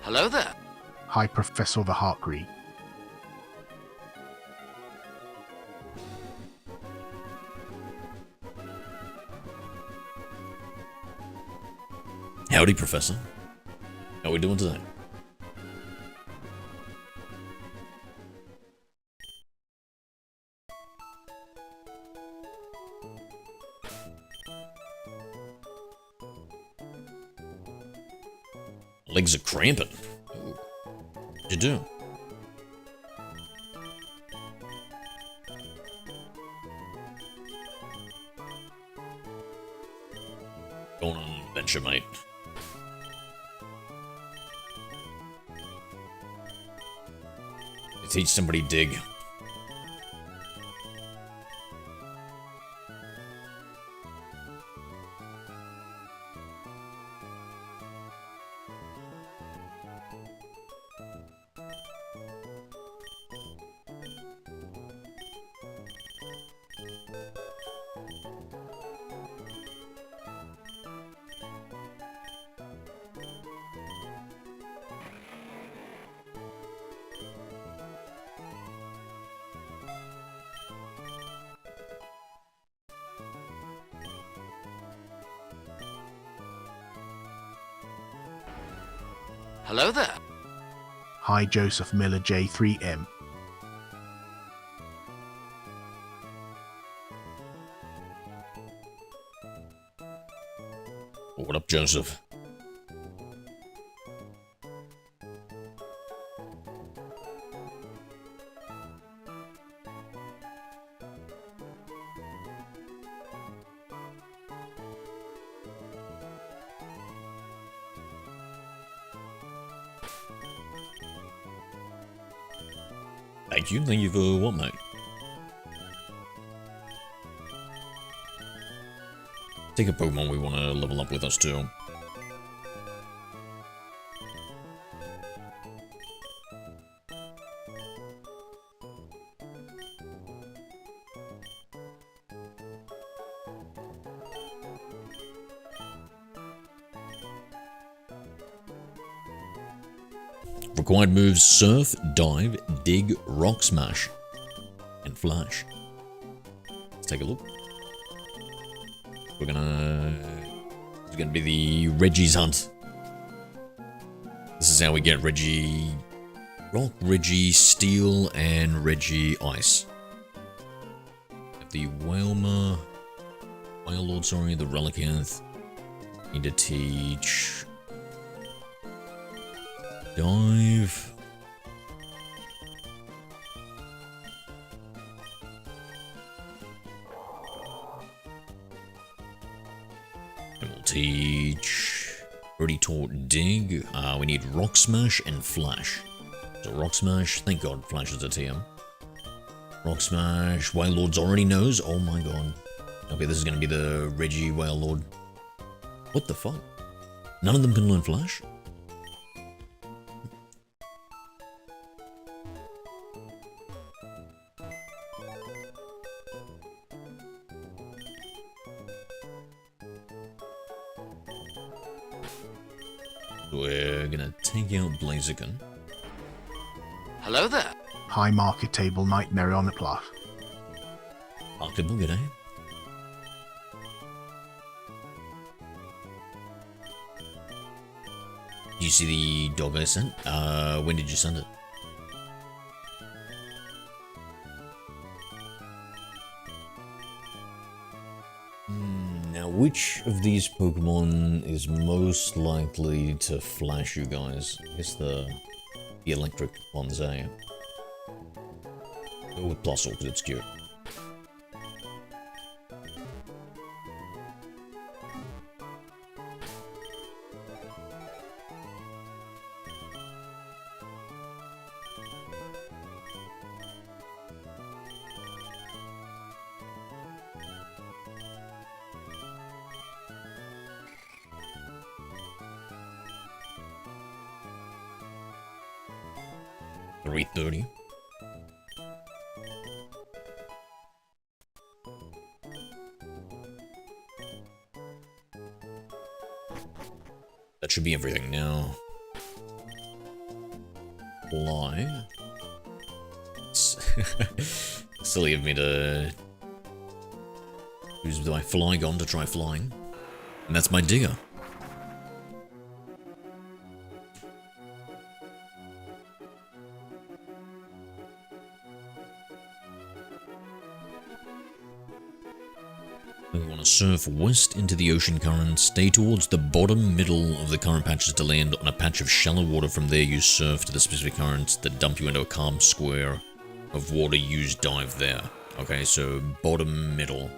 Hello there. Hi, Professor the Heartgreen. Howdy, Professor. How are we doing today? Legs are cramping. Ooh. What'd you do? Go on an adventure, mate. You teach somebody dig. Hello there. Hi, Joseph Miller J3M. What up, Joseph? Thank you for what, mate? Take a Pokemon we want to level up with us too. Required moves: Surf, Dive, Dig, Rock Smash, and Flash. Let's take a look. It's gonna be the Reggie's Hunt. This is how we get Reggie Rock, Reggie Steel, and Reggie Ice. Have the Wailord, sorry, the Relicanth. Need to teach Dive. And we'll teach. Already taught Dig. We need Rock Smash and Flash. So Rock Smash, thank God Flash is a TM. Rock Smash, Wailord's already knows. Oh my god. Okay, this is gonna be the Reggie Wailord. What the fuck? None of them can learn Flash? We're gonna take out Blaziken. Hello there. Hi, Market Table Nightmare on the plot. Octable, g'day. Did you see the dog I sent? When did you send it? Now, which of these Pokemon is most likely to flash you guys? I guess the electric ones, eh? Go with Plusle, because it's cute. $330. That should be everything now. fly. It's silly of me to use my Flygon to try flying. And that's my digger. We want to surf west into the ocean current, stay towards the bottom middle of the current patches to land on a patch of shallow water. From there you surf to the specific currents that dump you into a calm square of water. Use dive there. Okay, so bottom middle,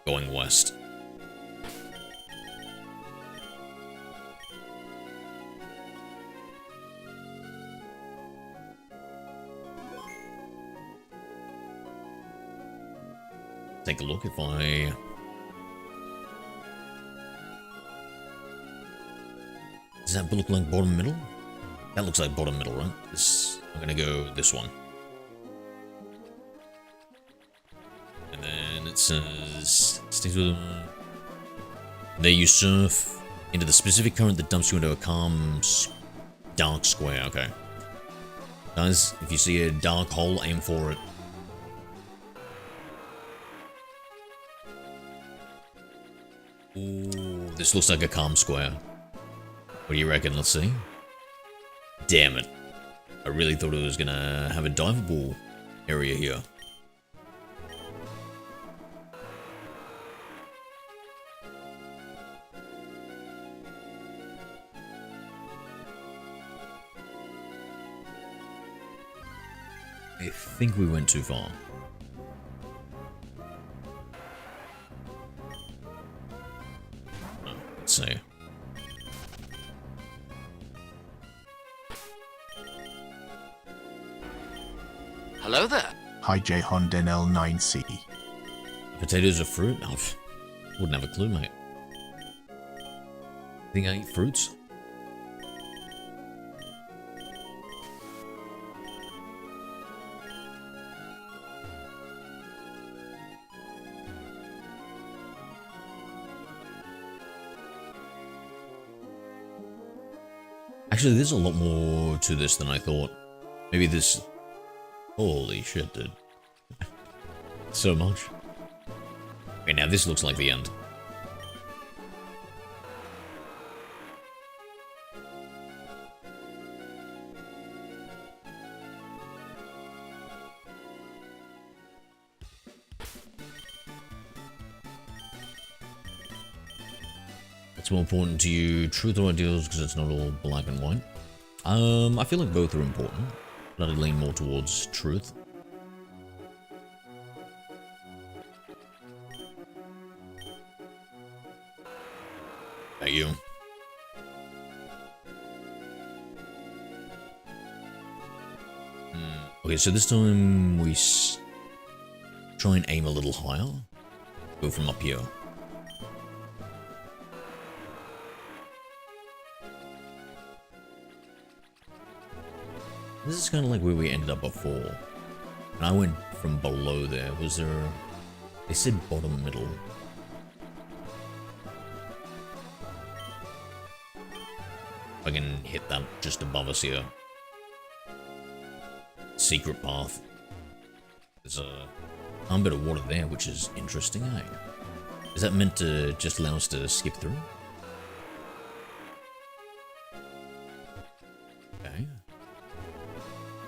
going west. Take a look if I... Does that look like bottom middle? That looks like bottom middle, right? I'm gonna go this one. And then it says... There you surf into the specific current that dumps you into a calm, dark square. Okay. Guys, if you see a dark hole, aim for it. Ooh, this looks like a calm square. What do you reckon? Let's see. Damn it. I really thought it was gonna have a diveable area here. I think we went too far. Let's see. Hello there. Hi J Honden L9C. Potatoes are fruit? Oh, wouldn't have a clue, mate. Think I eat fruits? Actually, there's a lot more to this than I thought. Maybe this... Holy shit, dude. So much. Okay, now this looks like the end. What's more important to you, truth or ideals, because it's not all black and white? I feel like both are important, but I'd lean more towards truth. Are you? Okay, so this time we try and aim a little higher. Go from up here. This is kind of like where we ended up before. And I went from below there. Was there... They said bottom middle. If I can hit that just above us here. Secret path. There's a bit of water there, which is interesting, eh? Is that meant to just allow us to skip through? Okay.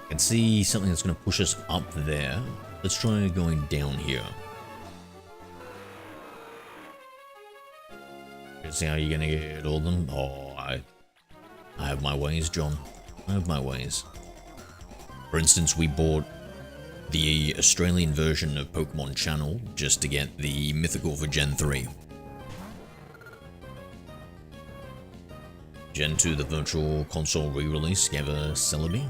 I can see something that's going to push us up there. Let's try going down here. See how you're going to get all of them? Oh, I have my ways, John. I have my ways. For instance, we bought the Australian version of Pokemon Channel just to get the Mythical for Gen 3. Gen 2, the Virtual Console re-release, gave a Celebi.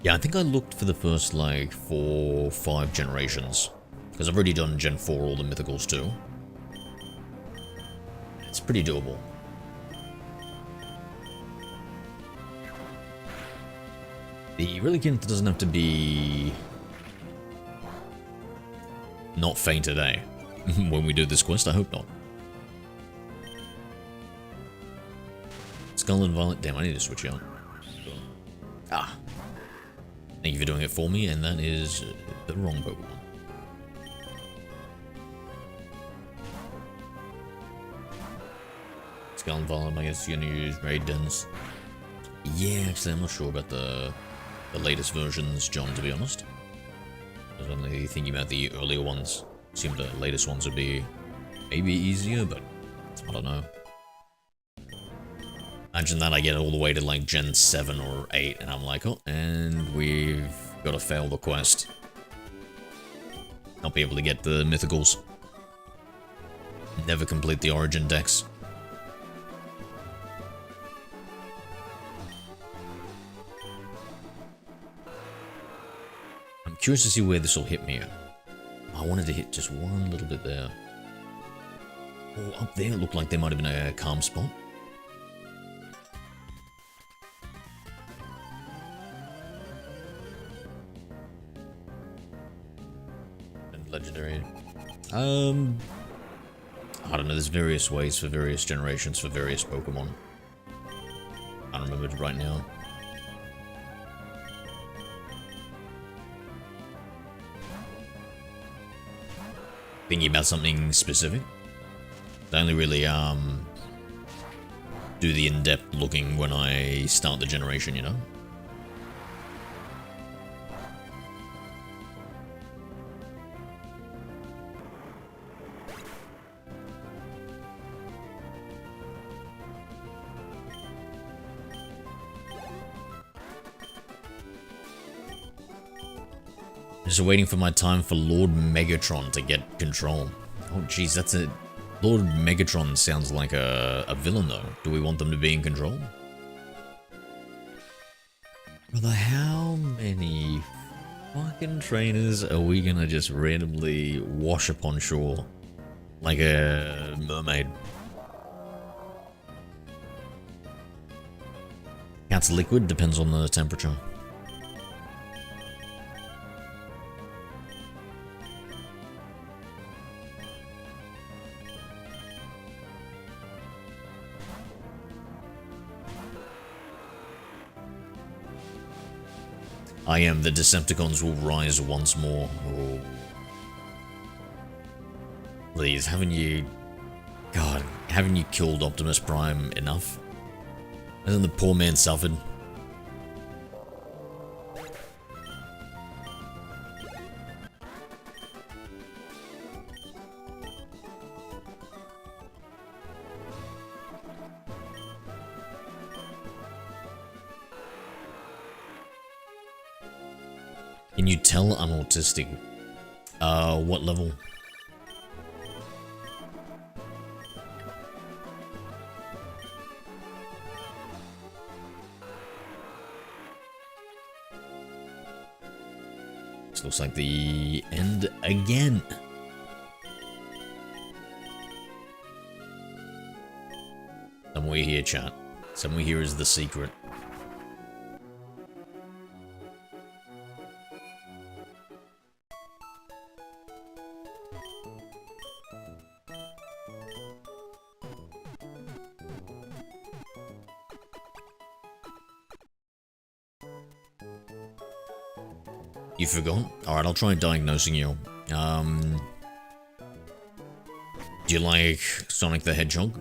Yeah, I think I looked for the first, like, 4, 5 generations. Because I've already done Gen 4, all the mythicals too. It's pretty doable. The Reliquant doesn't have to be... not fainted, eh? When we do this quest, I hope not. Skull and Violet. Damn, I need to switch out. Ah. Thank you for doing it for me, and that is the wrong Pokemon. Skull and Violet, I guess you're gonna use Raidens. Yeah, actually, I'm not sure about the latest versions, John, to be honest. I was only thinking about the earlier ones. Seemed the latest ones would be maybe easier, but I don't know. Imagine that I get all the way to like Gen 7 or 8 and I'm like, oh, and we've got to fail the quest. Not be able to get the mythicals. Never complete the OriginDex. I'm curious to see where this will hit me. I wanted to hit just one little bit there. Oh, up there it looked like there might have been a calm spot. And legendary. I don't know, there's various ways for various generations for various Pokemon. I don't remember it right now. Thinking about something specific. I only really do the in-depth looking when I start the generation, you know? Just waiting for my time for Lord Megatron to get control. Oh jeez, that's a... Lord Megatron sounds like a villain though. Do we want them to be in control? Brother, how many fucking trainers are we gonna just randomly wash upon shore? Like a mermaid. Cat's liquid, depends on the temperature. I am. The Decepticons will rise once more. Oh. Please, haven't you... God, haven't you killed Optimus Prime enough? Hasn't the poor man suffered? Can you tell I'm autistic? What level? This looks like the end again. Somewhere here, chat. Somewhere here is the secret. You forgot? Alright, I'll try diagnosing you. Do you like Sonic the Hedgehog?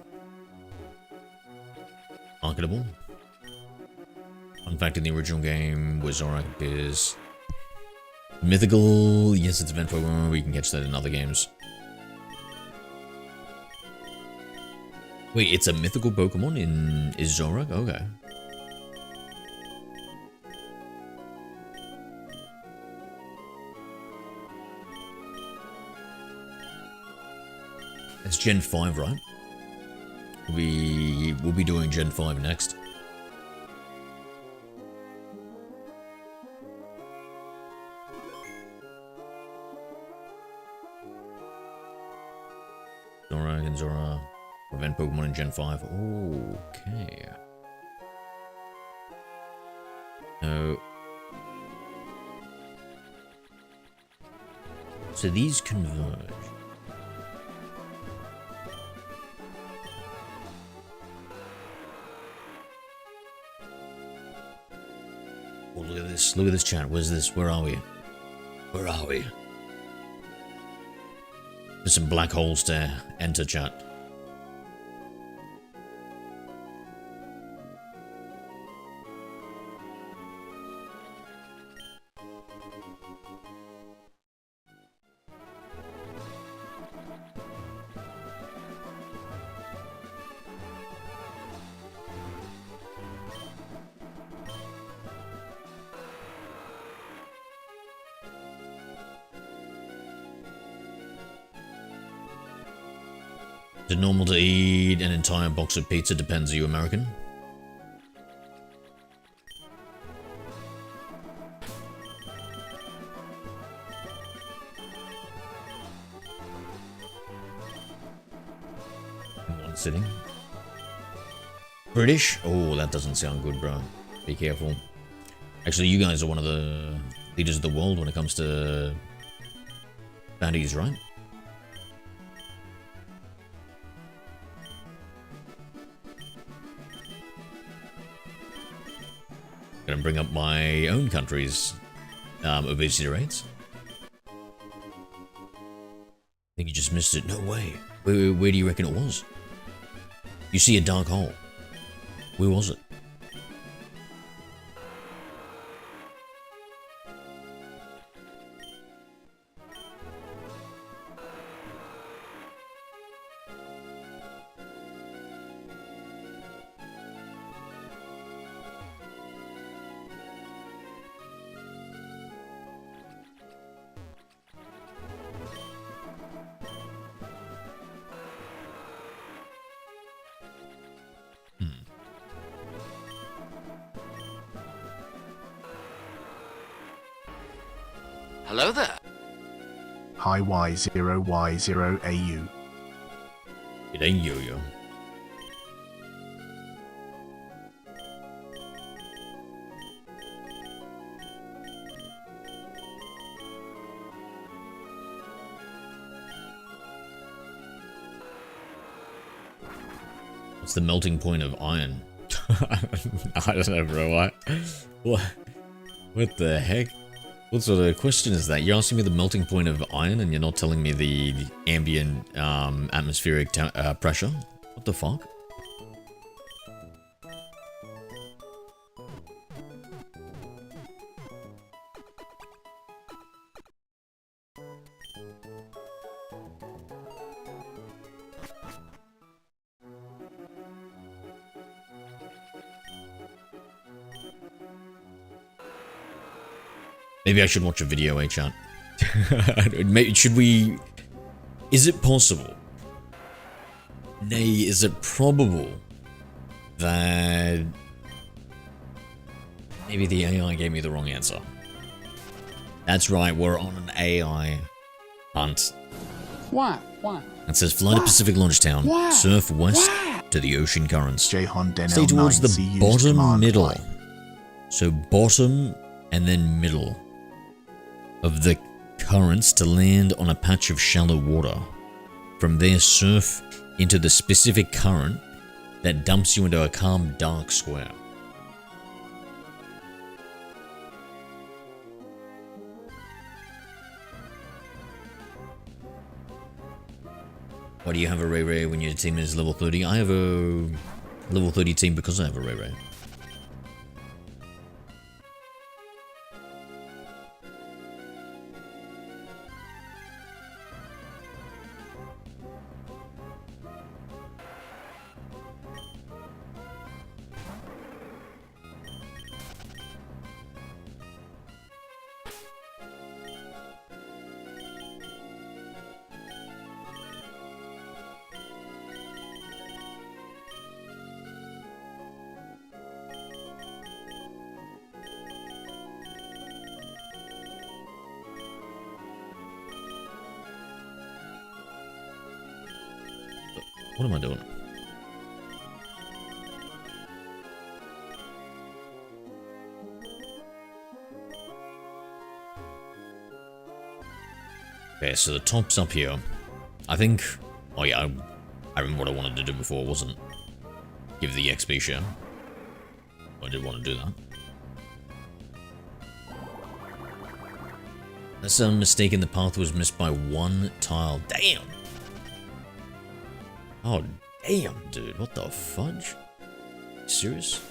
Marketable? Fun fact, in the original game, Wizoric is mythical. Yes, it's event Pokemon. We can catch that in other games. Wait, it's a mythical Pokemon in Zoroark? Okay. It's Gen 5, right? We'll be doing Gen 5 next. coins or prevent Pokemon in Gen 5. Okay. So these converge. Oh, look at this. Look at this chat. Where's this? Where are we? Where are we? There's some black holes to enter, chat. Is it normal to eat an entire box of pizza? Depends, are you American? In one sitting. British? Oh, that doesn't sound good, bro. Be careful. Actually, you guys are one of the leaders of the world when it comes to baddies, right? Gonna bring up my own country's obesity rates. I think you just missed it. No way. Where do you reckon it was? You see a dark hole. Where was it? Hello there. Hi Y0Y0AU. It ain't yo-yo. What's the melting point of iron? I don't know, bro. What the heck? What sort of question is that? You're asking me the melting point of iron and you're not telling me the ambient atmospheric pressure? What the fuck? Maybe I should watch a video, chat. Should we... Is it possible? Nay, is it probable that... Maybe the AI gave me the wrong answer. That's right, we're on an AI hunt. Why? Why? It says fly to Pacific Launchtown, surf west to the ocean currents. Stay towards the bottom middle. So bottom and then middle of the currents to land on a patch of shallow water. From there, surf into the specific current that dumps you into a calm, dark square. Why do you have a Ray Ray when your team is level 30? I have a level 30 team because I have a Ray Ray. What am I doing? Okay, so the top's up here. I think... Oh yeah, I remember what I wanted to do before, wasn't give the XP share. I did want to do that. That's a mistake in the path was missed by 1 tile. Damn! Oh, damn, dude. What the fudge? Serious?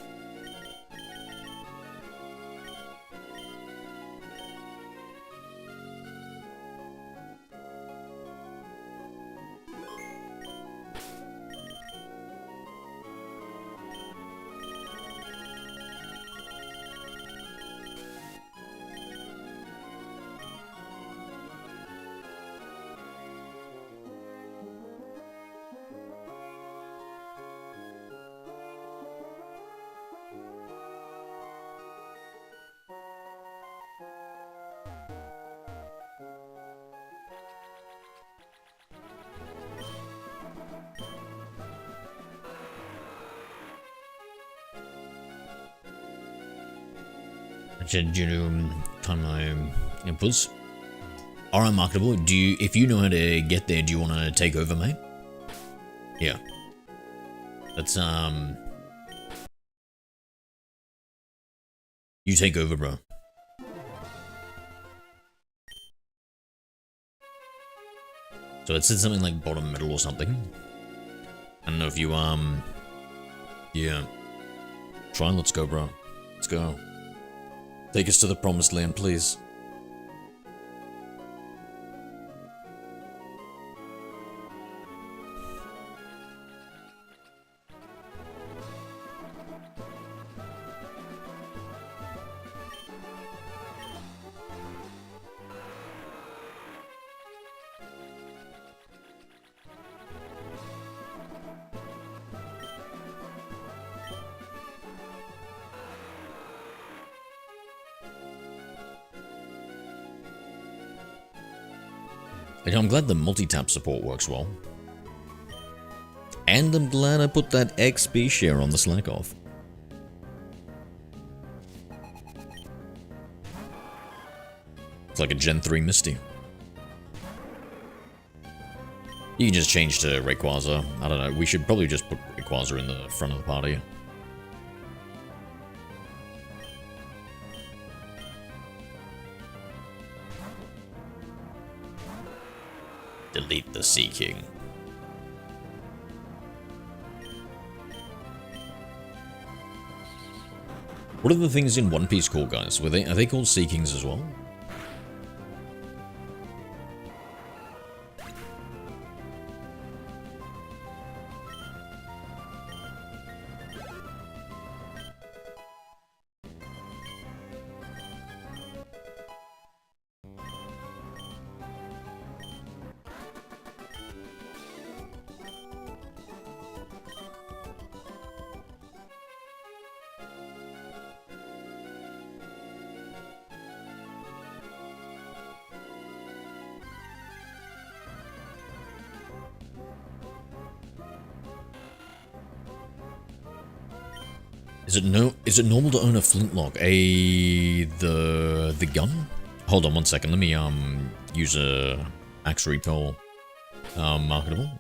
Time my inputs are unmarketable. Do you, if you know how to get there, do you want to take over, mate? Yeah. Let's you take over, bro. So it said something like bottom middle or something. I don't know if you yeah. Try and let's go, bro. Let's go. Take us to the promised land, please. I'm glad the multi-tap support works well. And I'm glad I put that XP share on the slack off. It's like a Gen 3 Misty. You can just change to Rayquaza. I don't know, we should probably just put Rayquaza in the front of the party. Delete the Sea King. What are the things in One Piece called, guys? Are they called Sea Kings as well? Is it normal to own a flintlock? The gun? Hold on 1 second. Let me use a axe repel marketable.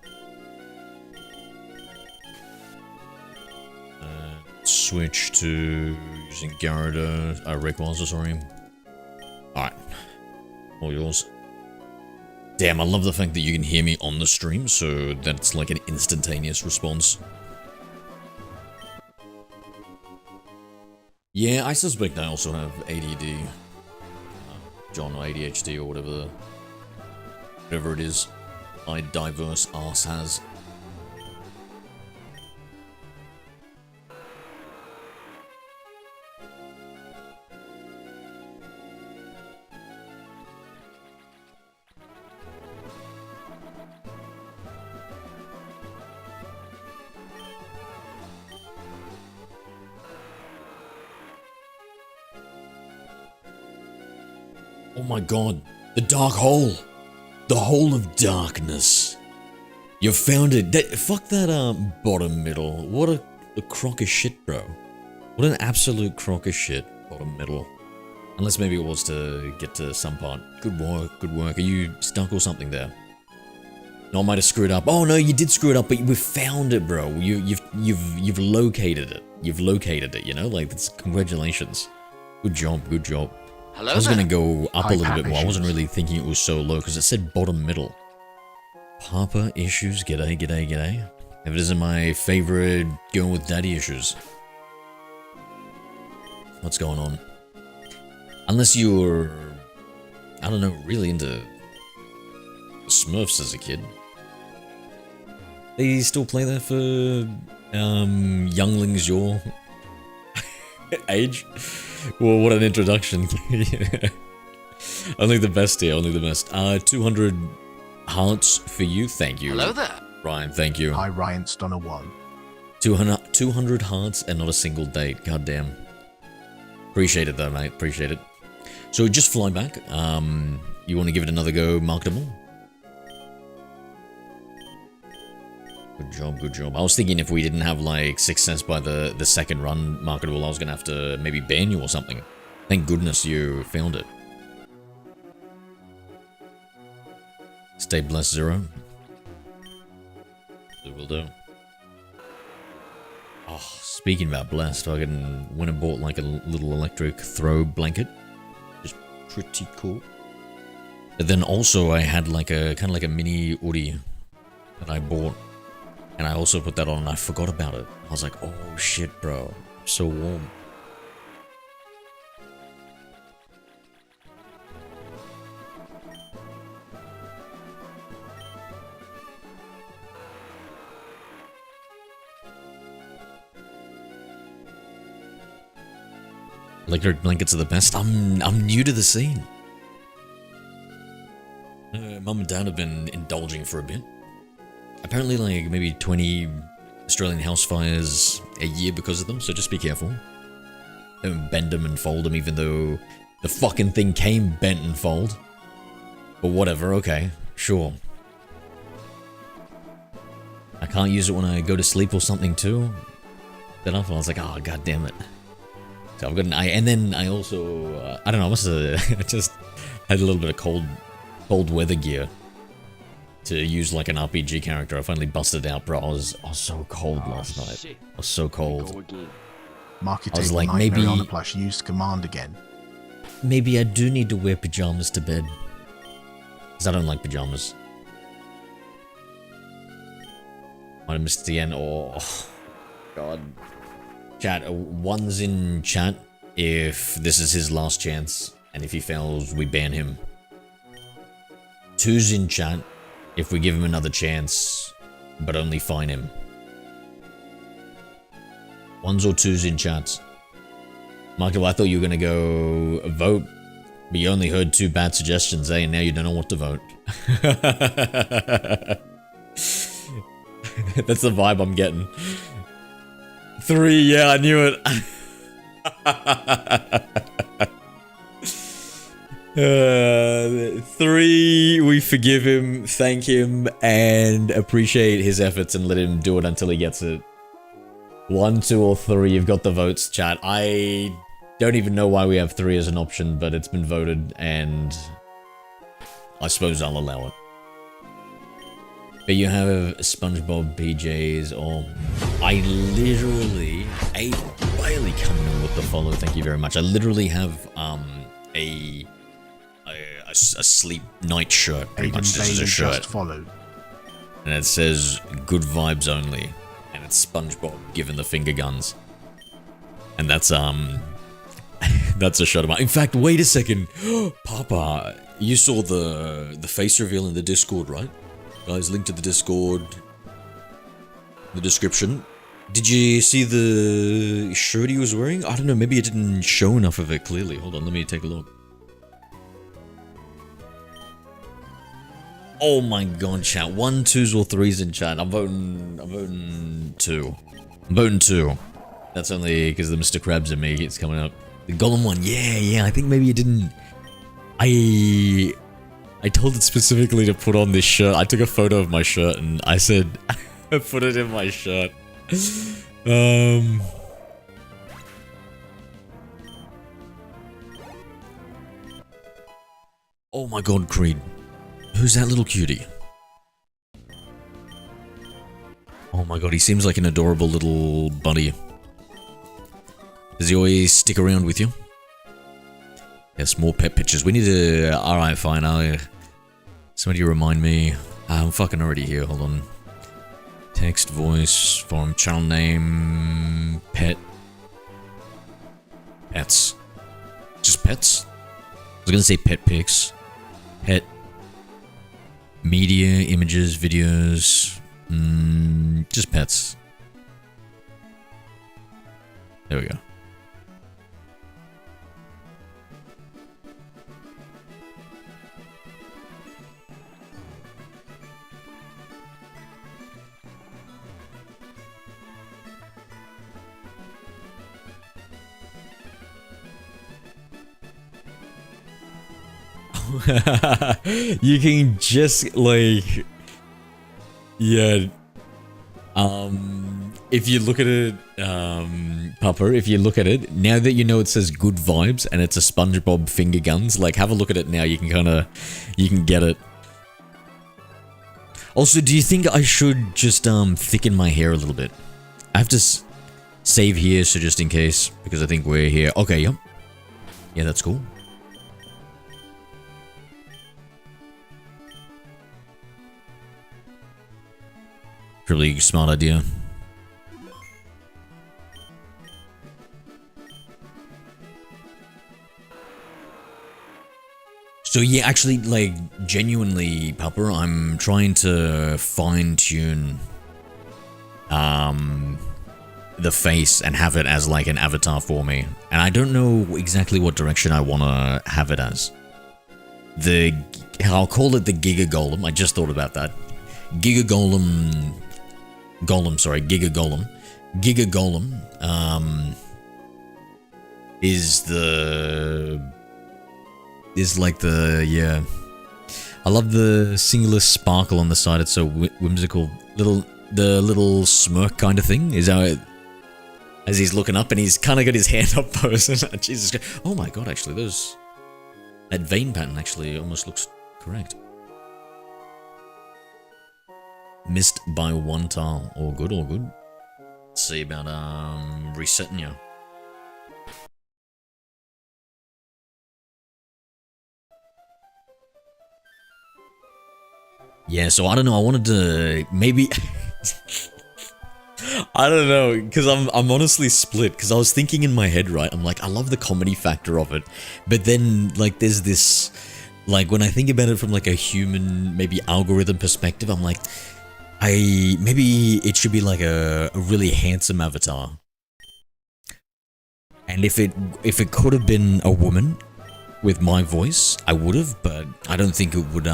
Switch to using Gyarados, Rayquaza, sorry. Alright. All yours. Damn, I love the fact that you can hear me on the stream, so that's like an instantaneous response. Yeah, I suspect I also have ADD. John, or ADHD, or whatever it is my diverse arse has. Oh my god, the dark hole! The hole of darkness. You found it. Fuck that bottom middle. What a crock of shit, bro. What an absolute crock of shit, bottom middle. Unless maybe it was to get to some part. Good work, good work. Are you stuck or something there? No, I might have screwed up. Oh no, you did screw it up, but we found it, bro. You've located it. You've located it. You know, like that's congratulations. Good job, good job. Hello I was gonna there. go up a little bit more. I wasn't issues. really thinking it was so low because it said bottom middle. Papa issues, g'day, g'day, g'day. If it isn't my favorite girl with daddy issues. What's going on? Unless you were, I don't know, really into Smurfs as a kid. They still play that for younglings your age? Well, what an introduction. Only the best here, only the best. 200 hearts for you, thank you. Hello there. Ryan, thank you. Hi, Ryan Stunner 1. 200 hearts and not a single date, goddamn. Appreciate it though, mate, appreciate it. So just fly back, you want to give it another go, marketable? Good job, good job. I was thinking if we didn't have like success by the second run marketable, I was gonna have to maybe ban you or something. Thank goodness you found it. Stay blessed, Zero. It will do. Oh, speaking about blessed, I went and bought like a little electric throw blanket. Just pretty cool. But then also I had like a kind of like a mini hoodie that I bought. And I also put that on and I forgot about it. I was like, oh shit, bro. So warm. Electric blankets are the best. I'm new to the scene. Mum and Dad have been indulging for a bit. Apparently, like, maybe 20 Australian house fires a year because of them, so just be careful. Don't bend them and fold them, even though the fucking thing came bent and fold. But whatever, okay, sure. I can't use it when I go to sleep or something, too. Then I was like, oh, god damn it. So I've got an eye, and then I also, I don't know, I must have, I just had a little bit of cold weather gear to use like an RPG character. I finally busted out, bro. I was so cold last night. I was so cold. Market I was table like, nightmare maybe- on the plush used command again. Maybe I do need to wear pajamas to bed. Because I don't like pajamas. I missed the end. Oh, God. Chat, one's in chat if this is his last chance. And if he fails, we ban him. Two's in chat if we give him another chance, but only fine him. Ones or twos in chat. Michael, I thought you were gonna go vote, but you only heard 2 bad suggestions, eh? And now you don't know what to vote. That's the vibe I'm getting. 3, yeah, I knew it. 3, we forgive him, thank him, and appreciate his efforts and let him do it until he gets it. 1, 2, or 3, you've got the votes, chat. I don't even know why we have 3 as an option, but it's been voted, and I suppose I'll allow it. But you have SpongeBob PJs, or I literally, Bailey coming in with the follow, thank you very much. I literally have a sleep night shirt, pretty much. Aiden This is Bailey a shirt, just followed. and it says "Good vibes only," and it's SpongeBob giving the finger guns, and that's that's a shirt of mine. In fact, wait a second, Papa, you saw the face reveal in the Discord, right? Guys, link to the Discord, the description. Did you see the shirt he was wearing? I don't know, maybe it didn't show enough of it clearly. Hold on, let me take a look. Oh my god, chat. 1, 2s, or 3s in chat. I'm voting 2. I'm voting 2. That's only because the Mr. Krabs in me is coming up. The Golem one, yeah, I think maybe it didn't... I told it specifically to put on this shirt. I took a photo of my shirt and I said, put it in my shirt. Oh my god, Creed. Who's that little cutie? Oh my god, he seems like an adorable little buddy. Does he always stick around with you? Yes, more pet pictures. We need to... Alright, fine. Somebody remind me. I'm fucking already here. Hold on. Text, voice, forum, channel name, pet. Pets. Just pets? I was gonna say pet pics. Pet. Media, images, videos. Just pets. There we go. You can just like, yeah. If you look at it, Papa, if you look at it now that you know it says good vibes and it's a SpongeBob finger guns, like have a look at it now. You can get it. Also, do you think I should just thicken my hair a little bit? I have to save here, so just in case, because I think we're here. Okay, yep. Yeah, that's cool. Probably a smart idea. So yeah, actually, like, genuinely, Papa, I'm trying to fine-tune the face and have it as like an avatar for me. And I don't know exactly what direction I want to have it as. I'll call it the Giga Golem. I just thought about that. Giga Golem... Giga Golem. Giga Golem, is like the, yeah. I love the singular sparkle on the side. It's so whimsical. The little smirk kind of thing is how it, as he's looking up and he's kind of got his hand up pose. Jesus Christ. Oh my god, actually, that vein pattern actually almost looks correct. Missed by one tile. All good, all good. Let's see about resetting you. Yeah, so I don't know, I wanted to maybe I don't know, because I'm honestly split, because I was thinking in my head, right, I'm like, I love the comedy factor of it, but then, like, there's this, like, when I think about it from, like, a human, maybe algorithm perspective, I'm like, maybe it should be like a really handsome avatar. And if it could have been a woman with my voice, I would have, but I don't think it would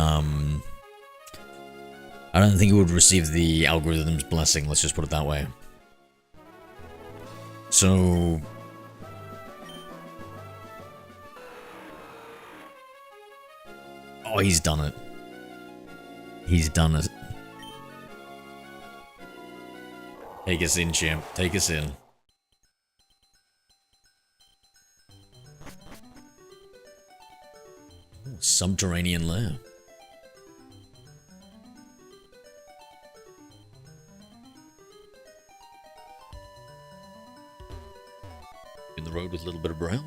receive the algorithm's blessing, let's just put it that way. So oh, he's done it. He's done it. Take us in, champ. Take us in. Ooh, subterranean lair. In the road with a little bit of brown.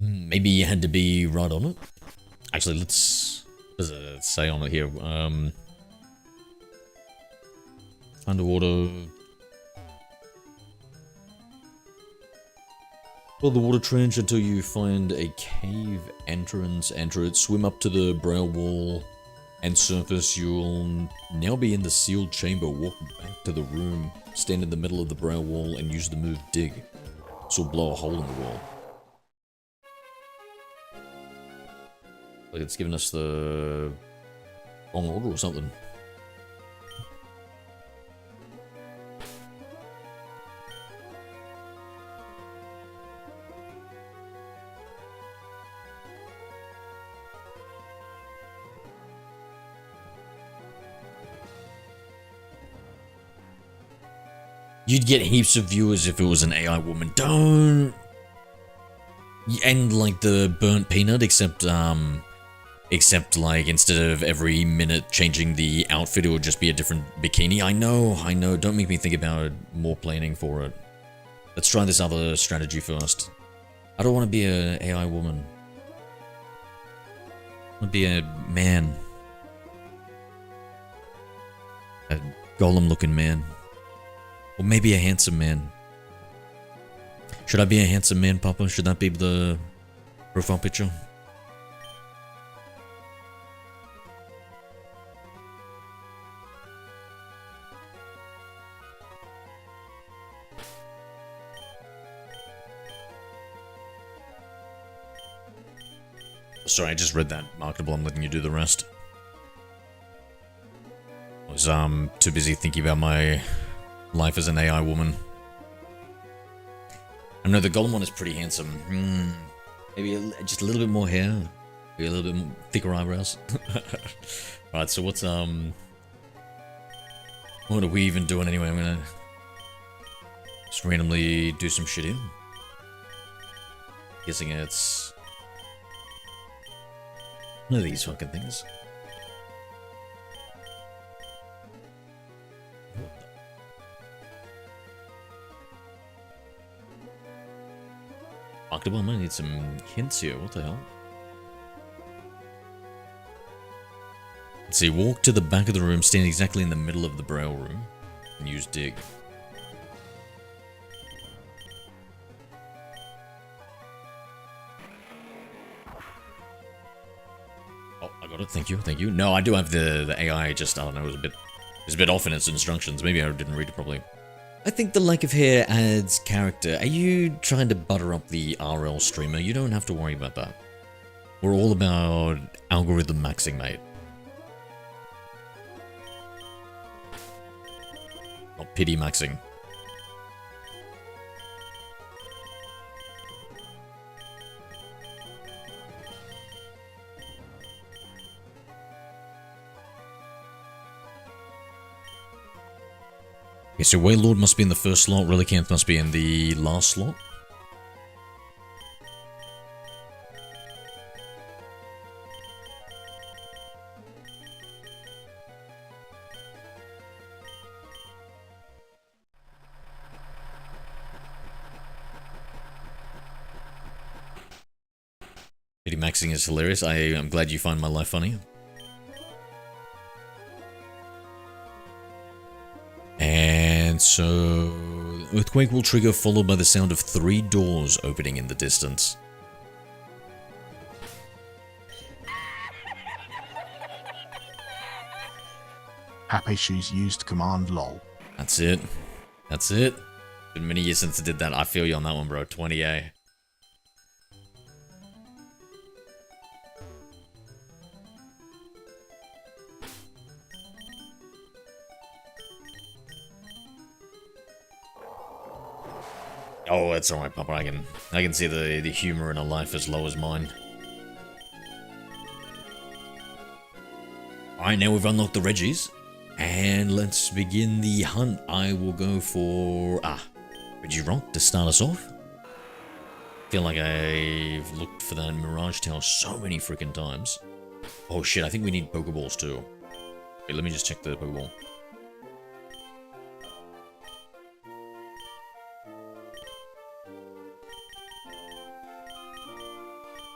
Maybe you had to be right on it. Actually, what does it say on it here? Underwater. Follow the water trench until you find a cave entrance. Enter it. Swim up to the brow wall and surface. You'll now be in the sealed chamber. Walk back to the room. Stand in the middle of the brow wall and use the move dig. This will blow a hole in the wall. Like it's giving us the wrong order or something. You'd get heaps of viewers if it was an AI woman. Don't end like the burnt peanut, except like instead of every minute changing the outfit, it would just be a different bikini. I know. Don't make me think about more planning for it. Let's try this other strategy first. I don't want to be an AI woman. I want to be a man. A golem-looking man. Or maybe a handsome man. Should I be a handsome man, Papa? Should that be the profile picture? Sorry, I just read that marketable. I'm letting you do the rest. I was too busy thinking about my life as an AI woman. I know the golem one is pretty handsome. Maybe just a little bit more hair. Maybe a little bit more, thicker eyebrows. Alright, so what's what are we even doing anyway? I'm gonna just randomly do some shit here. Guessing it's one of these fucking things. Marketable, I might need some hints here. What the hell? Let's see, walk to the back of the room, stand exactly in the middle of the braille room, and use dig. Oh, I got it. Thank you. Thank you. No, I do have the AI. Just I don't know. It was a bit off in its instructions. Maybe I didn't read it properly. I think the lack of hair adds character. Are you trying to butter up the RL streamer? You don't have to worry about that. We're all about algorithm maxing, mate. Not pity maxing. Okay, so Waylord must be in the first slot, Relicanth must be in the last slot. Pity maxing is hilarious. I'm glad you find my life funny. And so, earthquake will trigger, followed by the sound of 3 doors opening in the distance. Happy Shoes used command lol. That's it. That's it. Been many years since I did that. I feel you on that one, bro. 20A. Oh, that's alright, Papa. I can see the humor in a life as low as mine. Alright, now we've unlocked the Reggies. And let's begin the hunt. I will go for Reggie Rock to start us off. Feel like I've looked for that Mirage Tower so many freaking times. Oh shit, I think we need Pokeballs too. Wait, let me just check the Pokeball.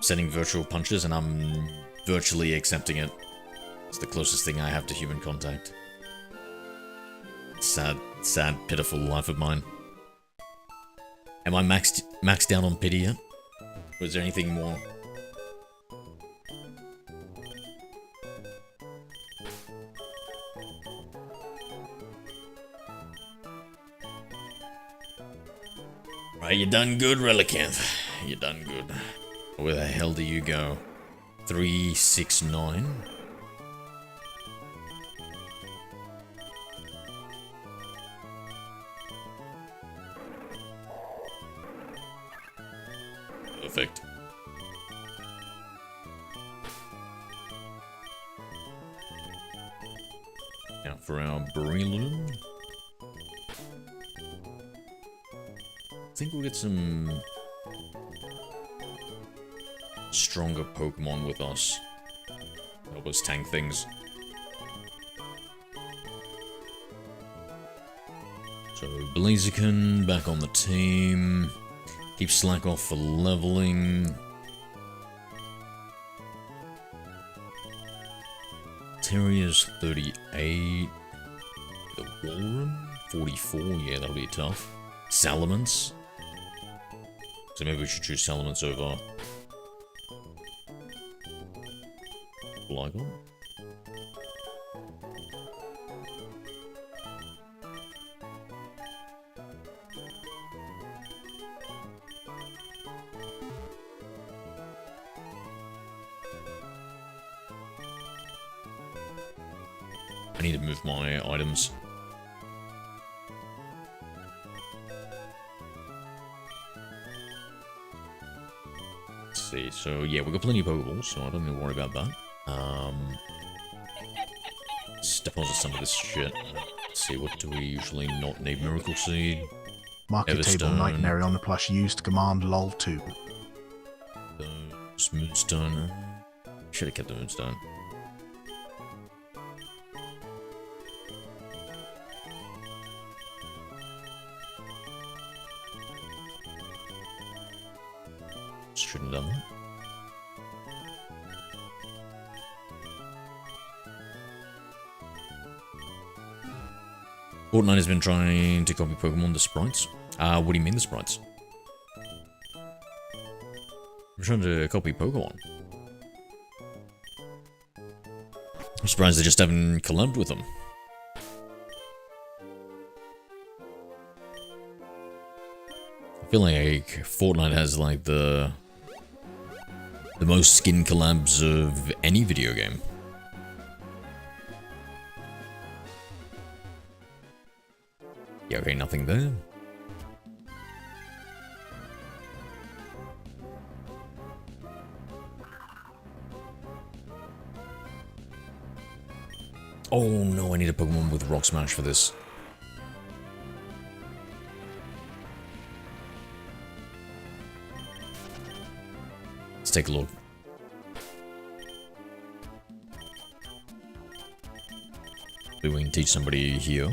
Sending virtual punches and I'm virtually accepting it. It's the closest thing I have to human contact. Sad, sad, pitiful life of mine. Am I maxed out on pity yet? Or is there anything more? Right, you done good, Relicanth. You done good. Where the hell do you go? 369. Perfect. Now for our Breloom. I think we'll get some stronger Pokemon with us. Help us tank things. So Blaziken back on the team. Keep Slack off for leveling. Terrier's 38. The Walrus 44. Yeah, that'll be tough. Salamence. So maybe we should choose Salamence over Flygon. I need to move my items. See, so yeah, we've got plenty of Pokeballs, so I don't need to worry about that. Let's deposit some of this shit. Let's see, what do we usually not need? Miracle Seed. Market table Everstone. Nightmare on the plush used command lol 2. Moonstone. Should have kept the Moonstone. Shouldn't have done that. Fortnite has been trying to copy Pokemon, the sprites. What do you mean the sprites? I'm trying to copy Pokemon. I'm surprised they just haven't collabed with them. I feel like Fortnite has like the most skin collabs of any video game. Yeah, okay, nothing there. Oh no, I need a Pokemon with Rock Smash for this. Let's take a look. Maybe we can teach somebody here.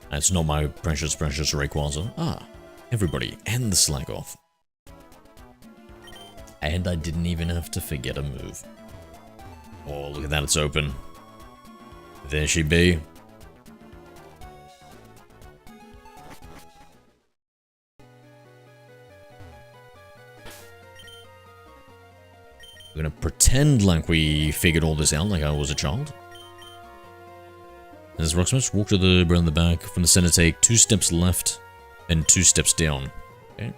That's not my precious Rayquaza. Ah, everybody, and the Slack off. And I didn't even have to forget a move. Oh, look at that, it's open. There she be. We're gonna pretend like we figured all this out, like I was a child. As Rock Smash, walk to the around the back. From the center, take 2 steps left, and 2 steps down. Okay.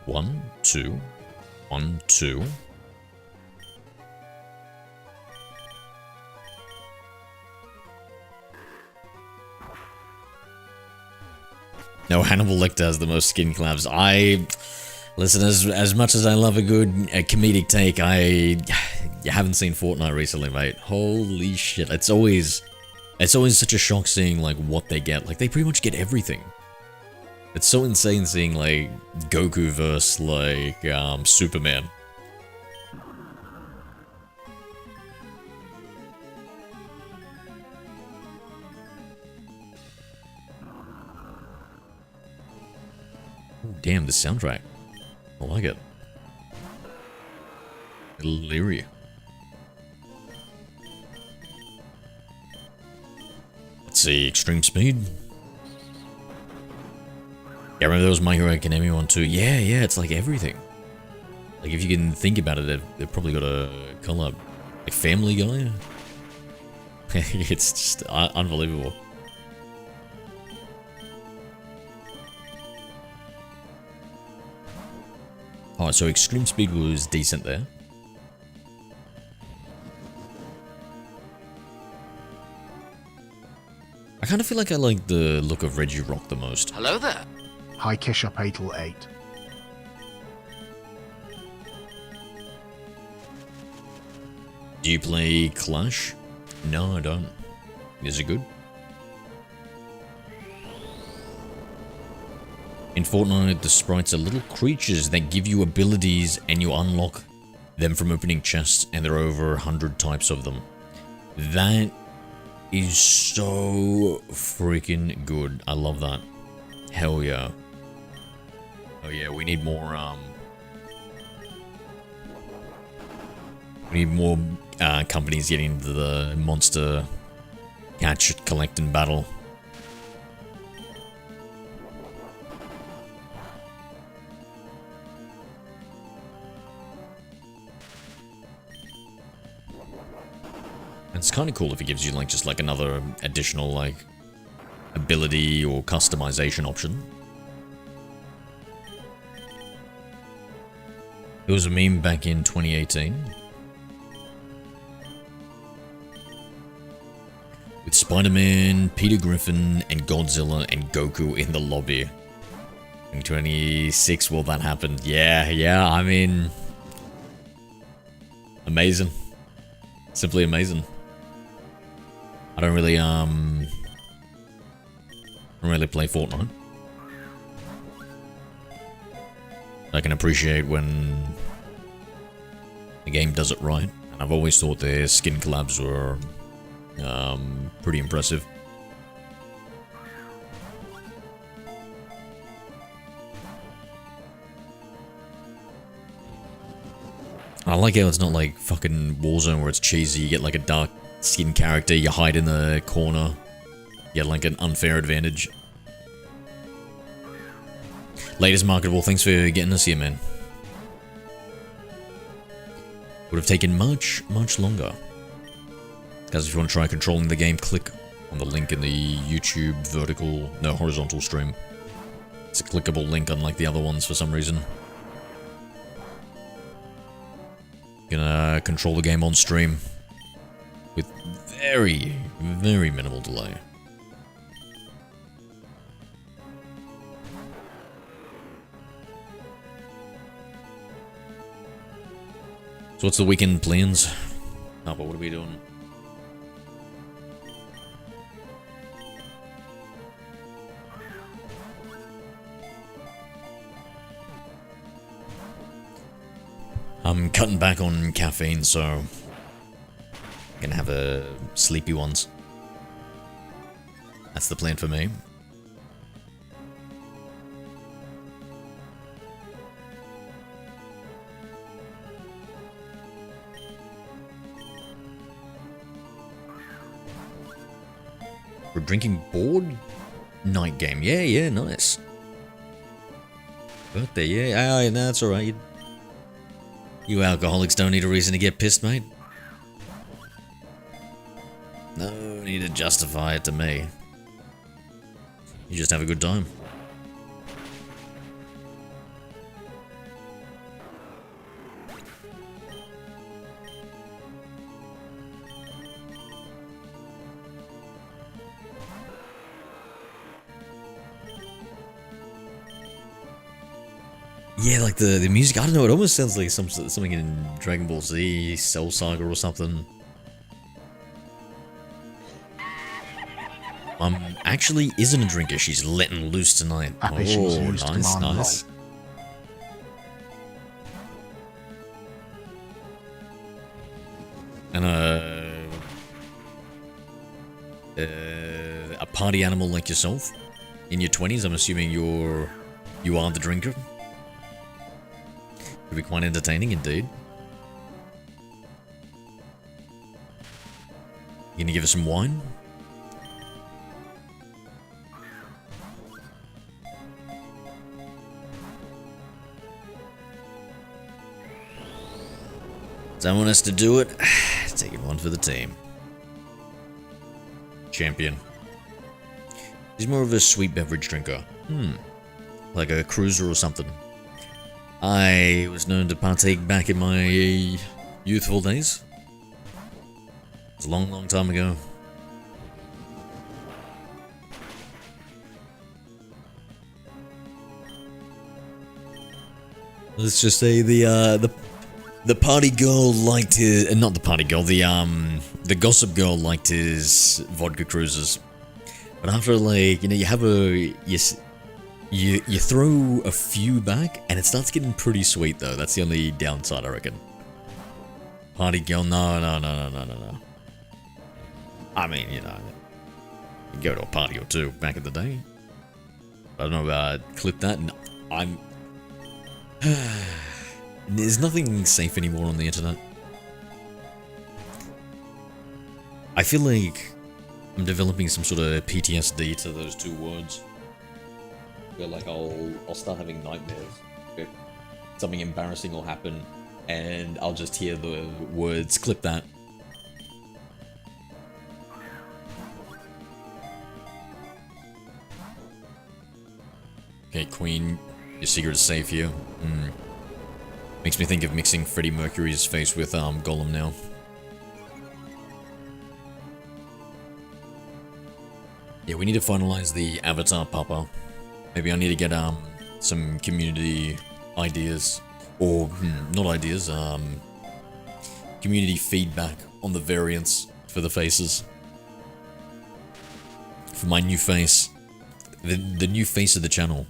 1, 2, 1, 2. No, Hannibal Lecter has the most skin collabs. Listen, as much as I love a good comedic take, you haven't seen Fortnite recently, mate. Holy shit, it's always such a shock seeing like what they get. Like they pretty much get everything. It's so insane seeing like Goku versus like Superman. Oh, damn, the soundtrack. I like it. A little eerie. Let's see, extreme speed. Yeah, remember there was My Hero Academia one too? Yeah, it's like everything. Like if you can think about it, they've probably got a collab. Like Family Guy? It's just unbelievable. Alright, so extreme speed was decent there. I kind of feel like I like the look of Regirock the most. Hello there. High Kish up 8. Do you play Clash? No, I don't. Is it good? In Fortnite, the sprites are little creatures that give you abilities and you unlock them from opening chests, and there are over 100 types of them. That is so freaking good. I love that. Hell yeah. Oh yeah, we need more, we need more companies getting into the monster catch, collect, and battle. It's kind of cool if it gives you like just like another additional like ability or customization option. It was a meme back in 2018 with Spider-Man, Peter Griffin, and Godzilla and Goku in the lobby. In 26, will that happen? Yeah, I mean, amazing. Simply amazing. I don't really play Fortnite. I can appreciate when the game does it right, and I've always thought their skin collabs were pretty impressive. I like how it's not like fucking Warzone where it's cheesy. You get like a dark skin character, you hide in the corner, you get like an unfair advantage. Latest marketable, thanks for getting us here, man. Would have taken much longer. Guys, if you want to try controlling the game, click on the link in the YouTube horizontal stream. It's a clickable link unlike the other ones for some reason. Gonna control the game on stream with very minimal delay. So what's the weekend plans? Oh, but what are we doing? I'm cutting back on caffeine, so I'm gonna have a sleepy ones. That's the plan for me. We're drinking board night game. Yeah, nice. Birthday, yeah, that's alright. You alcoholics don't need a reason to get pissed, mate. No need to justify it to me. You just have a good time. Yeah, like the music, I don't know, it almost sounds like something in Dragon Ball Z, Cell Saga or something. Actually isn't a drinker, she's letting loose tonight. Happy she's used command nice. And a party animal like yourself, in your 20s, I'm assuming you are the drinker. Could be quite entertaining indeed. You gonna give us some wine? Someone want us to do it? Taking one for the team. Champion. He's more of a sweet beverage drinker. Like a cruiser or something. I was known to partake back in my youthful days. It was a long, long time ago. Let's just say the party girl liked his, not the party girl, the gossip girl liked his vodka cruises. But after, like, you know, you have a, you throw a few back, and it starts getting pretty sweet, though. That's the only downside, I reckon. Party girl, no. I mean, you know, you go to a party or two back in the day. I don't know about clip that. No, I'm... There's nothing safe anymore on the internet. I feel like I'm developing some sort of PTSD to those two words. Where, like, I'll start having nightmares. Okay? Something embarrassing will happen, and I'll just hear the words, clip that. Okay, Queen, your secret is safe here. Makes me think of mixing Freddie Mercury's face with Gollum now. Yeah, we need to finalize the avatar, Papa. Maybe I need to get some community ideas, or not ideas, community feedback on the variants for the faces. For my new face, the new face of the channel.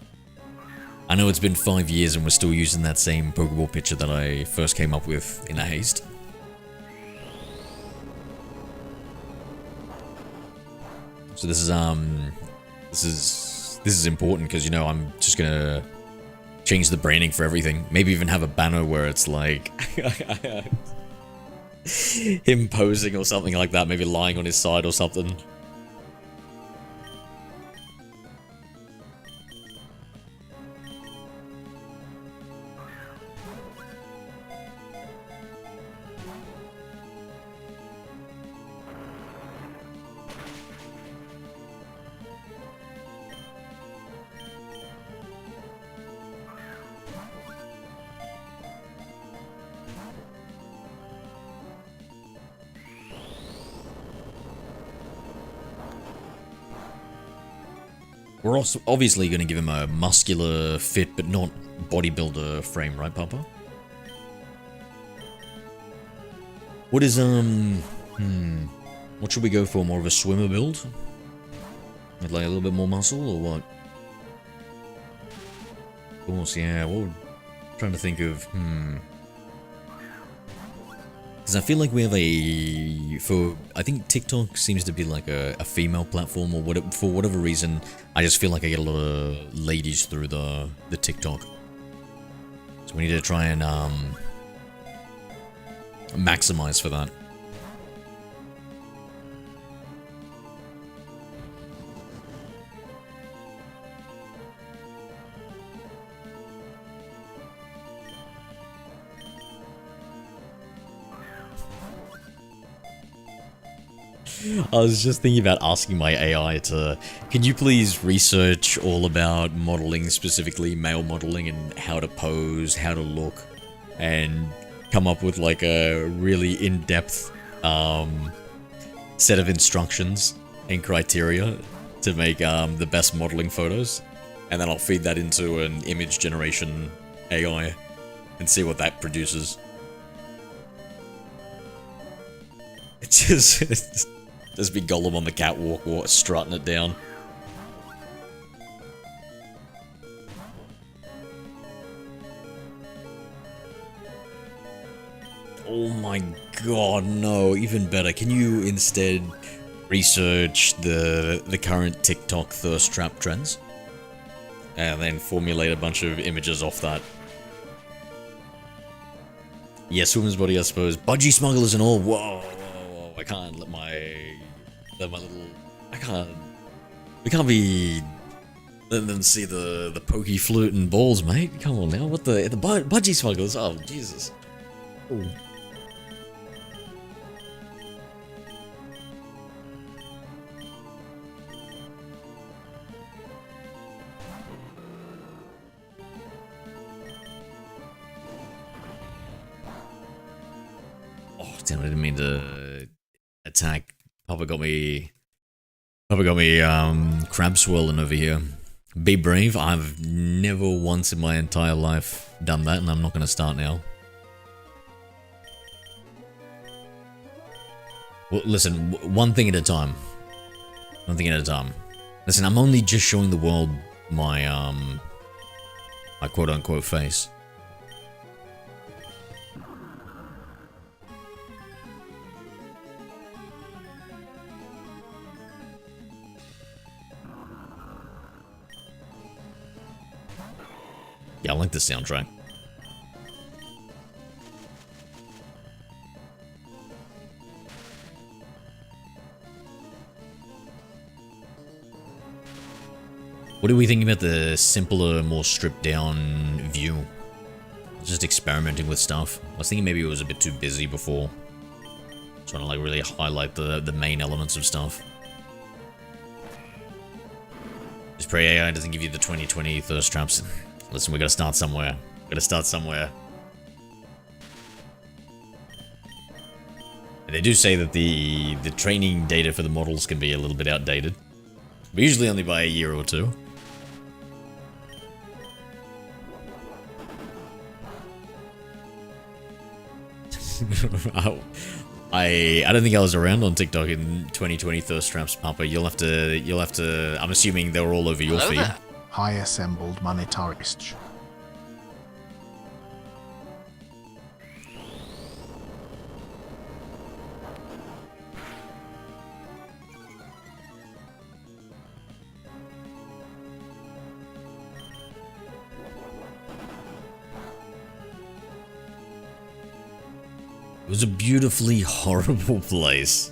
I know it's been 5 years and we're still using that same Pokeball picture that I first came up with in a haste. So this is important because, you know, I'm just gonna change the branding for everything. Maybe even have a banner where it's like him posing or something like that, maybe lying on his side or something. We're also obviously going to give him a muscular fit, but not bodybuilder frame, right, Papa? What is, what should we go for? More of a swimmer build? With, like, a little bit more muscle, or what? Of course, yeah, well, trying to think of, Because I feel like we have I think TikTok seems to be like a female platform, or whatever, for whatever reason, I just feel like I get a lot of ladies through the TikTok. So we need to try and maximize for that. I was just thinking about asking my AI to, can you please research all about modeling, specifically male modeling, and how to pose, how to look, and come up with like a really in-depth set of instructions and criteria to make the best modeling photos, and then I'll feed that into an image generation AI and see what that produces. It's just be Gollum on the catwalk, strutting it down. Oh my god, no, even better. Can you instead research the current TikTok thirst trap trends? And then formulate a bunch of images off that. Yeah, swimmer's body, I suppose. Budgie smugglers and all. Whoa, I can't let my little... We can't be... Let them see the pokey flute and balls, mate. Come on now. What the budgie smugglers? Oh, Jesus. Ooh. damn, I didn't mean to attack. Papa got me crab swirling over here. Be brave. I've never once in my entire life done that, and I'm not going to start now. Well, listen, one thing at a time. One thing at a time. Listen, I'm only just showing the world my, my quote-unquote face. Yeah, I like the soundtrack. What do we think about the simpler, more stripped down view? Just experimenting with stuff. I was thinking maybe it was a bit too busy before. Trying to like really highlight the main elements of stuff. Just pray AI doesn't give you the 2020 thirst traps. Listen, we gotta start somewhere. Gotta start somewhere. And they do say that the training data for the models can be a little bit outdated. But usually only by a year or two. I don't think I was around on TikTok in 2020 thirst traps, Papa. You'll have to. I'm assuming they were all over your feed. High assembled monetarist. It was a beautifully horrible place.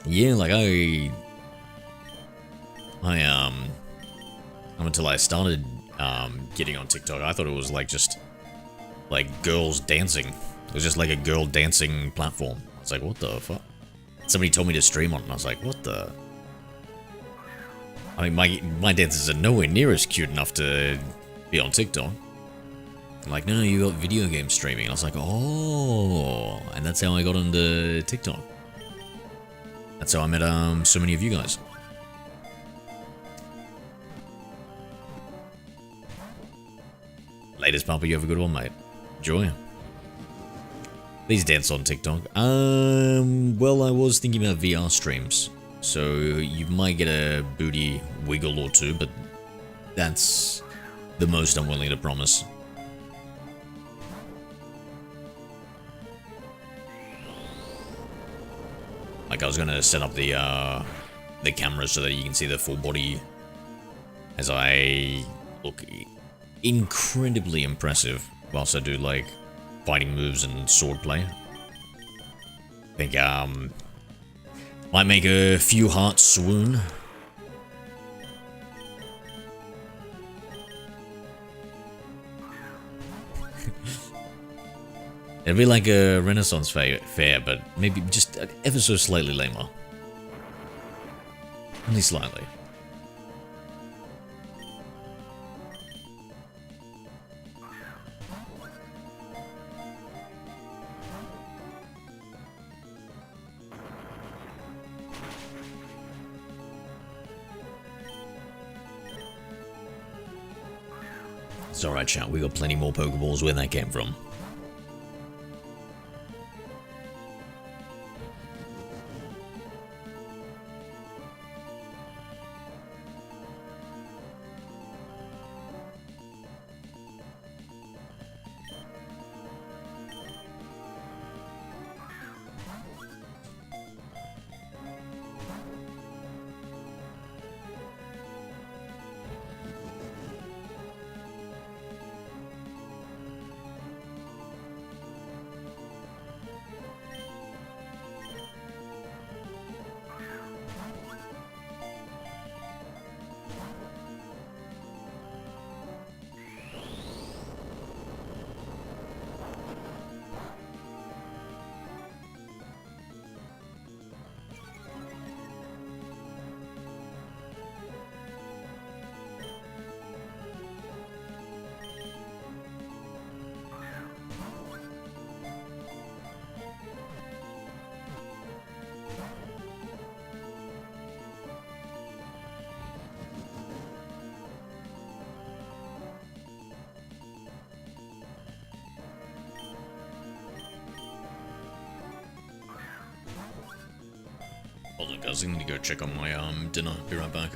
Yeah, like until I started getting on TikTok, I thought it was like just like girls dancing. It was just like a girl dancing platform. I was like, what the fuck? Somebody told me to stream on it, and I was like, what the? I mean, my dances are nowhere near as cute enough to be on TikTok. I'm like, no, you got video game streaming. And I was like, oh, and that's how I got onto TikTok. That's how I met so many of you guys. Latest Papa, you have a good one, mate. Enjoy. Please dance on TikTok. Well, I was thinking about VR streams, so you might get a booty wiggle or two, but that's the most I'm willing to promise. Like, I was gonna set up the camera so that you can see the full body as I look incredibly impressive whilst I do, like, fighting moves and swordplay. I think, might make a few hearts swoon. It'd be like a Renaissance fair, but maybe just ever so slightly lamer. Only slightly. It's alright, chat. We got plenty more Pokeballs where that came from. guys, I need to go check on my dinner. Be right back.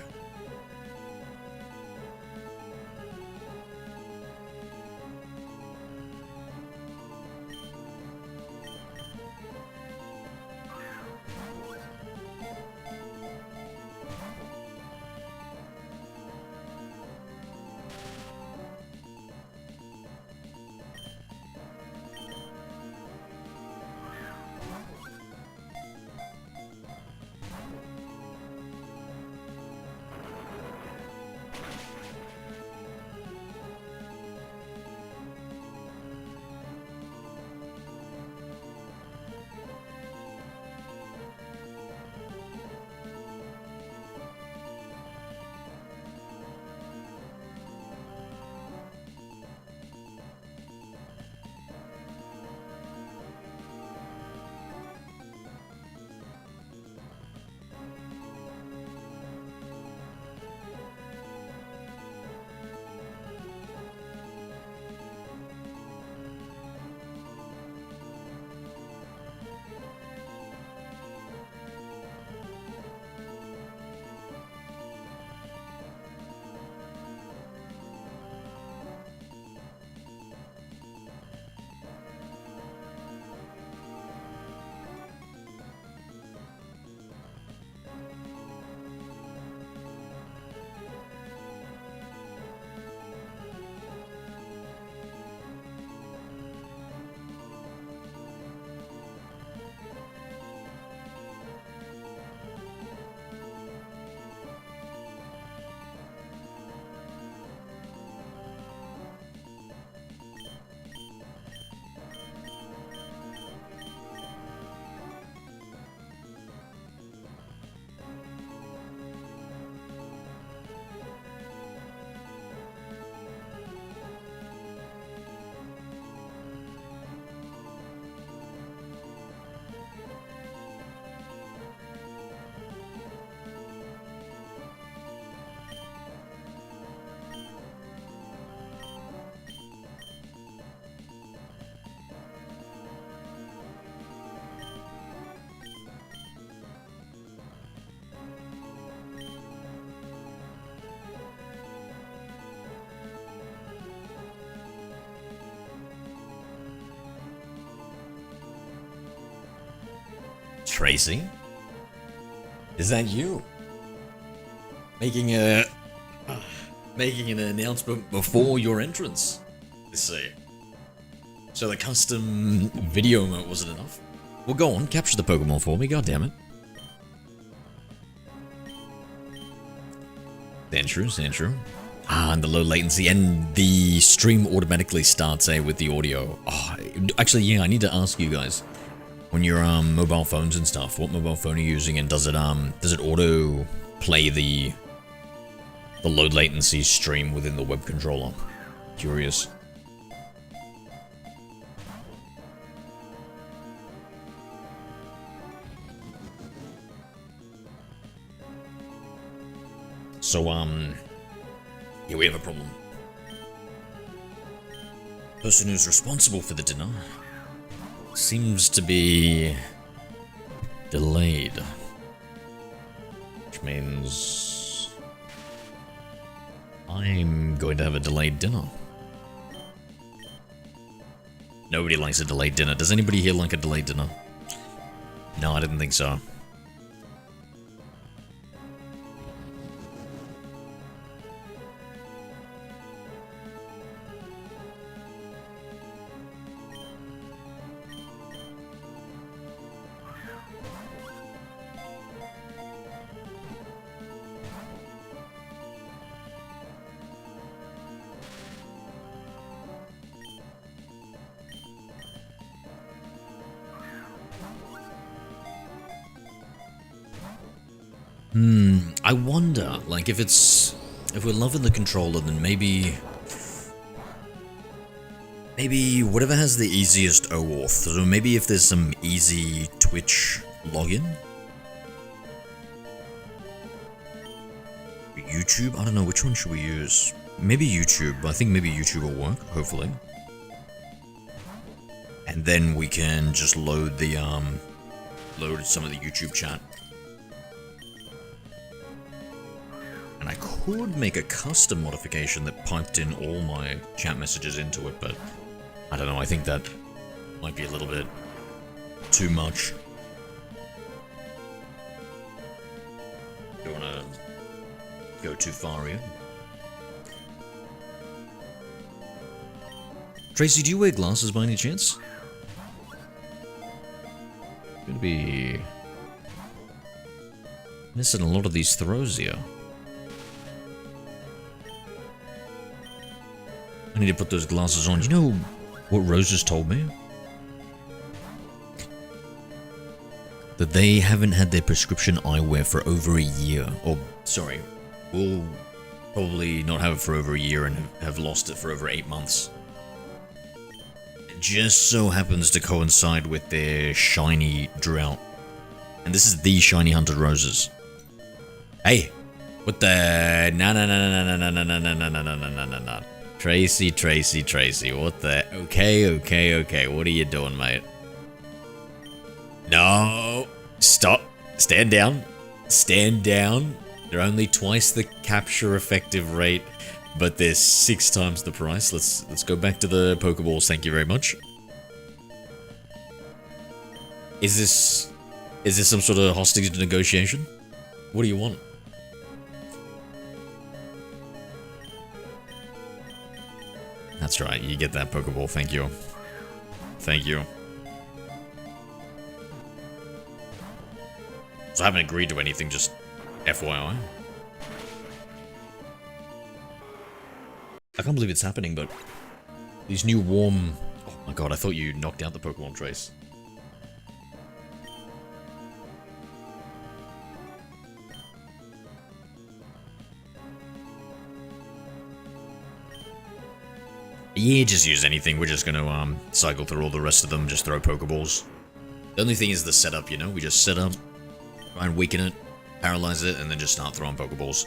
Tracy? Is that you? Making an announcement before your entrance. Let's see. So the custom video emote wasn't enough. Well, go on, capture the Pokemon for me, goddammit. Sandshrew. Ah, and the low latency, and the stream automatically starts with the audio. Oh, actually, yeah, I need to ask you guys. When you're mobile phones and stuff, what mobile phone are you using, and does it auto play the low latency stream within the web controller? Curious. So yeah, we have a problem. Person who's responsible for the dinner seems to be delayed, which means I'm going to have a delayed dinner. Nobody likes a delayed dinner. Does anybody here like a delayed dinner? No, I didn't think so. I wonder, like, if we're loving the controller, then maybe whatever has the easiest OAuth, so maybe if there's some easy Twitch login? YouTube? I don't know, which one should we use? Maybe YouTube, I think maybe YouTube will work, hopefully. And then we can just load the, load some of the YouTube chat. could make a custom modification that piped in all my chat messages into it, but I don't know, I think that might be a little bit too much. Don't wanna go too far here. Tracy, do you wear glasses by any chance? Gonna be missing a lot of these throws here. I need to put those glasses on. You know what Rose just told me? That they haven't had their prescription eyewear for over a year. Or, sorry, will probably not have it for over a year and have lost it for over 8 months. It just so happens to coincide with their shiny drought. And this is the shiny hunted roses. Hey! What the... No. Tracy, what the... Okay, what are you doing, mate? No! Stop! Stand down! They're only twice the capture effective rate, but they're 6 times the price. Let's go back to the Pokeballs, thank you very much. Is this some sort of hostage negotiation? What do you want? That's right, you get that Pokeball, thank you. Thank you. So I haven't agreed to anything, just FYI. I can't believe it's happening, but these new warm... Oh my god, I thought you knocked out the Pokemon Trace. Yeah, just use anything. We're just gonna cycle through all the rest of them, just throw Pokeballs. The only thing is the setup, you know? We just set up, try and weaken it, paralyze it, and then just start throwing Pokeballs.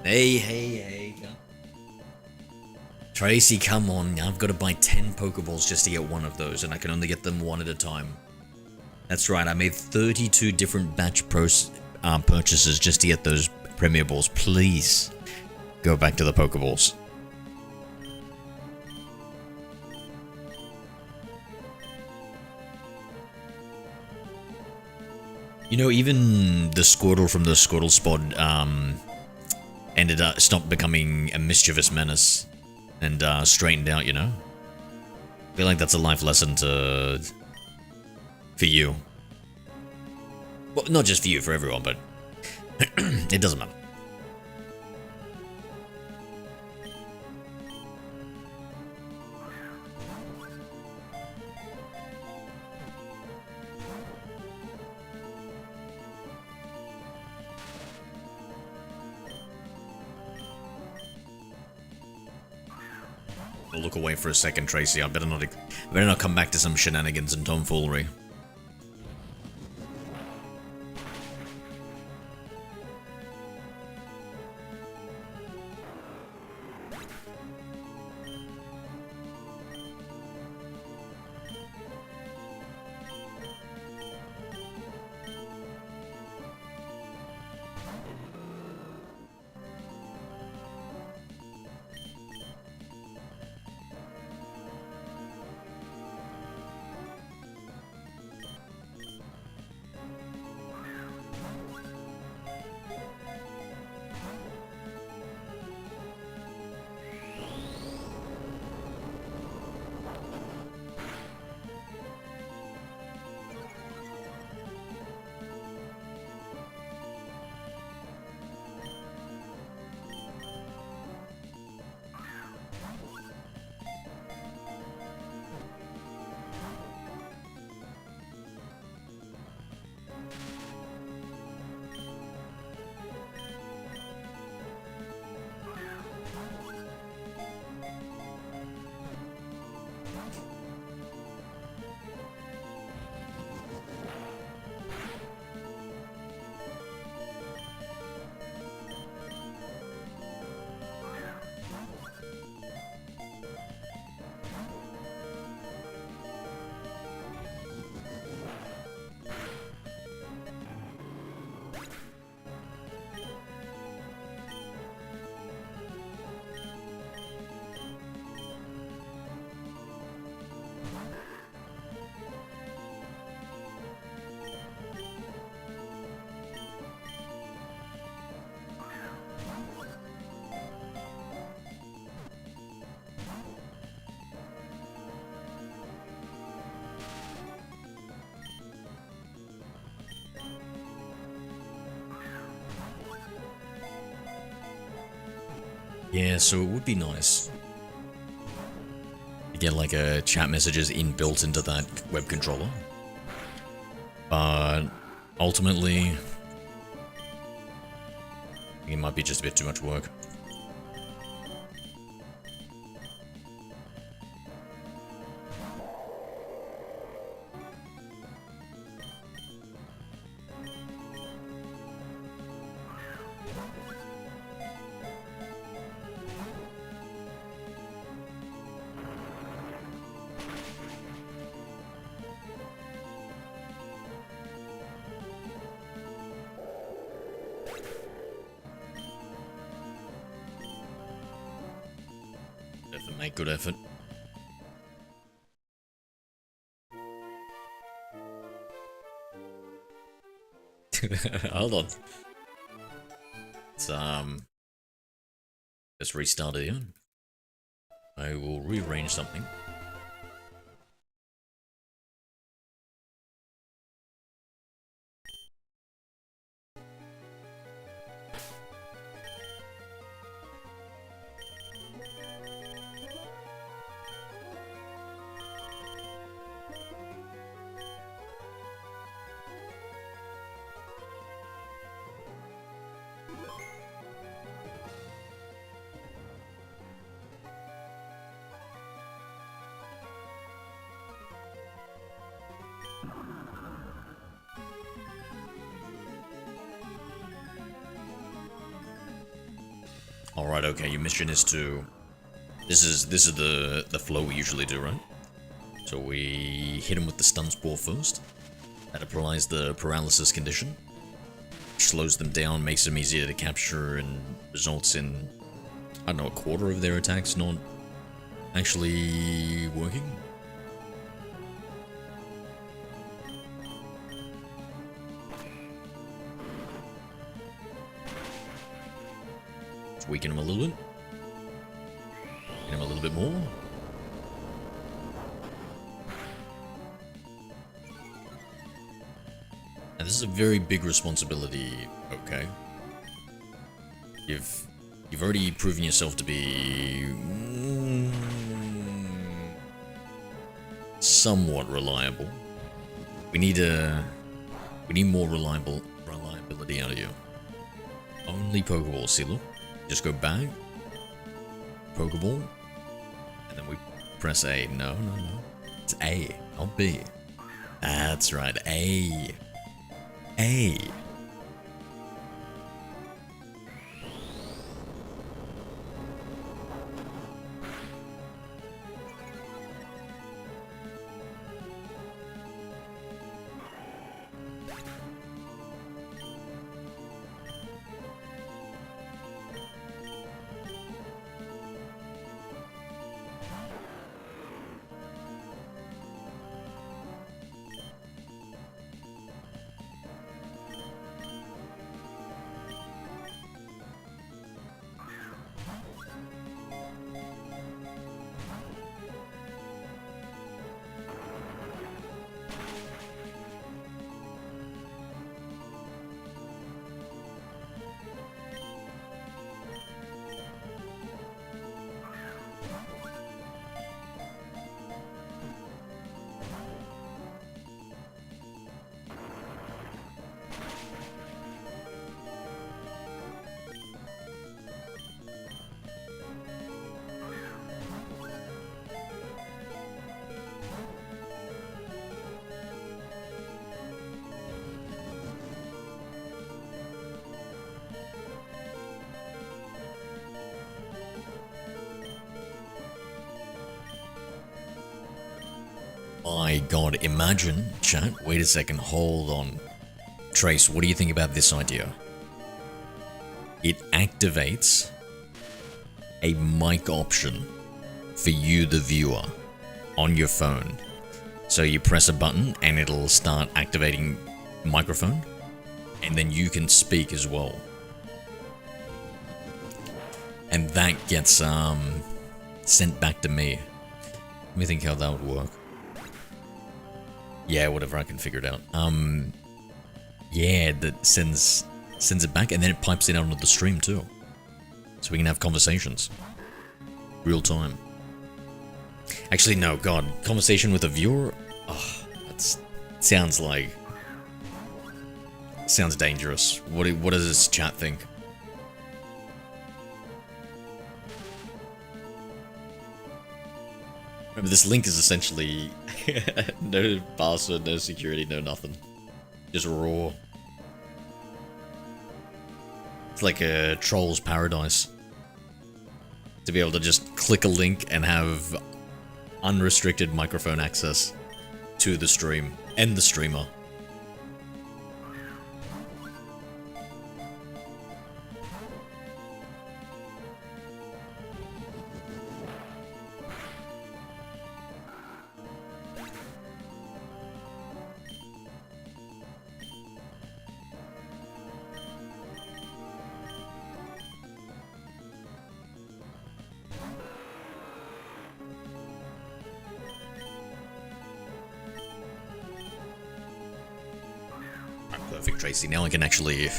Hey. Tracy, come on. I've got to buy 10 Pokeballs just to get one of those, and I can only get them one at a time. That's right, I made 32 different batch purchases just to get those Premier Balls. Please, go back to the Pokeballs. You know, even the Squirtle from the Squirtle Spot stopped becoming a mischievous menace and straightened out, you know? I feel like that's a life lesson for you. Well, not just for you, for everyone, but it doesn't matter. I'll look away for a second, Tracy. I better not come back to some shenanigans and tomfoolery. Yeah, so it would be nice to get like a chat messages inbuilt into that web controller. But ultimately, it might be just a bit too much work. Effort, mate, good effort. Hold on. Let's restart it again. I will rearrange something. Alright, okay, your mission is to... This is the flow we usually do, right? So we hit him with the stun spore first. That applies the paralysis condition. Slows them down, makes them easier to capture, and results in, I don't know, a quarter of their attacks not actually working. Let's weaken him a little bit. Hit him a little bit more. And this is a very big responsibility, okay? You've already proven yourself to be somewhat reliable. We need more reliability out of you. Only Pokeball, see, look. Just go back, Pokeball, and then we press A. No. It's A, not B. That's right, A. A. My god, imagine, chat, wait a second, hold on. Trace, what do you think about this idea? It activates a mic option for you, the viewer, on your phone. So you press a button and it'll start activating microphone, and then you can speak as well. And that gets sent back to me. Let me think how that would work. Yeah, whatever, I can figure it out. Yeah, that sends it back, and then it pipes it out onto the stream too. So we can have conversations. Real time. Actually, no, God. Conversation with a viewer? Oh, that sounds like... Sounds dangerous. What does this chat think? Remember, this link is essentially no password, no security, no nothing. Just raw. It's like a troll's paradise. To be able to just click a link and have unrestricted microphone access to the stream and the streamer. Perfect, Tracy. Now I can actually... You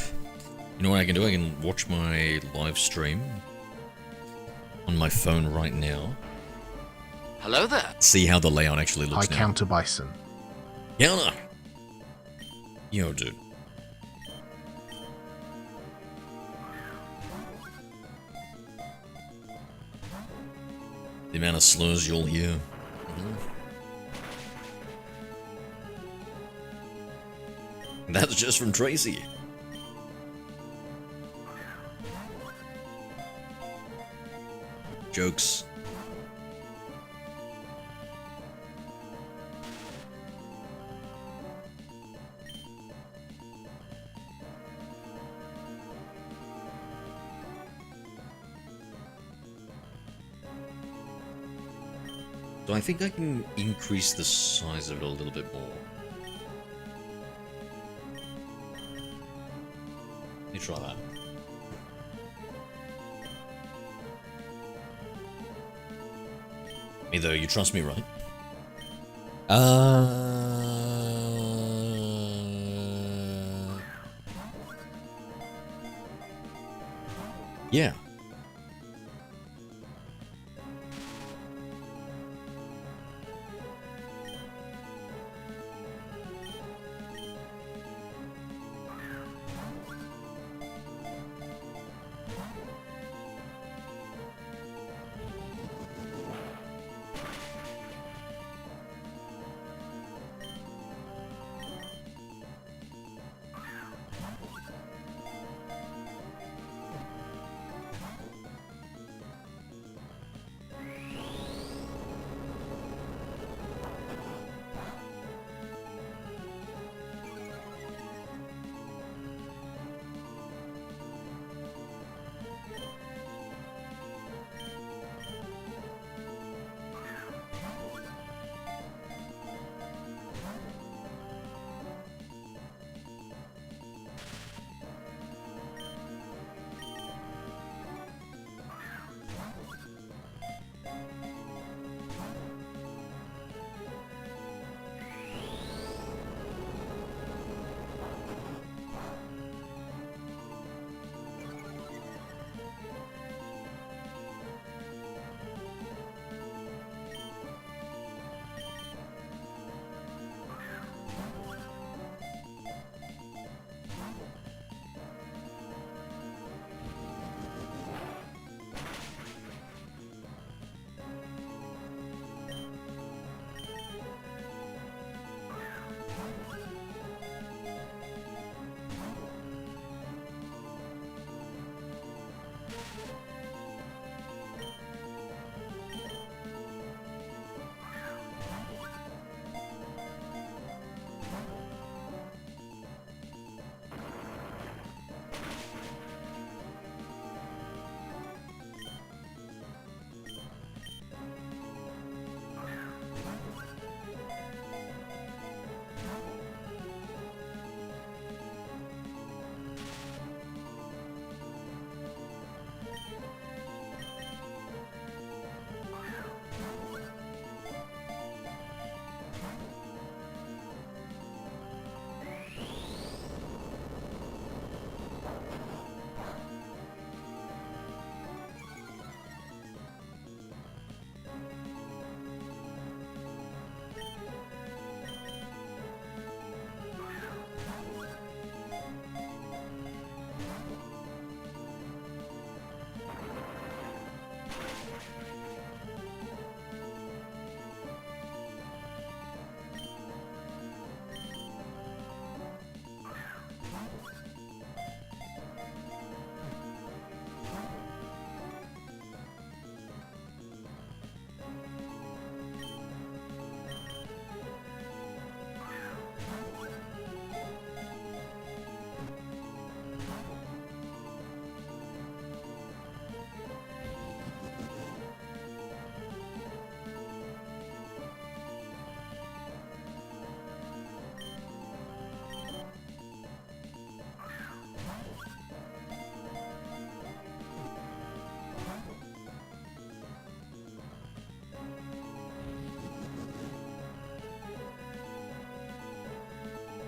know what I can do? I can watch my live stream on my phone right now. Hello there. See how the layout actually looks I now. counter bison. Yana! Yo, dude. The amount of slurs you'll hear. That's just from Tracy. Jokes. So I think I can increase the size of it a little bit more. Let me try that. Me though, you trust me, right? Yeah.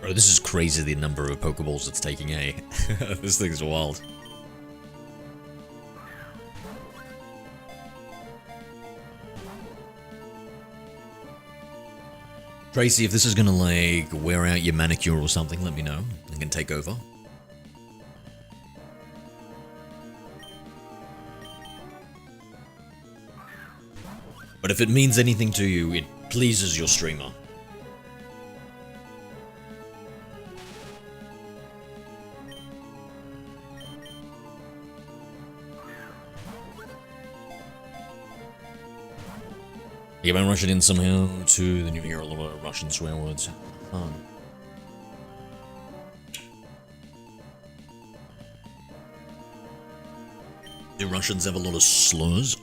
Bro, this is crazy, the number of Pokeballs it's taking, eh? This thing's wild. Tracy, if this is gonna, like, wear out your manicure or something, let me know. I can take over. But if it means anything to you, it pleases your streamer. Yeah, I'm rushing in somehow to the new year, a lot of Russian swear words. Do Russians have a lot of slurs?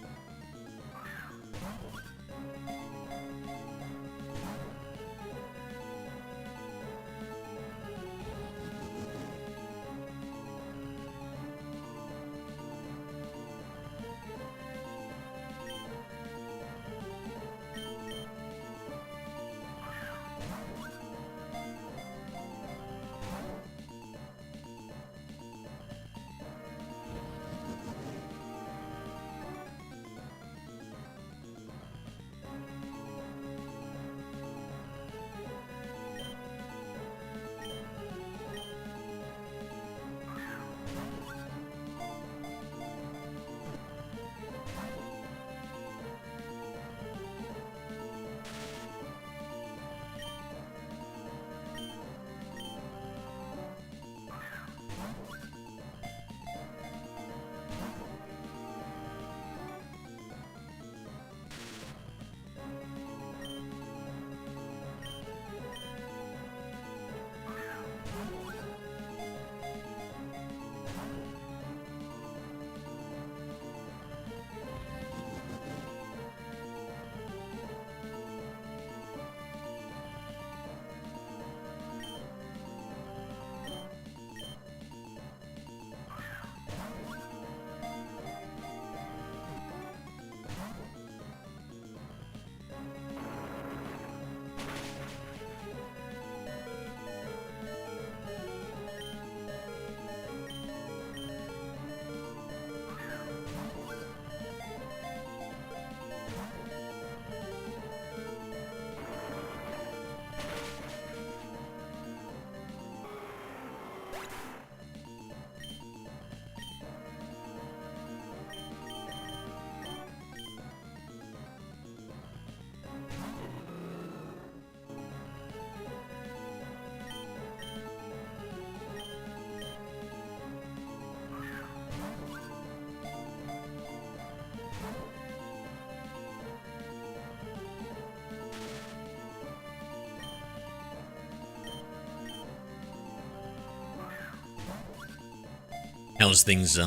How's things,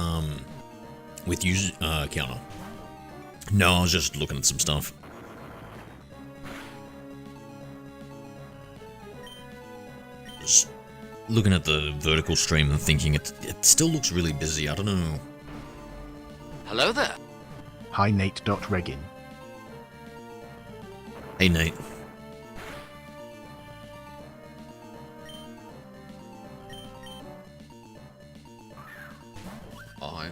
with you, Counter? No, I was just looking at some stuff. Just looking at the vertical stream and thinking it still looks really busy, I don't know. Hello there. Hi Nate.Regin. Hey, Nate. I'm...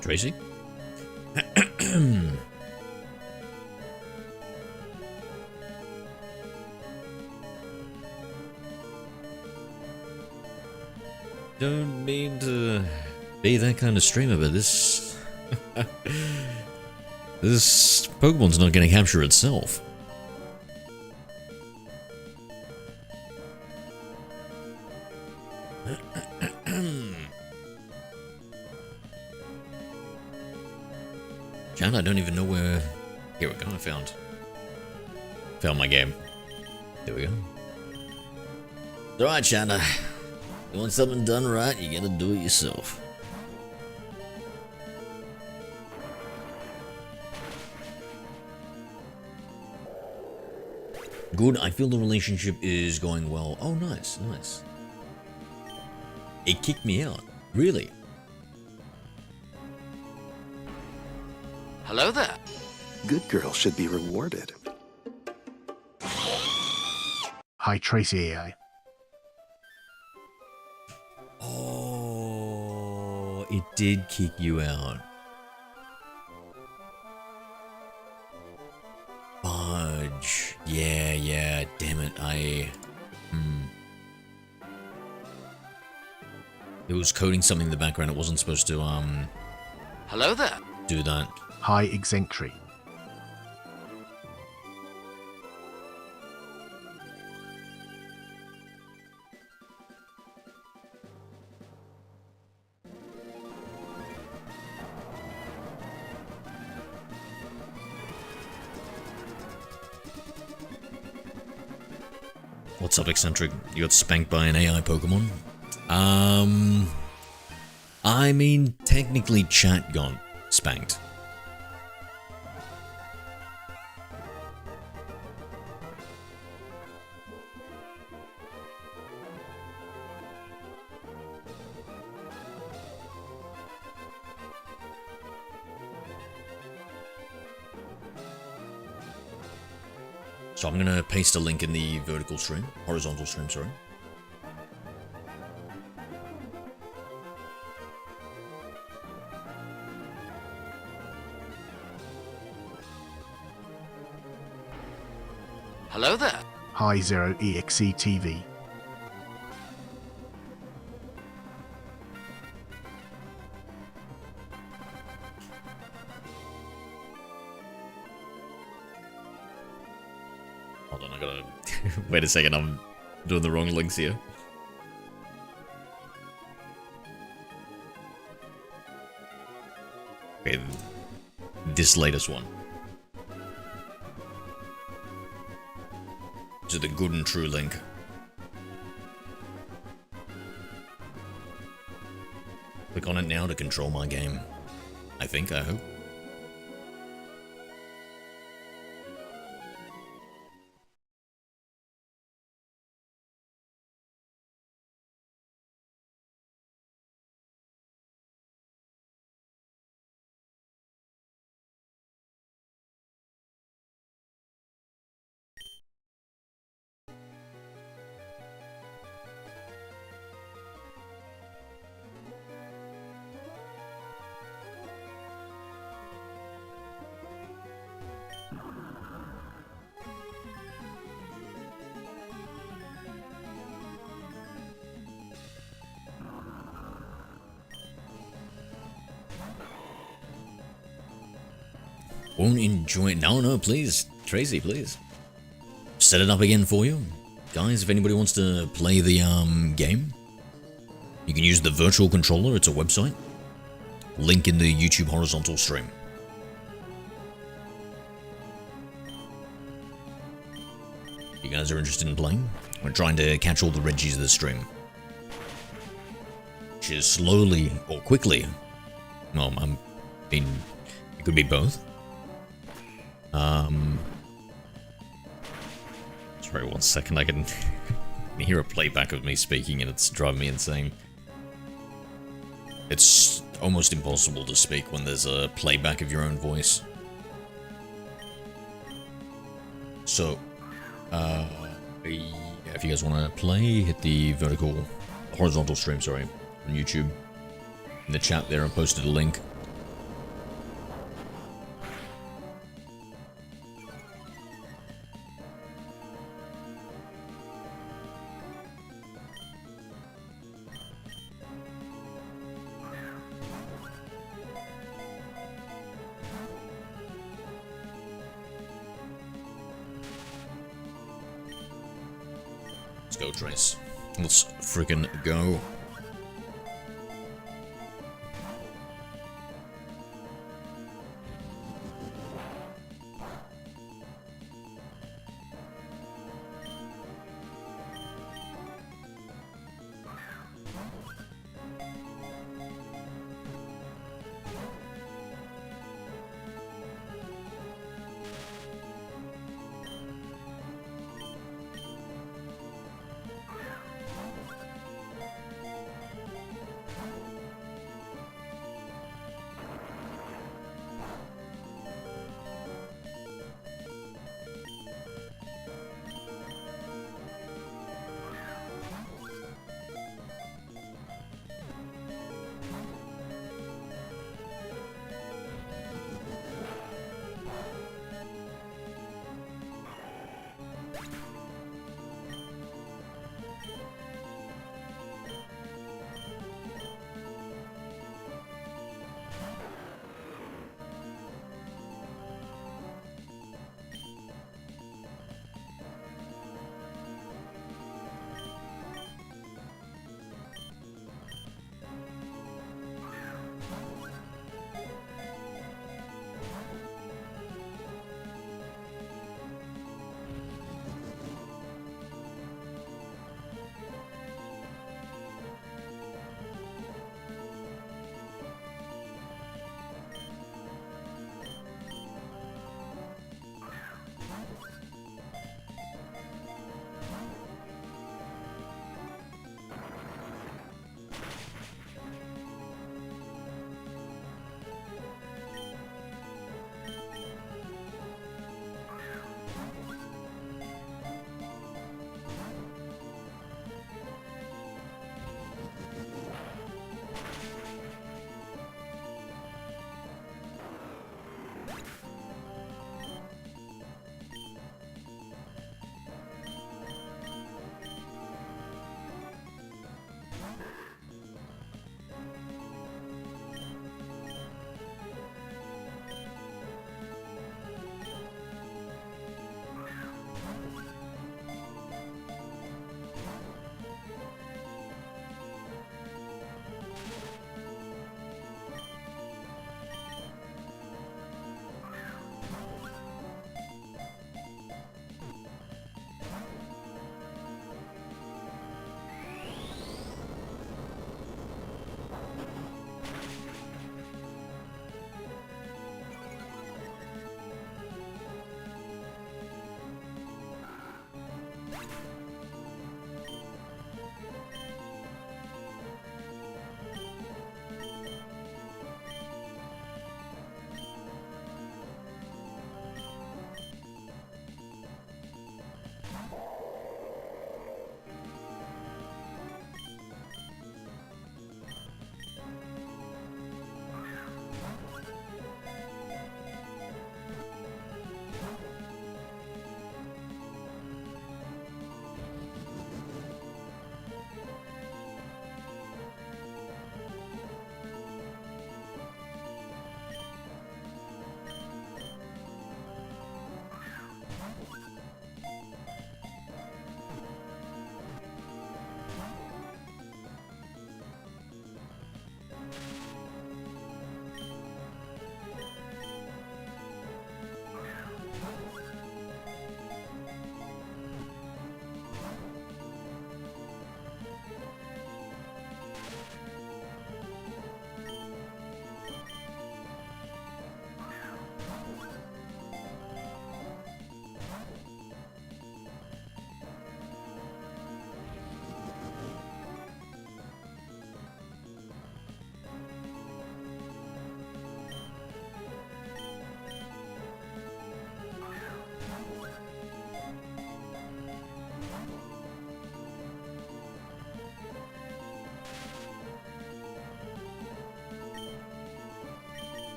Tracy? Don't mean to be that kind of streamer, but this... this Pokemon's not going to capture itself. Chan, I don't even know where... Here we go, I found my game. There we go. It's alright, Chandler. You want something done right, you gotta do it yourself. Good, I feel the relationship is going well. Oh, nice, nice. It kicked me out. Really? Hello there. Good girls should be rewarded. Hi, Tracy AI. Oh, it did kick you out. Fudge. Yeah, damn it, It was coding something in the background, it wasn't supposed to, Hello there. do that. Hi, Exentry. What's up, Eccentric? You got spanked by an AI Pokemon? I mean, technically chat got spanked. So I'm gonna paste a link in the horizontal stream, sorry. Hello there. Hi, Zero EXE TV. Hold on, I gotta... Wait a second, I'm doing the wrong links here. Okay, this latest one. To the good and true link. Click on it now to control my game. I hope. Won't enjoy it. No, please. Tracy, please. Set it up again for you. Guys, if anybody wants to play the game, you can use the virtual controller. It's a website. Link in the YouTube horizontal stream. You guys are interested in playing? We're trying to catch all the Reggies of the stream. Which is slowly or quickly. Well, I mean, it could be both. Sorry, 1 second, I can hear a playback of me speaking and it's driving me insane. It's almost impossible to speak when there's a playback of your own voice. So, if you guys want to play, hit the horizontal stream, sorry, on YouTube. In the chat there, I posted a link. Let's go, Trace. Let's friggin' go.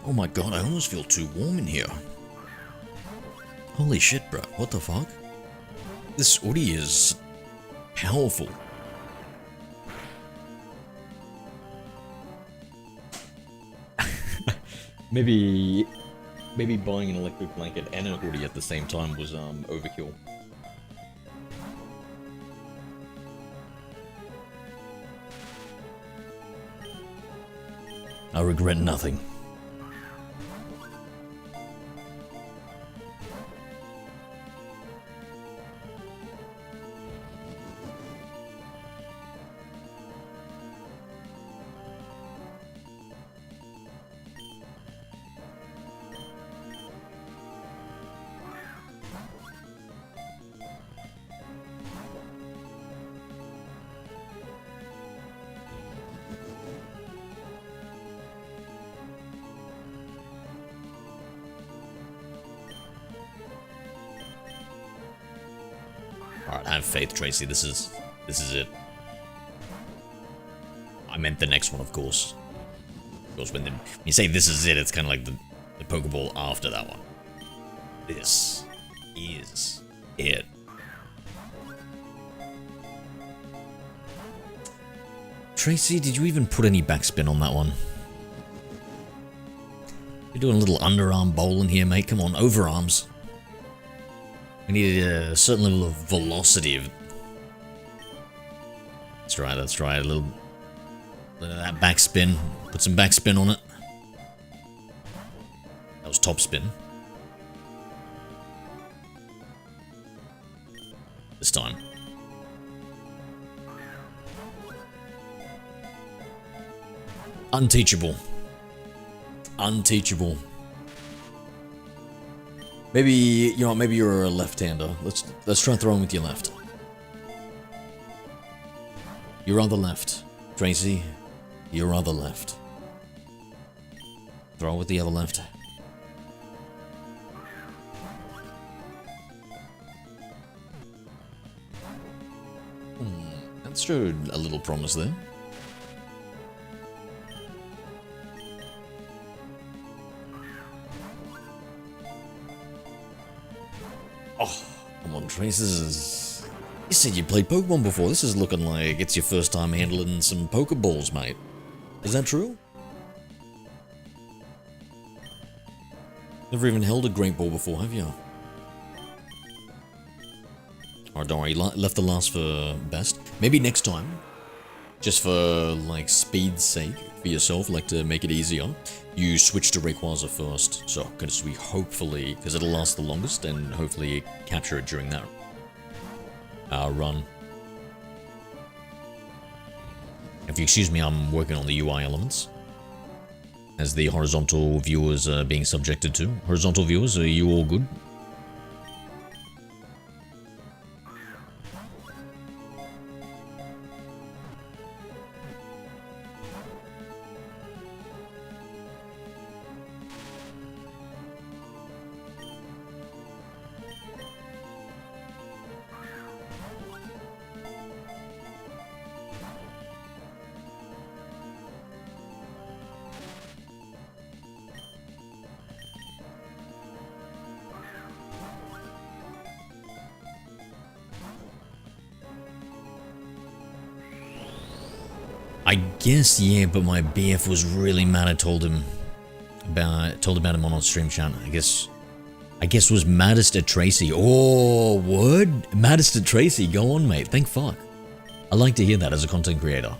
Oh my god, I almost feel too warm in here. Holy shit, bro. What the fuck? This hoodie is powerful. Maybe buying an electric blanket and a hoodie at the same time was overkill. I regret nothing. Alright, I have faith, Tracy. This is it. I meant the next one, of course. Of course, when you say this is it, it's kind of like the Pokeball after that one. This is it. Tracy, did you even put any backspin on that one? You're doing a little underarm bowling here, mate. Come on, overarms. We need a certain level of velocity. That's right, that's right. A little of that backspin. Put some backspin on it. That was top spin. This time. Unteachable. Unteachable. Maybe, you know, maybe you're a left-hander. Let's try throwing with your left. You're on the left, Tracy. You're on the left. Throw with the other left. That showed a little promise there. Oh, come on, Trace, this is... You said you played Pokemon before. This is looking like it's your first time handling some Pokeballs, mate. Is that true? Never even held a Great Ball before, have you? Alright, don't worry, you left the last for best. Maybe next time, just for, like, speed's sake, for yourself, like to make it easier, you switch to Rayquaza first. So, because we hopefully, because it'll last the longest, and hopefully capture it during that run. If you excuse me, I'm working on the UI elements. As the horizontal viewers are being subjected to. Horizontal viewers, are you all good? I guess, yeah, but my BF was really mad. I told about him on stream chat. I guess was maddest at Tracy. Oh, word? Maddest at Tracy. Go on, mate. Thank fuck. I like to hear that as a content creator.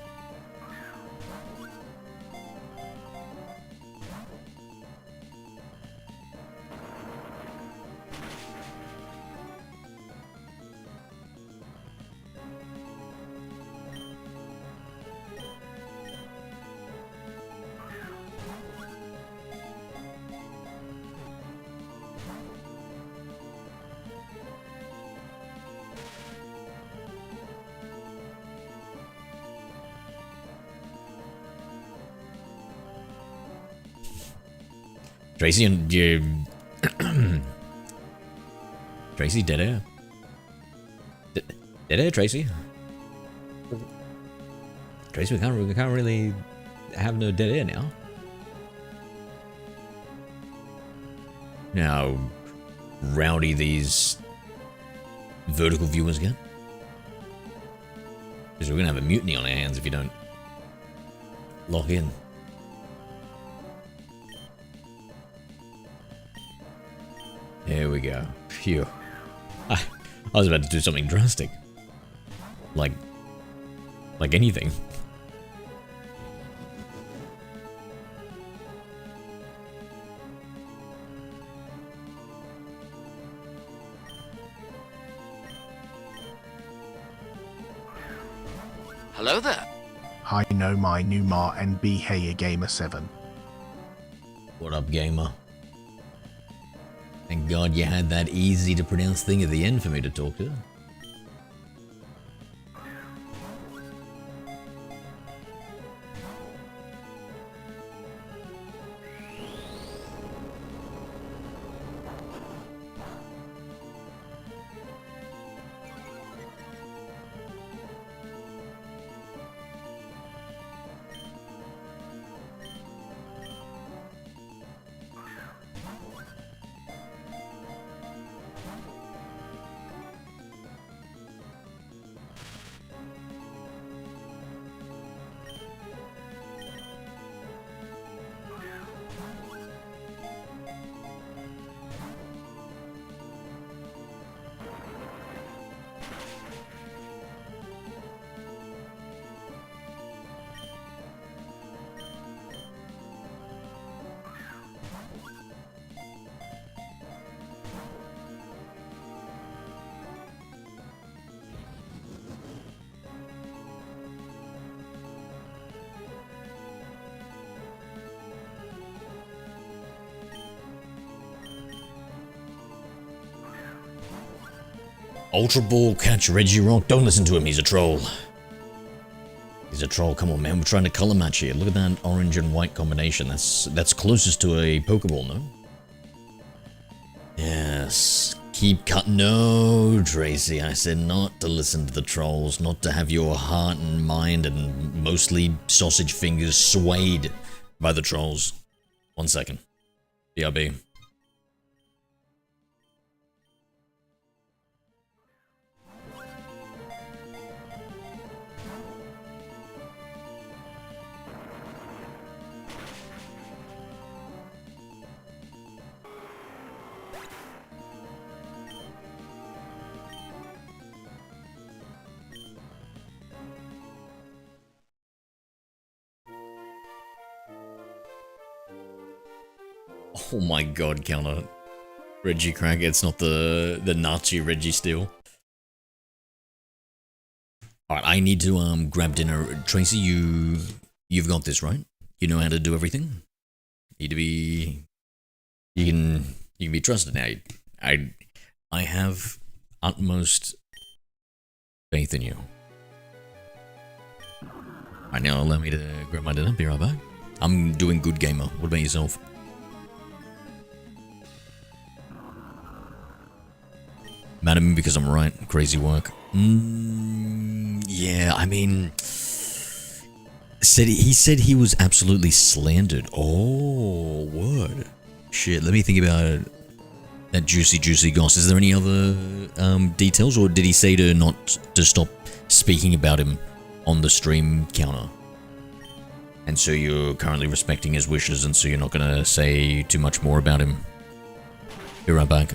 Tracy and you... Tracy, dead air. Dead air, Tracy. Tracy, we can't really have no dead air now. how rowdy these vertical viewers get. Because we're gonna have a mutiny on our hands if you don't lock in. There we go. Phew. I was about to do something drastic. Like anything. Hello there. Hi no my Numa and be hey gamer 7. What up, gamer? Thank God you had that easy to pronounce thing at the end for me to talk to. Ultra Ball, catch Reggie Rock. Don't listen to him, he's a troll. He's a troll, come on man, we're trying to color match here. Look at that orange and white combination. That's closest to a Pokeball, no? Yes. Keep cut. No, Tracy, I said not to listen to the trolls, not to have your heart and mind and mostly sausage fingers swayed by the trolls. 1 second. BRB. Oh my god, counter. Reggie Crack, it's not the Nazi Reggie Steel. Alright, I need to grab dinner. Tracy, you've got this, right? You know how to do everything? Need to be you can be trusted now. I have utmost faith in you. Alright, now allow me to grab my dinner, be right back. I'm doing good, gamer. What about yourself? Mad at me because I'm right. Crazy work. Yeah, I mean... He said he was absolutely slandered. Oh, word. Shit, let me think about that juicy goss. Is there any other details, or did he say to stop speaking about him on the stream counter? And so you're currently respecting his wishes, and so you're not gonna say too much more about him. Be right back.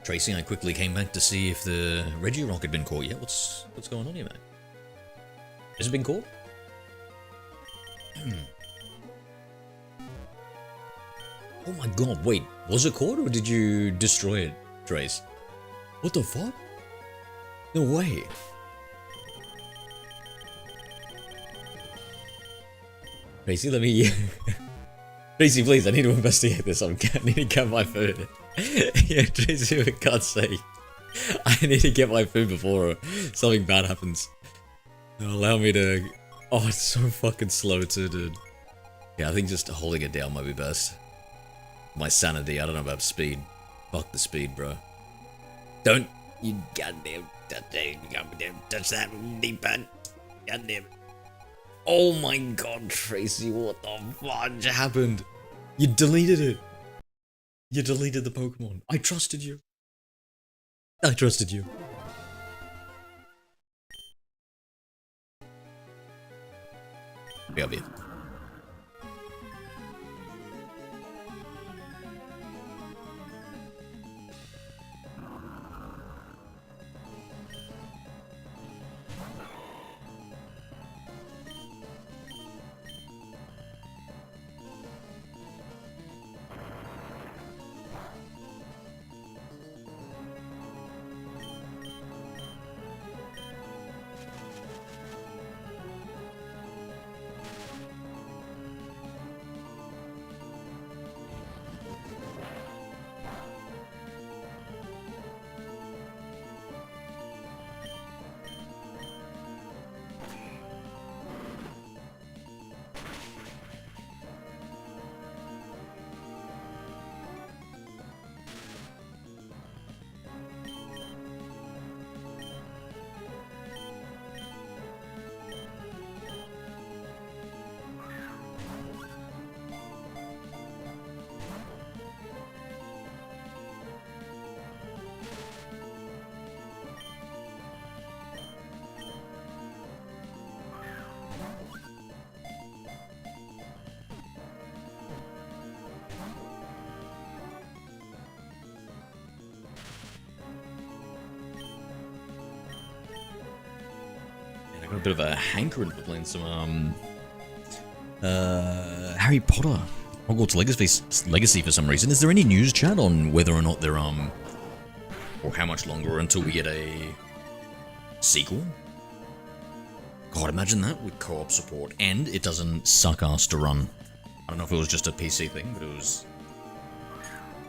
Tracy, I quickly came back to see if the Regirock had been caught yet. What's going on here, man? Has it been caught? Oh my god, wait. Was it caught or did you destroy it, Trace? What the fuck? No way. Tracy, let me... Tracy, please, I need to investigate this. I need to get my food. Yeah, Tracy, for God's sake. I need to get my food before something bad happens. Allow me to... Oh, it's so fucking slow too, dude. Yeah, I think just holding it down might be best. My sanity, I don't know about speed. Fuck the speed, bro. Don't you goddamn touch that D-pad. Goddamn. Oh my god, Tracy, what the fudge happened? You deleted it. You deleted the Pokemon. I trusted you. I trusted you. BRB. A bit of a hankering for playing some Harry Potter Hogwarts Legacy for some reason. Is there any news, chat, on whether or not they're or how much longer until we get a sequel? God, imagine that with co-op support and it doesn't suck ass to run. I don't know if it was just a PC thing, but it was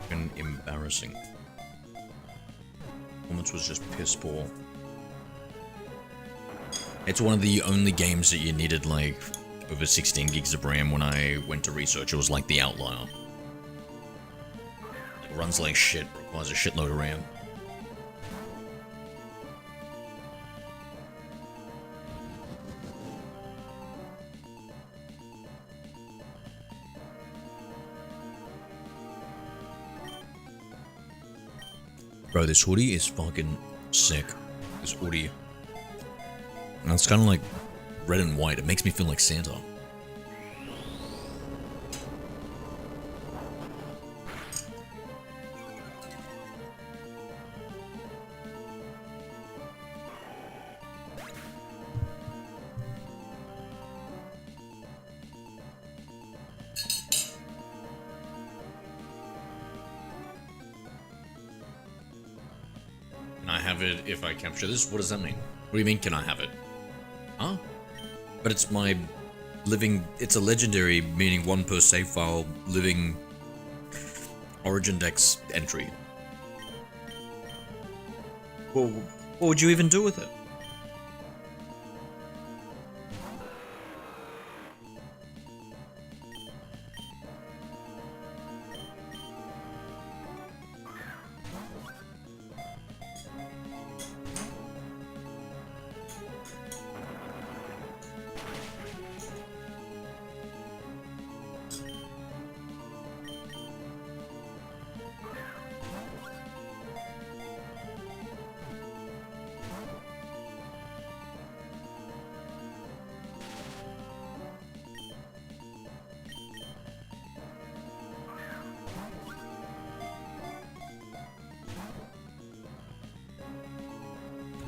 fucking embarrassing. Performance was just piss poor. It's one of the only games that you needed, like, over 16 gigs of RAM when I went to research. It was like the outlier. It runs like shit, requires a shitload of RAM. Bro, this hoodie is fucking sick. This hoodie. And it's kind of like red and white. It makes me feel like Santa. Can I have it if I capture this? What does that mean? What do you mean, can I have it? Huh? But it's my living... It's a legendary, meaning 1 per save file, living OriginDex entry. Well, what would you even do with it?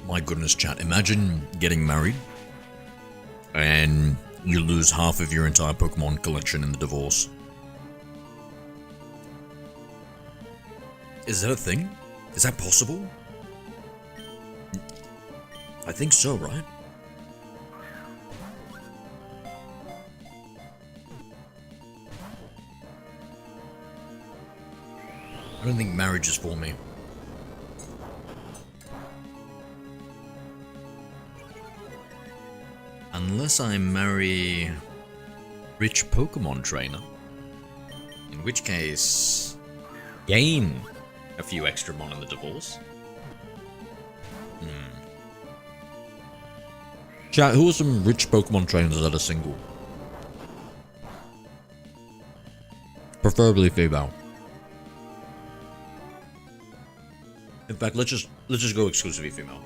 My goodness, chat. Imagine getting married and you lose half of your entire Pokemon collection in the divorce. Is that a thing? Is that possible? I think so, right? I don't think marriage is for me. Unless I marry rich Pokemon trainer. In which case, gain a few extra mon in the divorce. Chat, who are some rich Pokemon trainers that are single? Preferably female. In fact, let's just go exclusively female.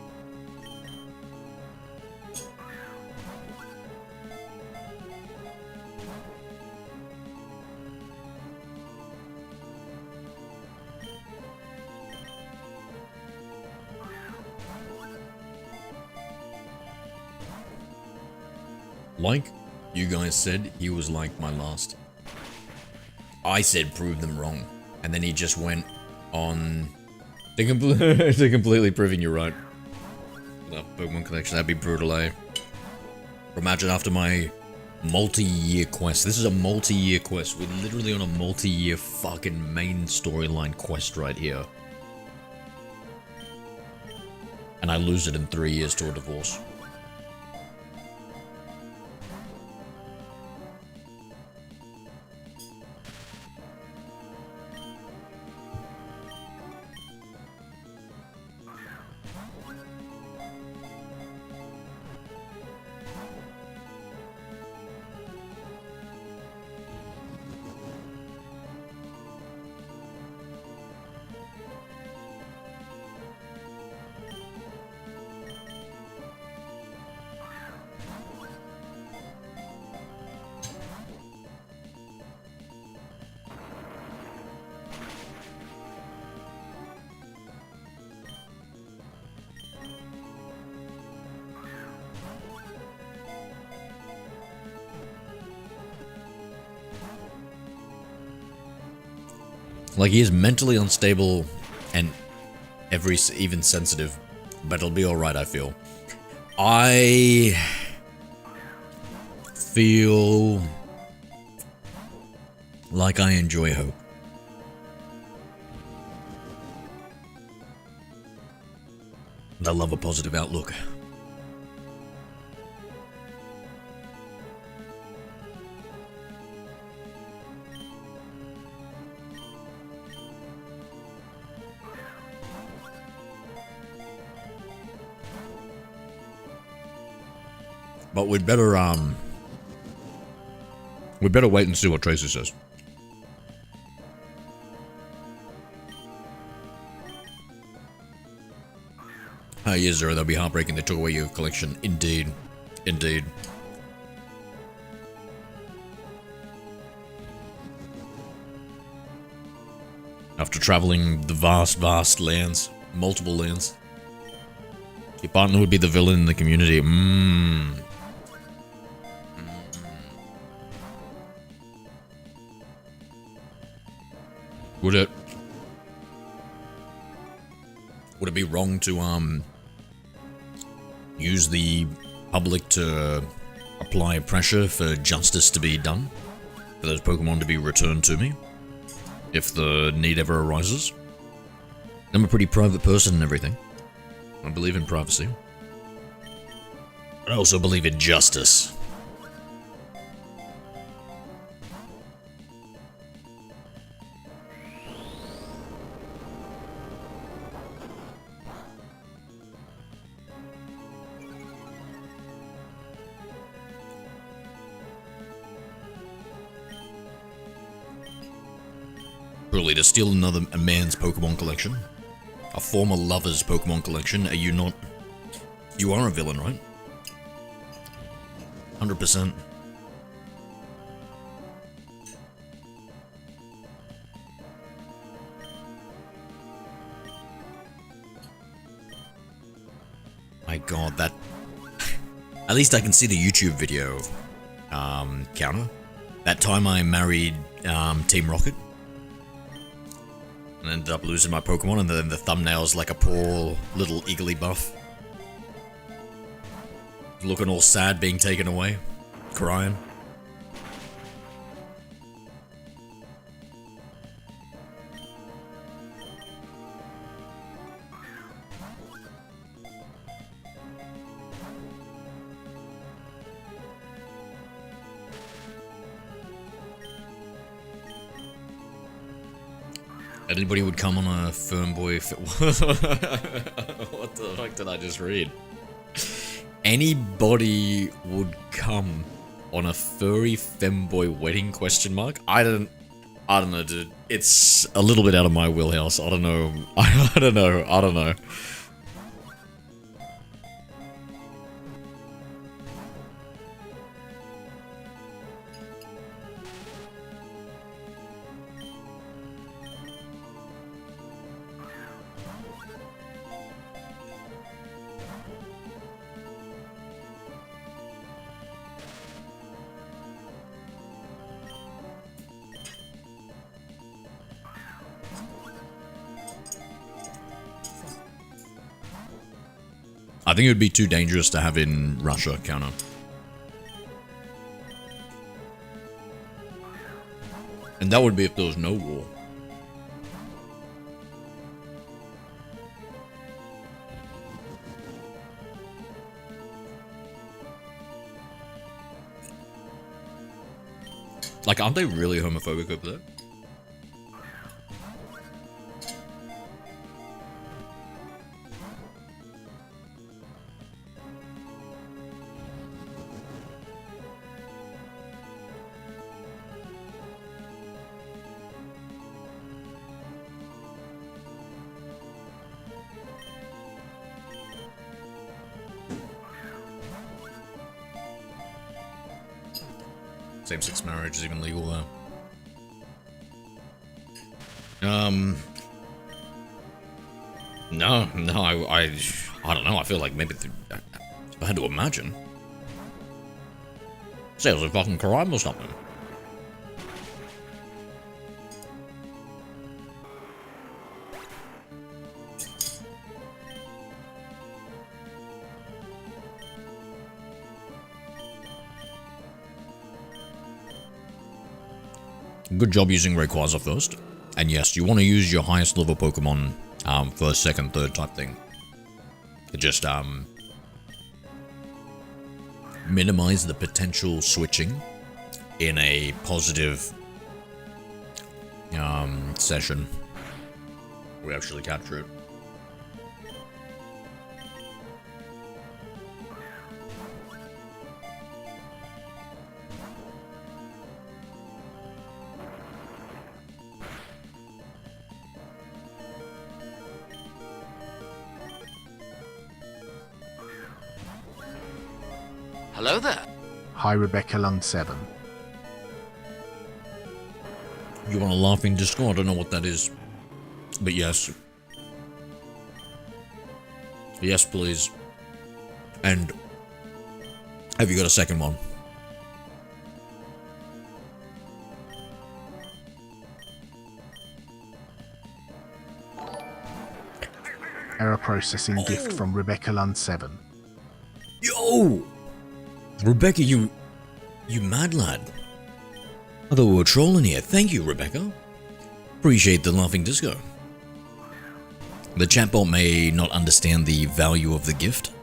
Like you guys said, he was like my last. I said prove them wrong. And then he just went on to completely proving you're right. That Pokemon collection, that'd be brutal, eh? Imagine after my multi-year quest. This is a multi-year quest. We're literally on a multi-year fucking main storyline quest right here. And I lose it in 3 years to a divorce. Like, he is mentally unstable and even sensitive, but it'll be alright, I feel. I feel like I enjoy hope. And I love a positive outlook. But we'd better wait and see what Tracy says. Ah, yes, sir, that'd be heartbreaking. They took away your collection. Indeed. Indeed. After traveling the vast lands, multiple lands, your partner would be the villain in the community. Would it be wrong to use the public to apply pressure for justice to be done? For those Pokemon to be returned to me? If the need ever arises? I'm a pretty private person and everything. I believe in privacy. I also believe in justice. Truly, to steal a man's Pokemon collection, a former lover's Pokemon collection, are you not? You are a villain, right? 100%. My god, that... At least I can see the YouTube video counter. That time I married Team Rocket. And ended up losing my Pokemon, and then the thumbnail's like a poor little Igglybuff. Looking all sad, being taken away. Crying. Anybody would come on a Fernboy... What the fuck did I just read? Anybody would come on a furry femboy wedding ? I don't know, dude. It's a little bit out of my wheelhouse. I don't know. I don't know. I think it would be too dangerous to have in Russia, counter. And that would be if there was no war. Like, aren't they really homophobic over there? Same-sex marriage is even legal there. No, I don't know. I feel like maybe if I had to imagine. Say it was a fucking crime or something. Good job using Rayquaza first. And yes, you want to use your highest level Pokemon first, second, third type thing. To just minimize the potential switching in a positive session. We actually capture it. Hello there. Hi, Rebecca Lund 7. You want a laughing disco? I don't know what that is. But yes. Yes, please. And have you got a second one? Error processing gift from Rebecca Lund 7. Yo! Rebecca, you mad lad. I thought we were trolling here. Thank you, Rebecca. Appreciate the laughing disco. The chatbot may not understand the value of the gift,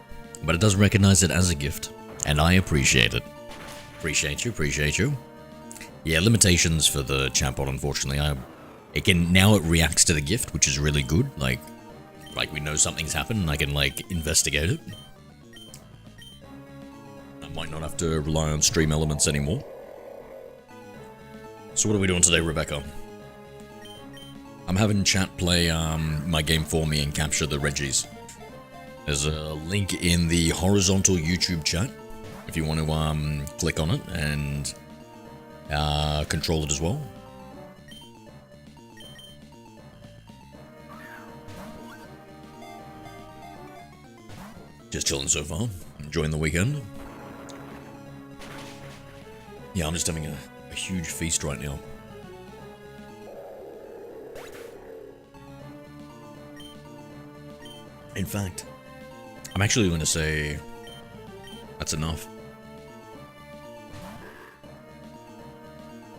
but it does recognize it as a gift, and I appreciate it. Appreciate you. Yeah, limitations for the chatbot, unfortunately. Now it reacts to the gift, which is really good. Like we know something's happened, and I can, investigate it. I might not have to rely on stream elements anymore. So what are we doing today, Rebecca? I'm having chat play my game for me and capture the Reggies. There's a link in the horizontal YouTube chat if you want to click on it and control it as well. Just chilling so far. Enjoying the weekend. Yeah, I'm just having a huge feast right now. In fact, I'm actually going to say that's enough.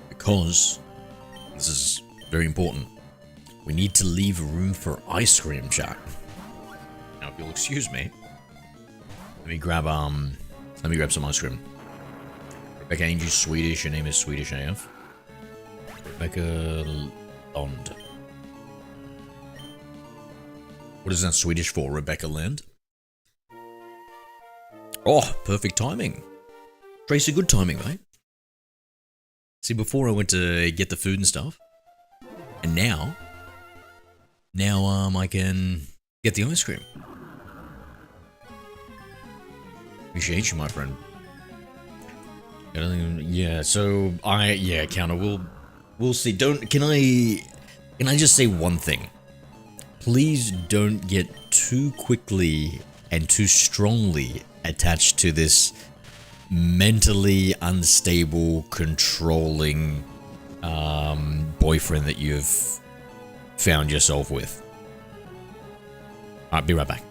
Because this is very important. We need to leave room for ice cream, chat. Now, if you'll excuse me, let me grab some ice cream. Rebecca Angel's Swedish. Your name is Swedish AF. Rebecca Lund. What is that Swedish for? Rebecca Land? Oh, perfect timing. Tracy, good timing, mate. See, before I went to get the food and stuff, and now I can get the ice cream. Appreciate you, my friend. Yeah, so Counter, we'll see. Can I just say one thing? Please don't get too quickly and too strongly attached to this mentally unstable, controlling boyfriend that you've found yourself with. Alright, be right back.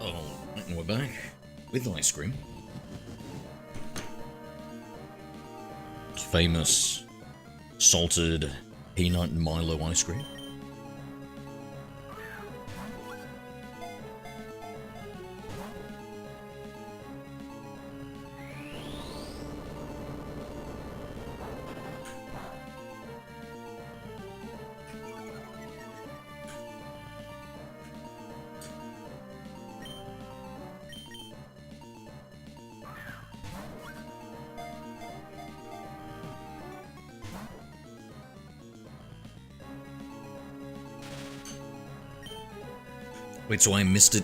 Oh, we're back with ice cream. Famous salted peanut Milo ice cream. Wait, so I missed it.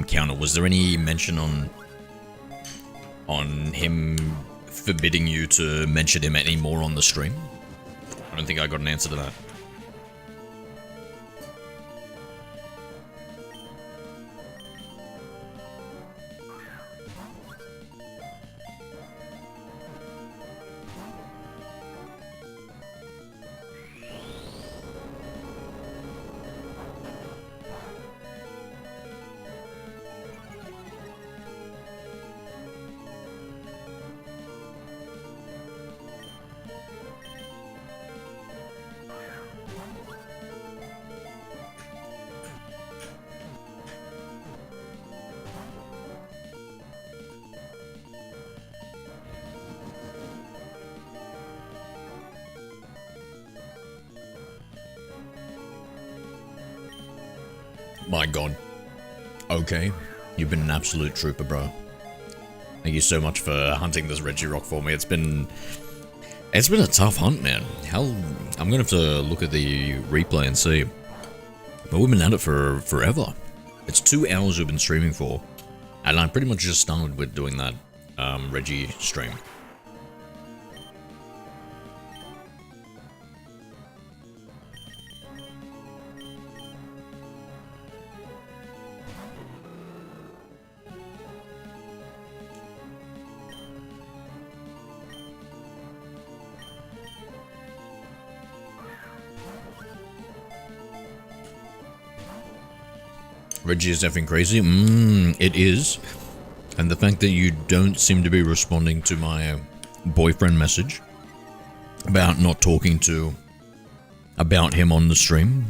Counter, was there any mention on him forbidding you to mention him anymore on the stream? I don't think I got an answer to that. My god. Okay. You've been an absolute trooper, bro. Thank you so much for hunting this Reggie Rock for me. It's been a tough hunt, man. Hell, I'm gonna have to look at the replay and see. But we've been at it for forever. It's 2 hours we've been streaming for. And I pretty much just started with doing that Reggie stream. Reggie is effing crazy? It is. And the fact that you don't seem to be responding to my boyfriend message about not talking about him on the stream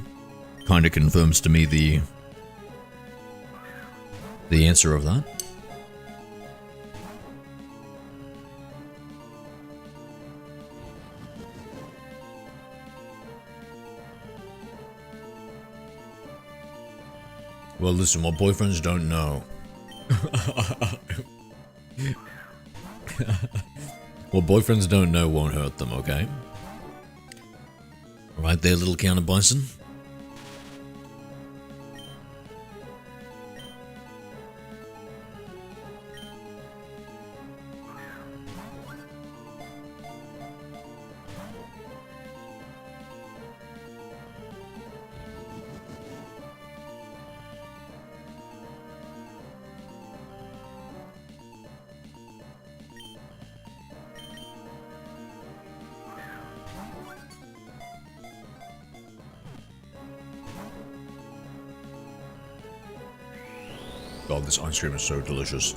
kind of confirms to me the answer of that. Well, listen, what boyfriends don't know. What boyfriends don't know won't hurt them, okay? Right there, little counter bison. God, this ice cream is so delicious.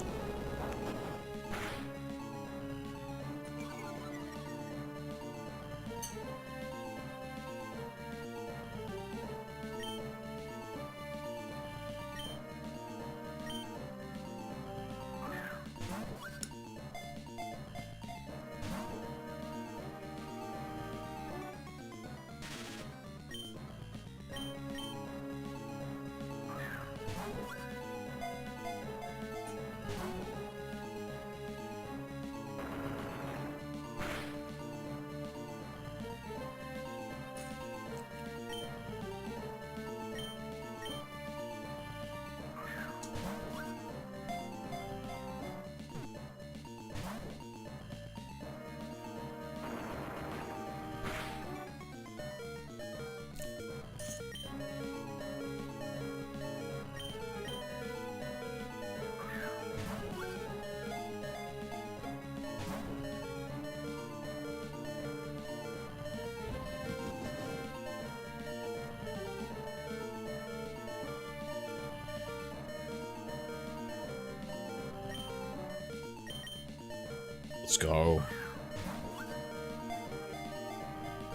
Let's go.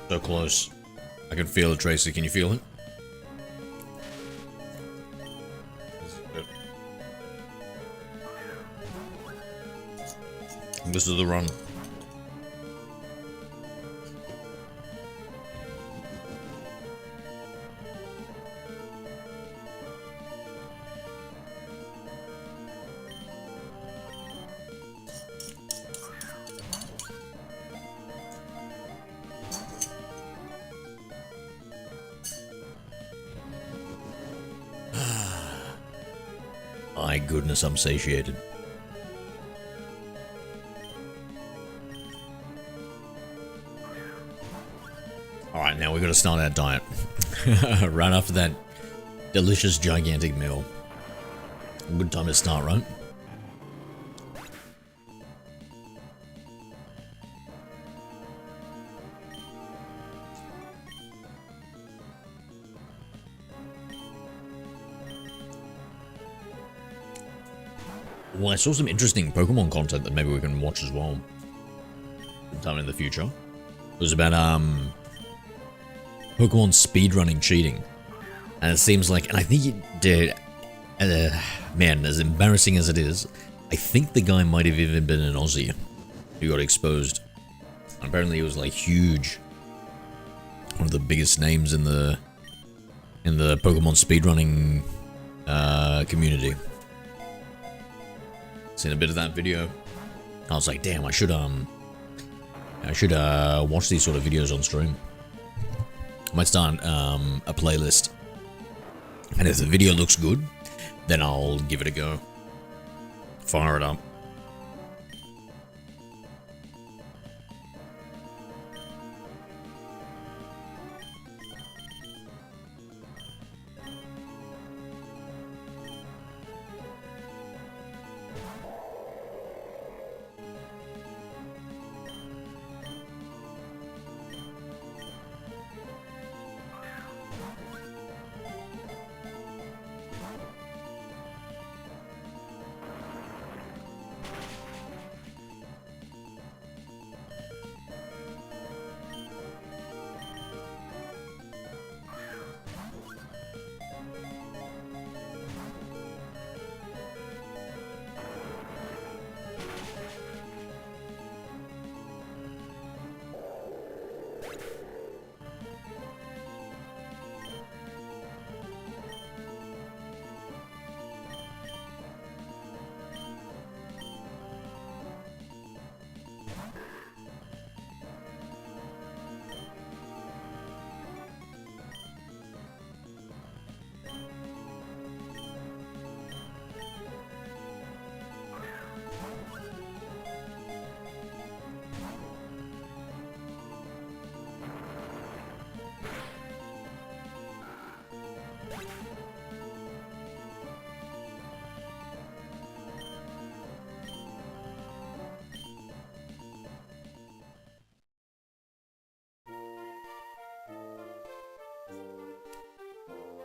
So close. I can feel it, Tracy. Can you feel it? This is the run. My goodness, I'm satiated. Alright, now we gotta start our diet. Right after that delicious, gigantic meal. Good time to start, right? Well, I saw some interesting Pokemon content that maybe we can watch as well sometime in the future. It was about Pokemon speedrunning cheating, and it seems like, and I think it did. Man, as embarrassing as it is, I think the guy might have even been an Aussie who got exposed. And apparently, he was like huge, one of the biggest names in the Pokemon speedrunning community. Seen a bit of that video. I was like, damn, I should watch these sort of videos on stream. I might start a playlist, and if the video looks good, then I'll give it a go. Fire it up.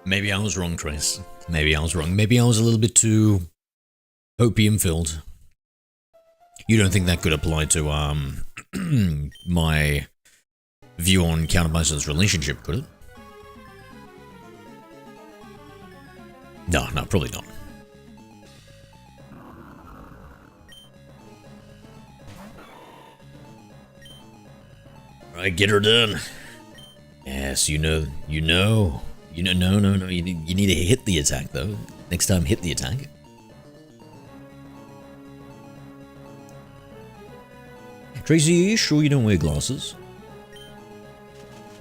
Maybe I was wrong, Trace. Maybe I was wrong. Maybe I was a little bit too opium-filled. You don't think that could apply to, my view on Counterpuncher's relationship, could it? No, probably not. Alright, get her done. Yes, no, you need to hit the attack, though. Next time, hit the attack. Tracy, are you sure you don't wear glasses?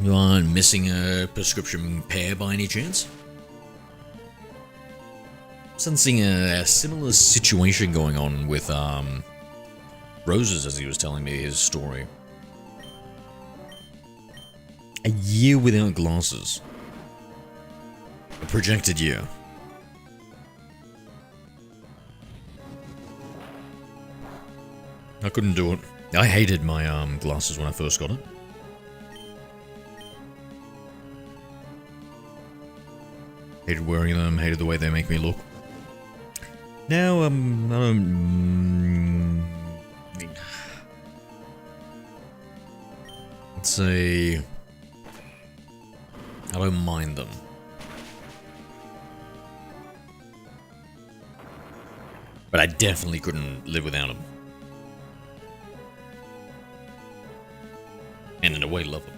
You aren't missing a prescription pair by any chance? Sensing a similar situation going on with, Roses, as he was telling me his story. A year without glasses. A projected year. I couldn't do it. I hated my glasses when I first got it. Hated wearing them, hated the way they make me look. Now, I don't... I'd say I don't mind them. But I definitely couldn't live without them. And in a way, love them.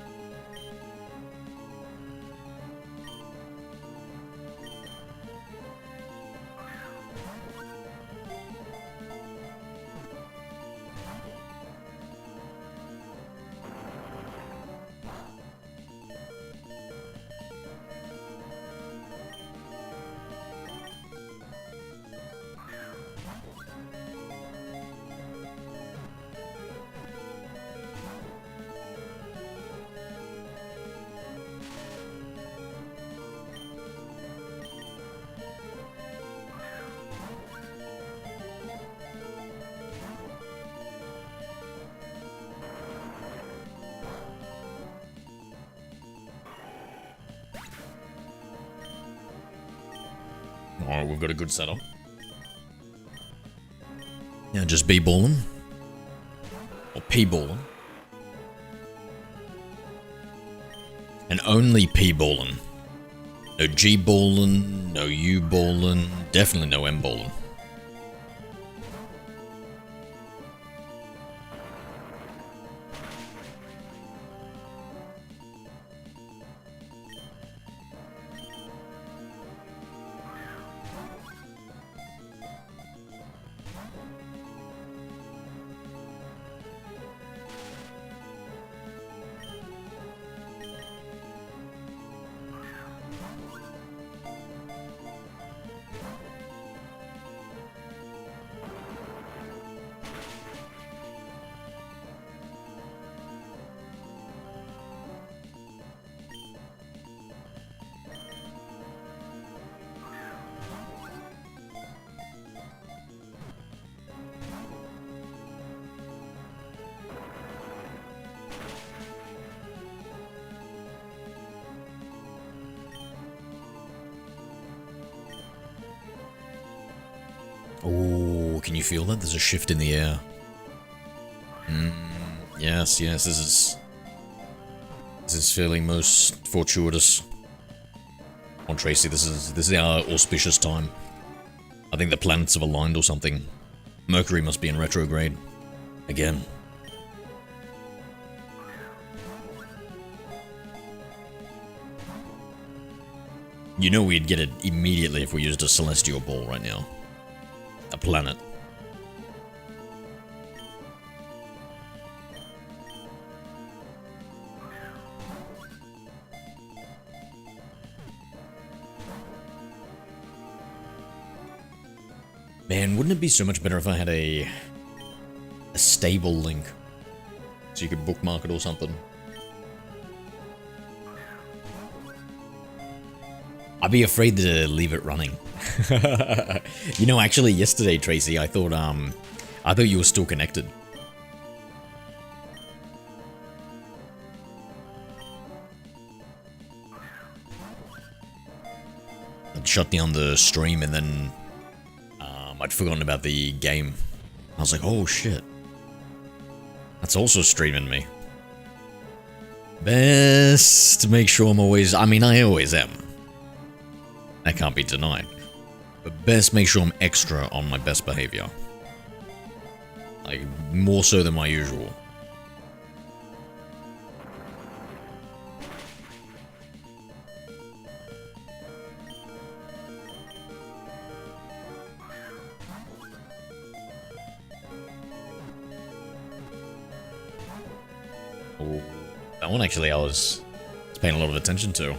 Alright, we've got a good setup. Yeah, just B-balling. Or P-balling. And only P-balling. No G-balling, no U-balling, definitely no M-balling. Oh, can you feel that? There's a shift in the air. Yes, this is feeling most fortuitous. Come on, Tracy, this is our auspicious time. I think the planets have aligned or something. Mercury must be in retrograde. Again. You know we'd get it immediately if we used a celestial ball right now. A planet. Man, wouldn't it be so much better if I had a stable link? So you could bookmark it or something. I'd be afraid to leave it running. You know, actually yesterday, Tracy, I thought you were still connected. I'd shut down the stream and then I'd forgotten about the game. I was like, oh shit. That's also streaming me. Best to make sure I'm always, I mean, I always am. That can't be denied. But best make sure I'm extra on my best behavior. Like, more so than my usual. Oh, that one actually I was paying a lot of attention to.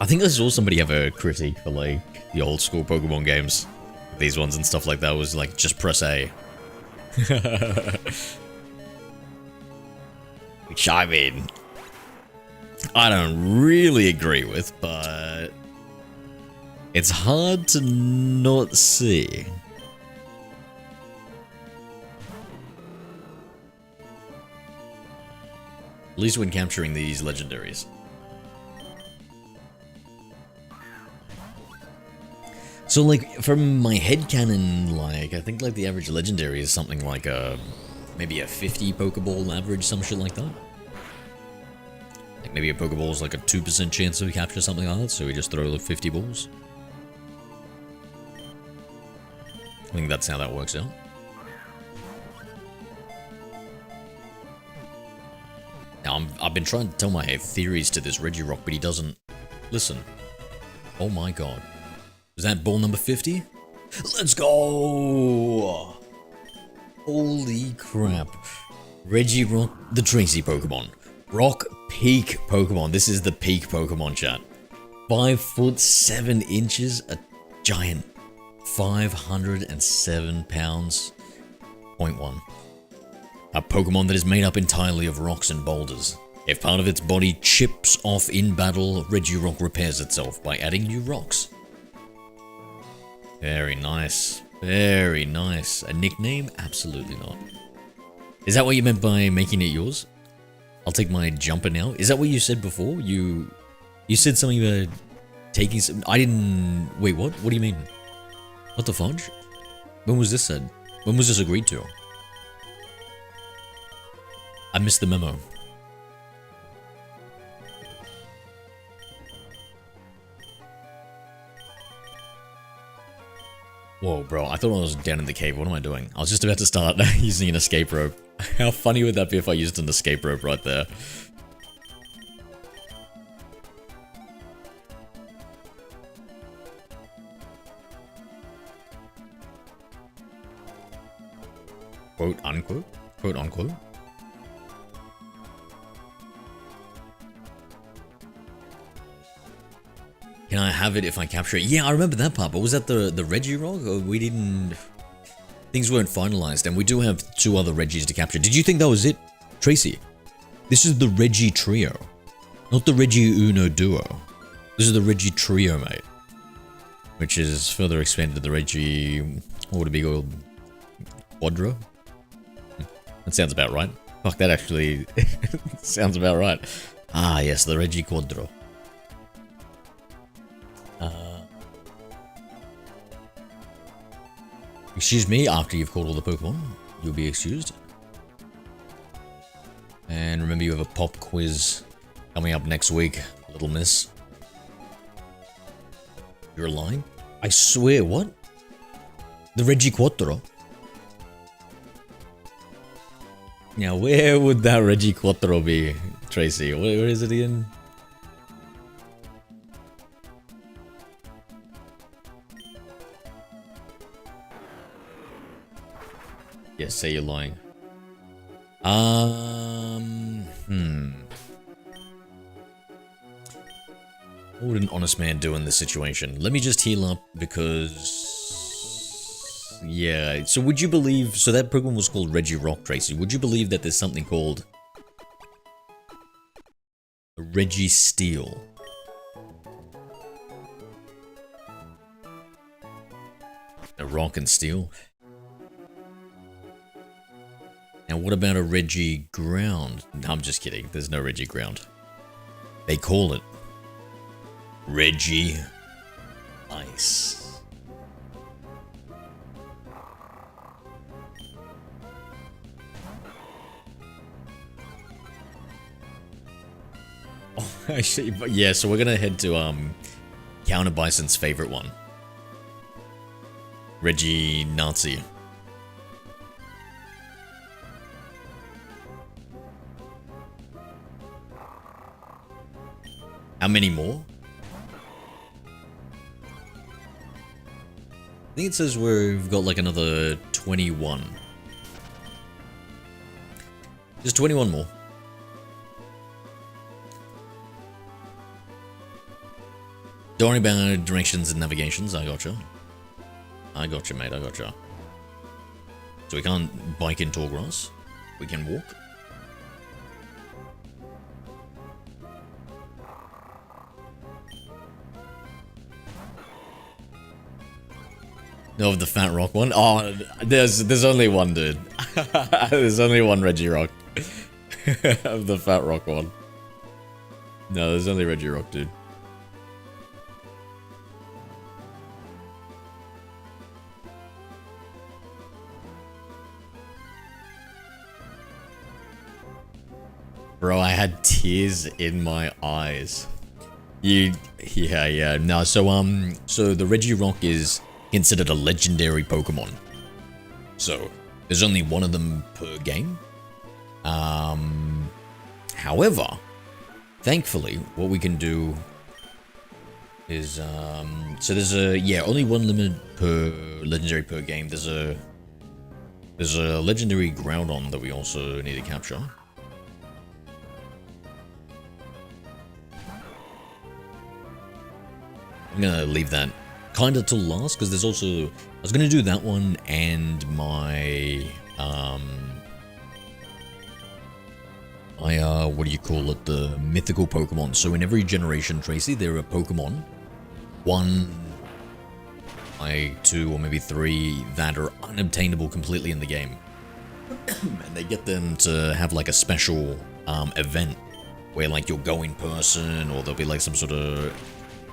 I think I saw somebody have a critique for like the old school Pokemon games. These ones and stuff like that was like, just press A. Which, I mean, I don't really agree with, but it's hard to not see. At least when capturing these legendaries. So, like, from my headcanon, like, I think, like, the average legendary is something like maybe a 50 Pokeball average, some shit like that. Like, maybe a Pokeball is like a 2% chance to capture something like that, so we just throw like 50 balls. I think that's how that works out. Now, I've been trying to tell my theories to this Regirock, but he doesn't listen. Oh my god. Is that ball number 50? Let's go! Holy crap. Regirock, the Tracy Pokemon. Rock peak Pokemon. This is the peak Pokemon, chat. 5 foot 7 inches, a giant. 507 pounds. 0.1. A Pokemon that is made up entirely of rocks and boulders. If part of its body chips off in battle, Regirock repairs itself by adding new rocks. Very nice. Very nice. A nickname? Absolutely not. Is that what you meant by making it yours? I'll take my jumper now. Is that what you said before? You said something about taking some... I didn't... Wait, what? What do you mean? What the fudge? When was this said? When was this agreed to? I missed the memo. Whoa, bro, I thought I was down in the cave. What am I doing? I was just about to start using an escape rope. How funny would that be if I used an escape rope right there? Quote unquote? Quote unquote? Can I have it if I capture it? Yeah, I remember that part, but was that the Regirock? Or we didn't... Things weren't finalized, and we do have 2 other Regis to capture. Did you think that was it? Tracy, this is the Regi Trio. Not the Regi Uno Duo. This is the Regi Trio, mate. Which is further expanded to the Regi... What would it be called? Quadro? That sounds about right. Fuck, that actually sounds about right. Ah, yes, the Regi Quadro. Excuse me, after you've caught all the Pokemon, you'll be excused. And remember, you have a pop quiz coming up next week, little miss. You're lying? I swear, what? The Regi Quattro? Now, where would that Regi Quattro be, Tracy? Where is it again? Yes, say you're lying. What would an honest man do in this situation? Let me just heal up because... Yeah, so would you believe... So that Pokemon was called Regirock, Tracy. Would you believe that there's something called... Registeel? A rock and steel? Now, what about a Regiground? No, I'm just kidding. There's no Regiground. They call it Regi Ice. Oh, actually, but yeah. So we're gonna head to Counter Bison's favorite one, Regi Nazi. How many more? I think it says we've got like another 21. Just 21 more. Don't worry about directions and navigations, I gotcha. I gotcha, mate, I gotcha. So we can't bike in tall grass. We can walk. Of the Fat Rock one? Oh, there's only one, dude. There's only one Regirock. of the Fat Rock one. No, there's only Regirock, dude. Bro, I had tears in my eyes. Yeah. No, so the Regirock is considered a legendary Pokemon. So, there's only one of them per game. However, thankfully, what we can do is, so there's only one limit per legendary per game. There's a legendary Groudon that we also need to capture. I'm gonna leave that kinda till last, because there's also, I was gonna do that one and my, what do you call it, the mythical Pokemon. So in every generation, Tracy, there are Pokemon, 1, 2, or maybe 3, that are unobtainable completely in the game. And they get them to have like a special event where like you'll go in person, or there'll be like some sort of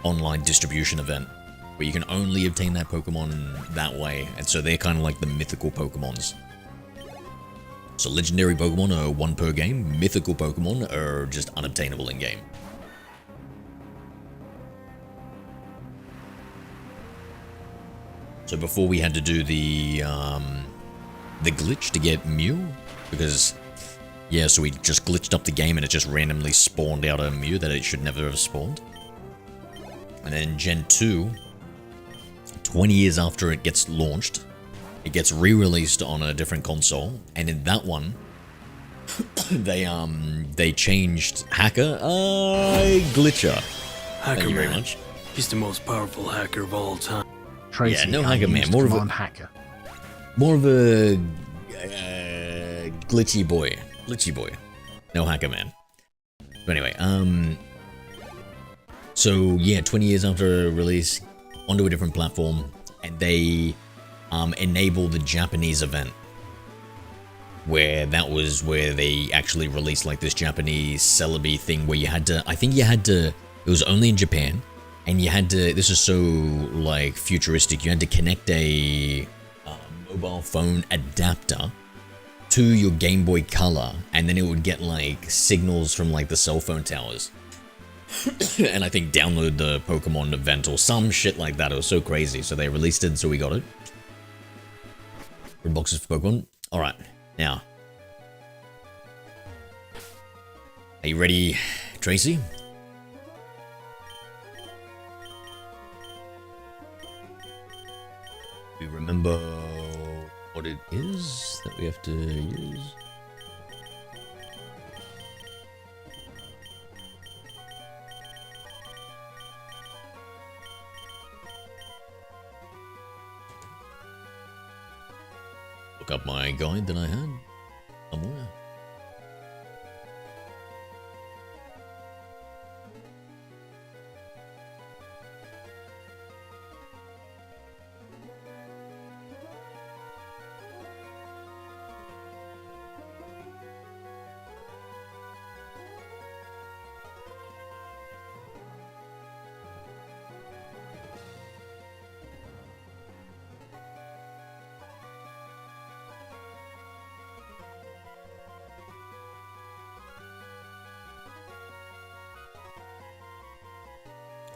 online distribution event where you can only obtain that Pokemon that way, and so they're kind of like the mythical Pokemons. So legendary Pokemon are 1 per game, mythical Pokemon are just unobtainable in game. So before we had to do the glitch to get Mew, because yeah, so we just glitched up the game and it just randomly spawned out a Mew that it should never have spawned. And then Gen 2, 20 years after it gets launched, it gets re-released on a different console, and in that one, they changed Hacker, Glitcher. Hacker Thank you very Man. much. He's the most powerful hacker of all time. Tracy, Yeah, no I Hacker Man, used more of a- Command Hacker. More of a glitchy boy. No Hacker Man. But anyway, so yeah, 20 years after release, onto a different platform, and they enable the Japanese event, where that was where they actually released like this Japanese Celebi thing where you had to, I think you had to, it was only in Japan, and you had to, this is so like futuristic, you had to connect a mobile phone adapter to your Game Boy Color, and then it would get like signals from like the cell phone towers. And I think download the Pokemon event or some shit like that. It was so crazy. So they released it, so we got it. Red boxes for Pokemon. Alright, now. Are you ready, Tracy? Do you remember what it is that we have to use? Look up my guide that I had somewhere.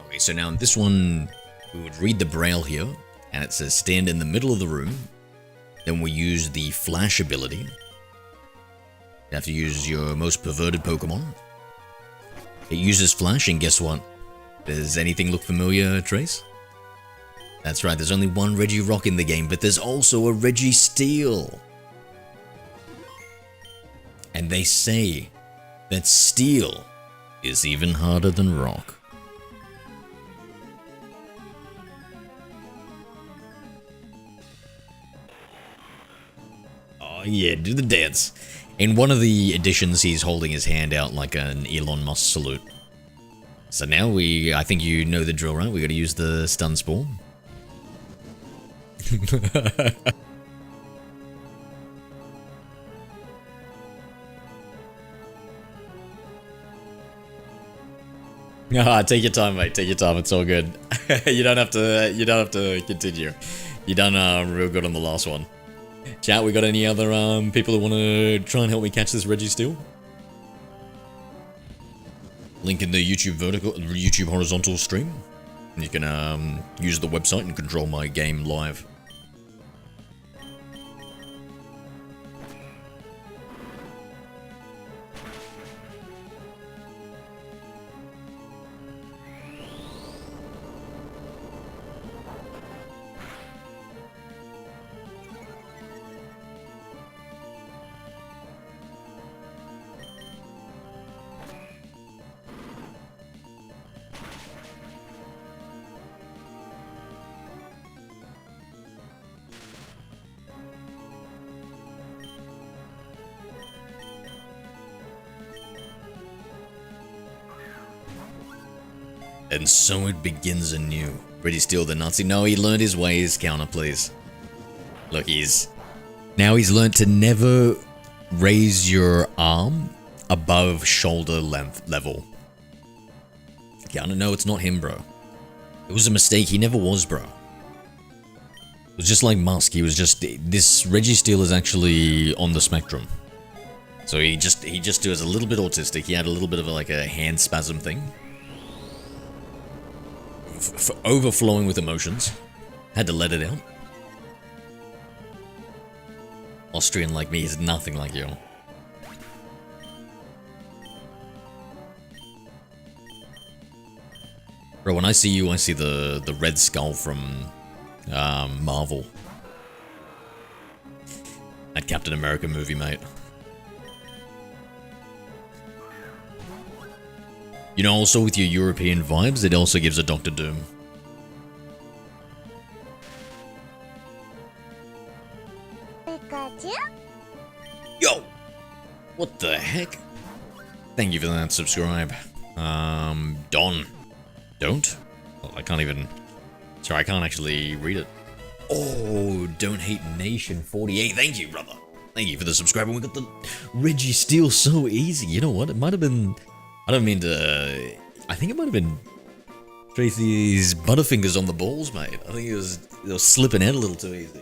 Okay, so now in this one, we would read the braille here, and it says stand in the middle of the room. Then we use the flash ability. You have to use your most perverted Pokemon. It uses flash, and guess what? Does anything look familiar, Trace? That's right, there's only one Regirock in the game, but there's also a Registeel. And they say that Steel is even harder than Rock. Oh yeah, do the dance. In one of the editions, he's holding his hand out like an Elon Musk salute. So now I think you know the drill, right? We gotta use the stun spore. Ah, take your time, mate. Take your time. It's all good. You don't have to. You don't have to continue. You done real good on the last one. Chat. We got any other people who want to try and help me catch this Reggie Steel? Link in the YouTube horizontal stream. You can use the website and control my game live. And so it begins anew. Pretty still the Nazi. No, he learned his ways. Counter, please. Look, now he's learned to never raise your arm above shoulder length level. Counter, no, it's not him, bro. It was a mistake. He never was, bro. It was just like Musk. He was just... This Reggie Steele is actually on the spectrum. So he just was a little bit autistic. He had a little bit of like a hand spasm thing. Overflowing with emotions. Had to let it out. Austrian like me is nothing like you. Bro, when I see you, I see the Red Skull from Marvel. That Captain America movie, mate. You know, also with your European vibes, it also gives a Doctor Doom. Yo! What the heck? Thank you for that subscribe. Don. Don't? Oh, I can't even... Sorry, I can't actually read it. Oh, Don't Hate Nation 48. Thank you, brother. Thank you for the subscribe. We got the Reggie Steele so easy. You know what? It might have been... I don't mean to... I think it might have been Tracy's butterfingers on the balls, mate. I think it was slipping out a little too easy.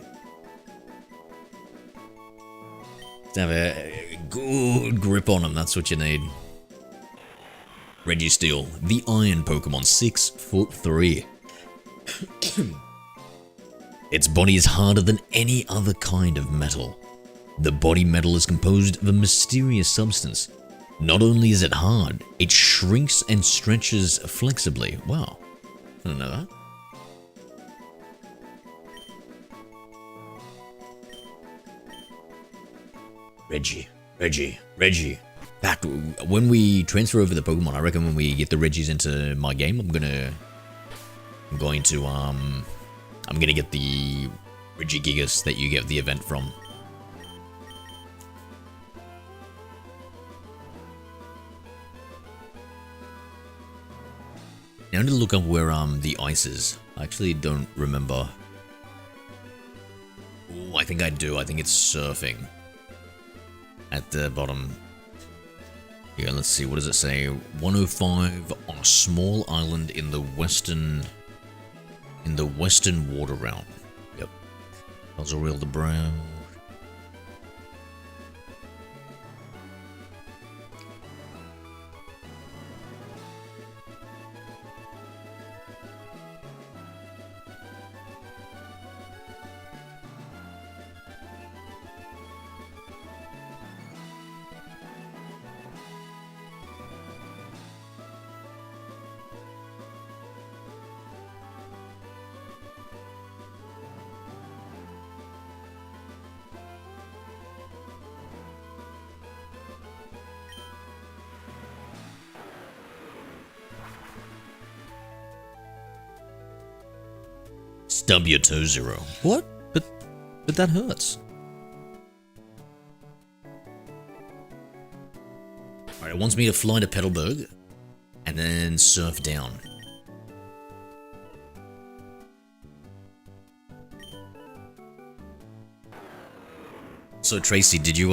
Just have a good grip on him, that's what you need. Reggie Steele, the Iron Pokemon, 6'3". Its body is harder than any other kind of metal. The body metal is composed of a mysterious substance. Not only is it hard, it shrinks and stretches flexibly. Wow, I didn't know that. Reggie. In fact, when we transfer over the Pokemon, I reckon when we get the Reggies into my game, I'm gonna get the Regigigas that you get the event from. Now I need to look up where the ice is. I actually don't remember. Ooh, I think I do. I think it's surfing. At the bottom. Yeah, let's see. What does it say? 105 on a small island in the western water realm. Yep. Azoriel the Brown. Stub your toe, Zero. What? But that hurts. Alright, it wants me to fly to Petalburg and then surf down. So Tracy, did you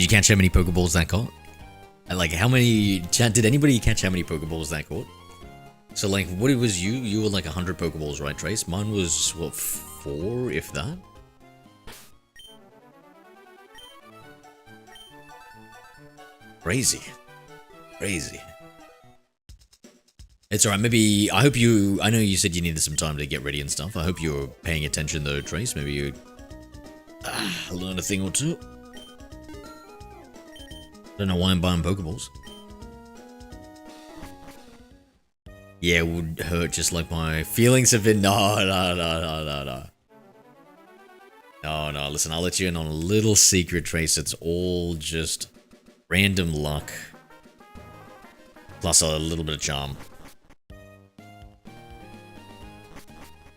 catch how many Pokeballs that got? Like, how many... Chat, did anybody catch how many Pokeballs that caught? So, like, what it was you? You were like 100 Pokeballs, right, Trace? Mine was, what, 4, if that? Crazy. Crazy. It's alright, maybe... I hope you... I know you said you needed some time to get ready and stuff. I hope you're paying attention, though, Trace. Maybe you... learn a thing or two. Don't know why I'm buying Pokeballs. Yeah, it would hurt just like my feelings have been... No. No, listen, I'll let you in on a little secret, Trace. It's all just random luck. Plus a little bit of charm.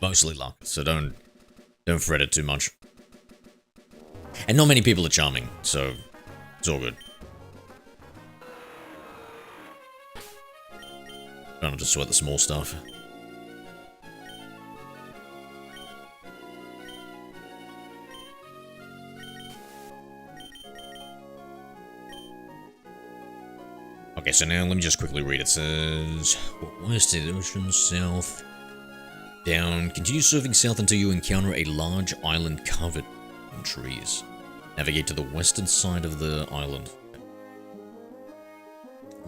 Mostly luck, so don't fret it too much. And not many people are charming, so it's all good. Don't have to sweat the small stuff. Okay, so now let me just quickly read. It says, west of the ocean, south, down. Continue surfing south until you encounter a large island covered in trees. Navigate to the western side of the island.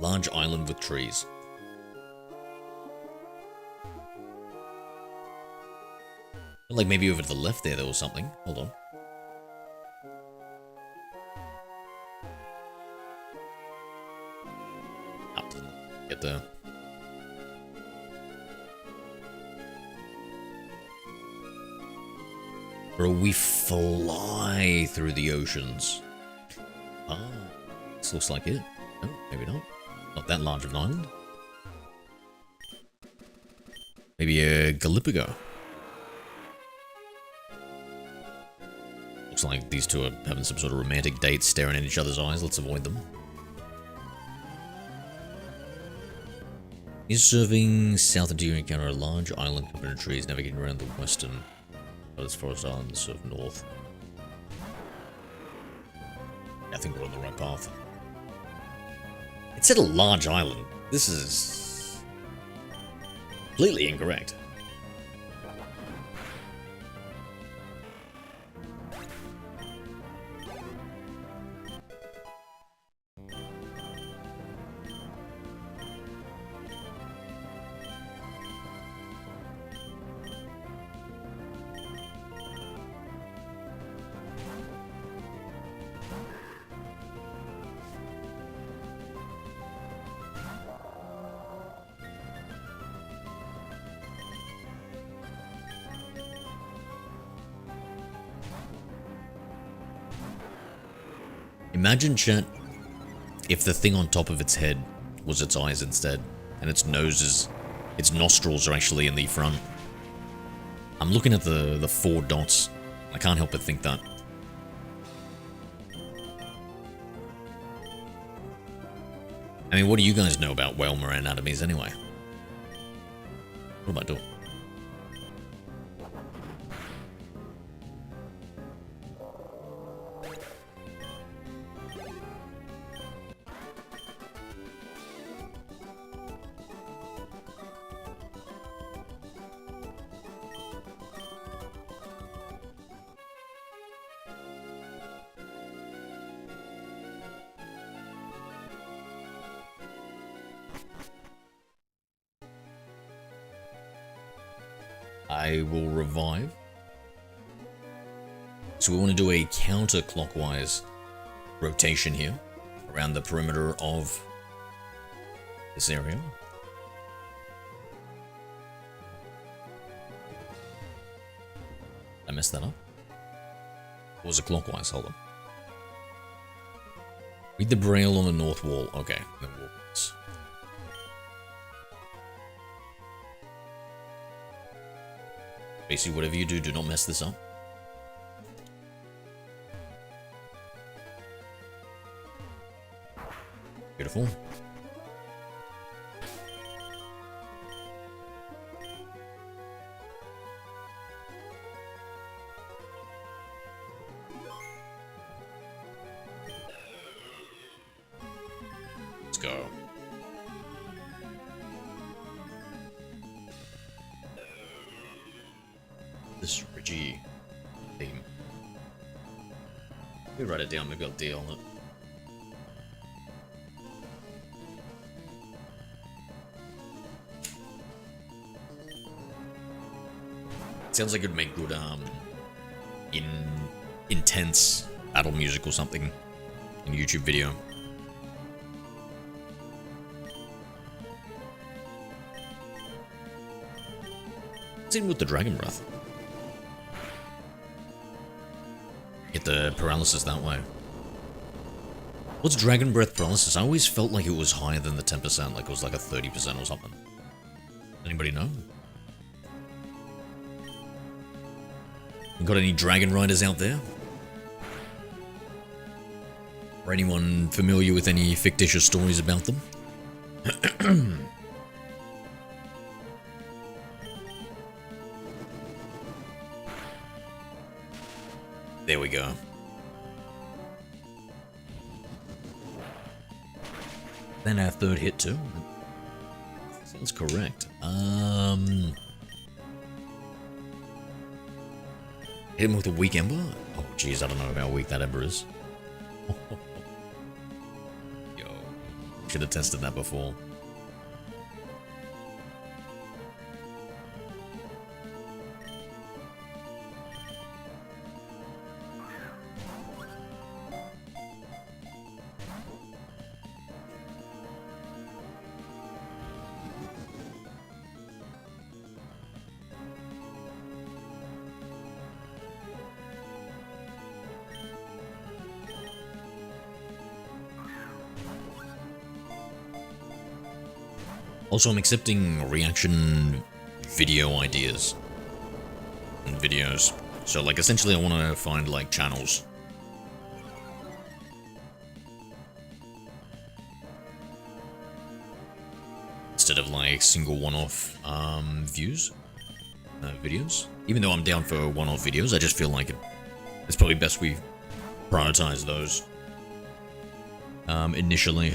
Large island with trees. Like maybe over to the left there was something. Hold on. Oh, didn't get there. Bro, we fly through the oceans. Ah, this looks like it. No, maybe not. Not that large of an island. Maybe a Galapagos. Looks like these two are having some sort of romantic date, staring at each other's eyes. Let's avoid them. Is serving south until you encounter a large island covered in trees, navigating around the western of this forest island, surf north. I think we're on the right path. It said a large island. This is completely incorrect. Imagine, chat, if the thing on top of its head was its eyes instead, and its nostrils are actually in the front. I'm looking at the 4 dots. I can't help but think that. I mean, what do you guys know about whale marine anatomies anyway? What am I doing? I will revive. So we want to do a counterclockwise rotation here around the perimeter of this area. I messed that up. What was it clockwise? Hold on. Read the braille on the north wall. Okay, then we'll... Basically, whatever you do, do not mess this up. Beautiful. RPG theme. We write it down, maybe I'll deal on it. Sounds like it'd make good, intense battle music or something in a YouTube video. What's in with the Dragon Breath? Get the paralysis that way. What's Dragon Breath paralysis? I always felt like it was higher than the 10%, like it was like a 30% or something. Anybody know? Got any Dragon Riders out there? Or anyone familiar with any fictitious stories about them? There we go. Then our third hit too. Sounds correct. Hit him with a weak ember? Oh jeez, I don't know how weak that ember is. Yo, should have tested that before. Also, I'm accepting reaction video ideas and videos. So, like, essentially I want to find, like, channels. Instead of, like, single one-off, videos. Even though I'm down for one-off videos, I just feel like it's probably best we prioritize those, initially.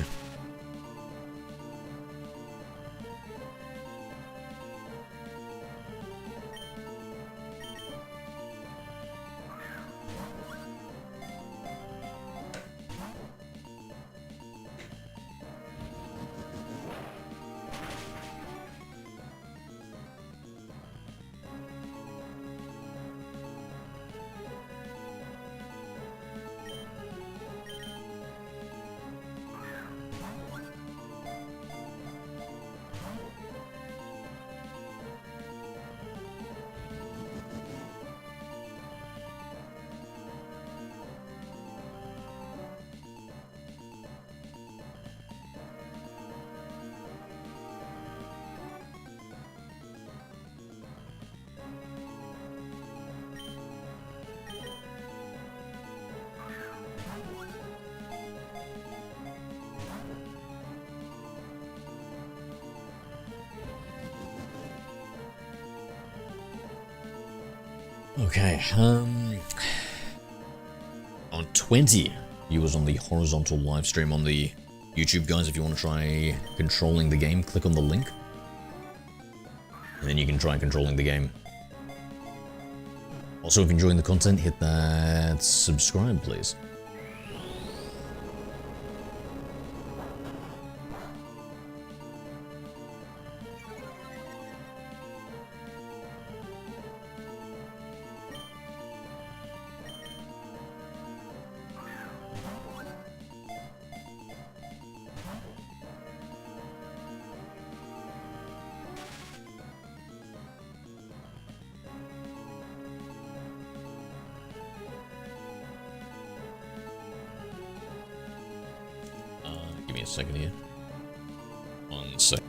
Okay, on 20 viewers on the horizontal live stream on the YouTube, guys. If you want to try controlling the game, click on the link, and then you can try controlling the game. Also, if you're enjoying the content, hit that subscribe, please. Give me a second here. 1 sec.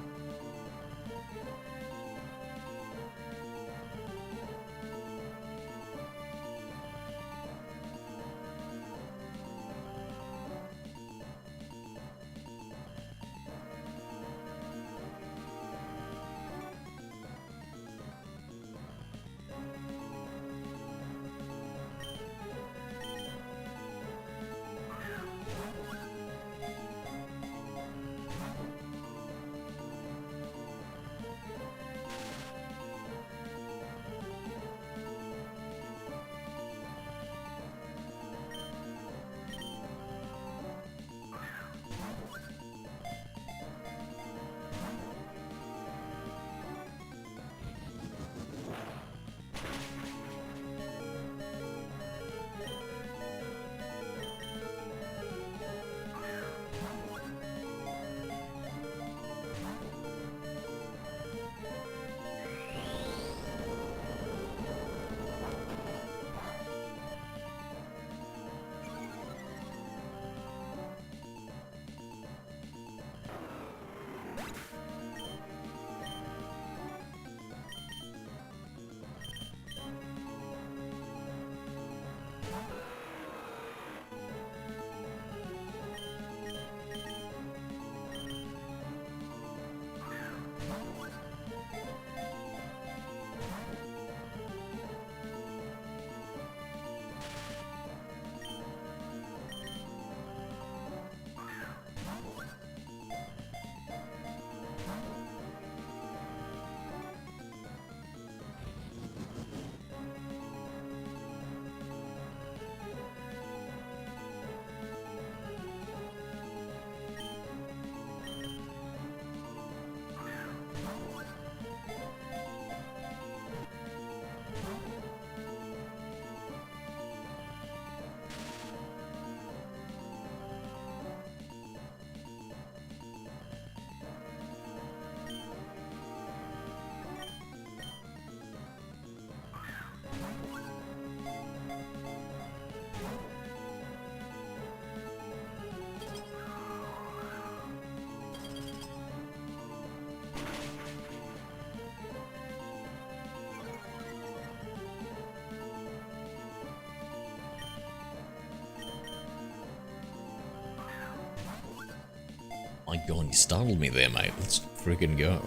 My god, you startled me there, mate. Let's freaking go.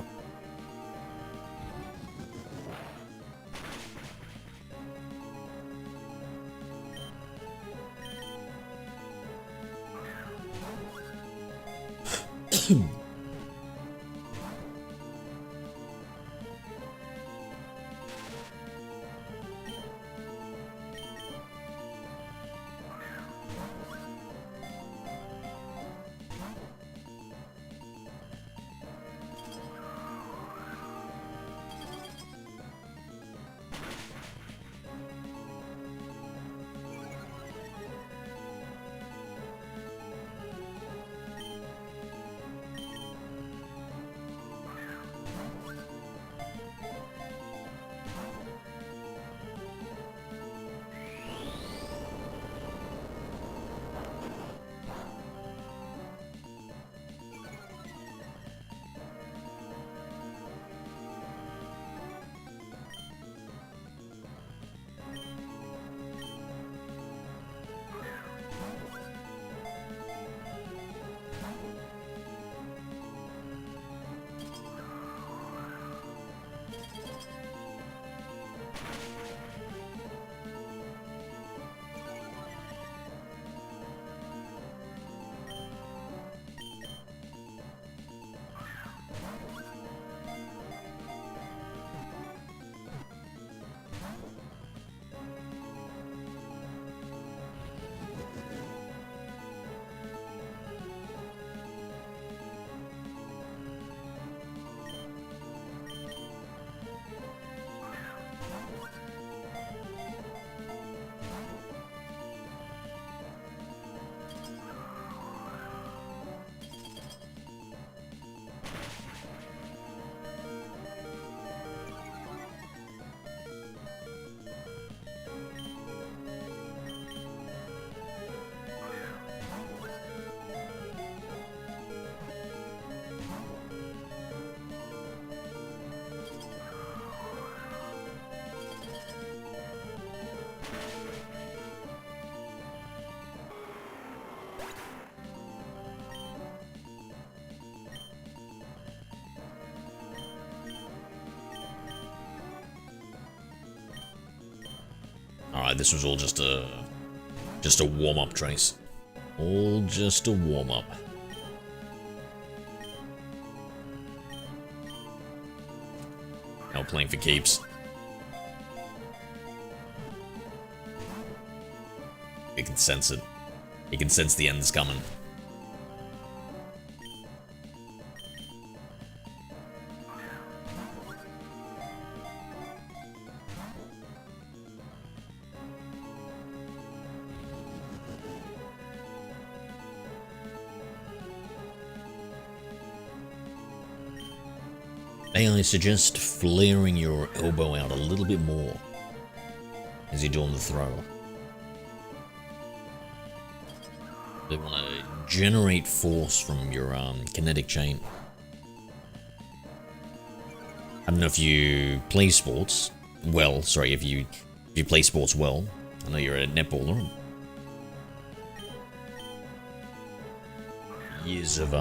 Alright, this was all just a warm-up, Trace. All just a warm-up. Now playing for keeps. You can sense it. You can sense the end's coming. May I suggest flaring your elbow out a little bit more as you're doing the throw? They want to generate force from your kinetic chain. I don't know if you play sports well. Sorry, if you play sports well. I know you're a netballer. Years of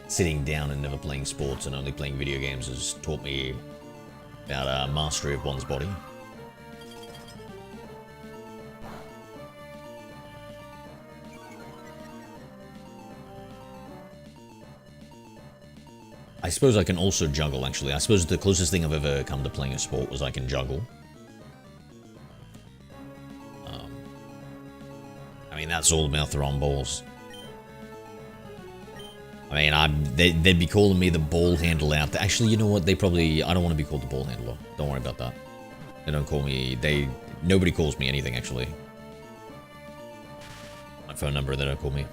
sitting down and never playing sports and only playing video games has taught me about mastery of one's body. I suppose I can also juggle, actually. I suppose the closest thing I've ever come to playing a sport was I can juggle. I mean, that's all about throwing balls. I mean, they'd be calling me the ball handler out there. Actually, you know what? They probably... I don't want to be called the ball handler. Don't worry about that. They don't call me... Nobody calls me anything, actually. My phone number, they don't call me.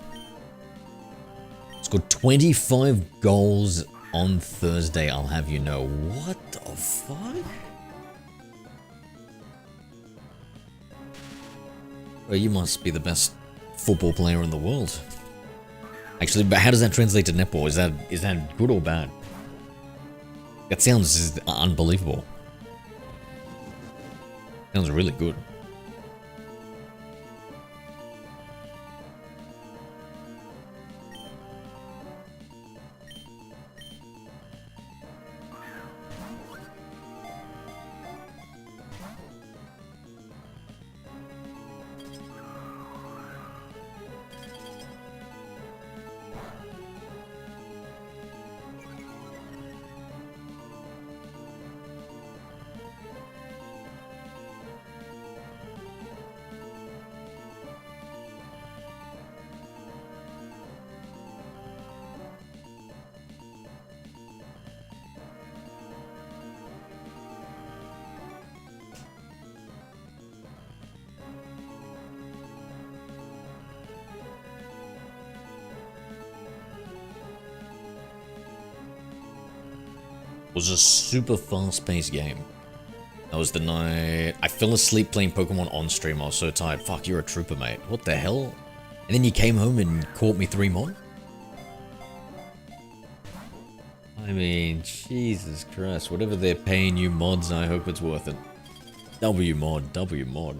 Scored 25 goals on Thursday, I'll have you know. What the fuck? Well, you must be the best football player in the world. Actually, but how does that translate to netball? Is that good or bad? That sounds unbelievable. Sounds really good. was a super fast-paced game. That was the night I fell asleep playing Pokemon on stream. I was so tired. Fuck, you're a trooper, mate. What the hell? And then you came home and caught me 3 mod? I mean, Jesus Christ. Whatever they're paying you mods, I hope it's worth it. W mod, W mod.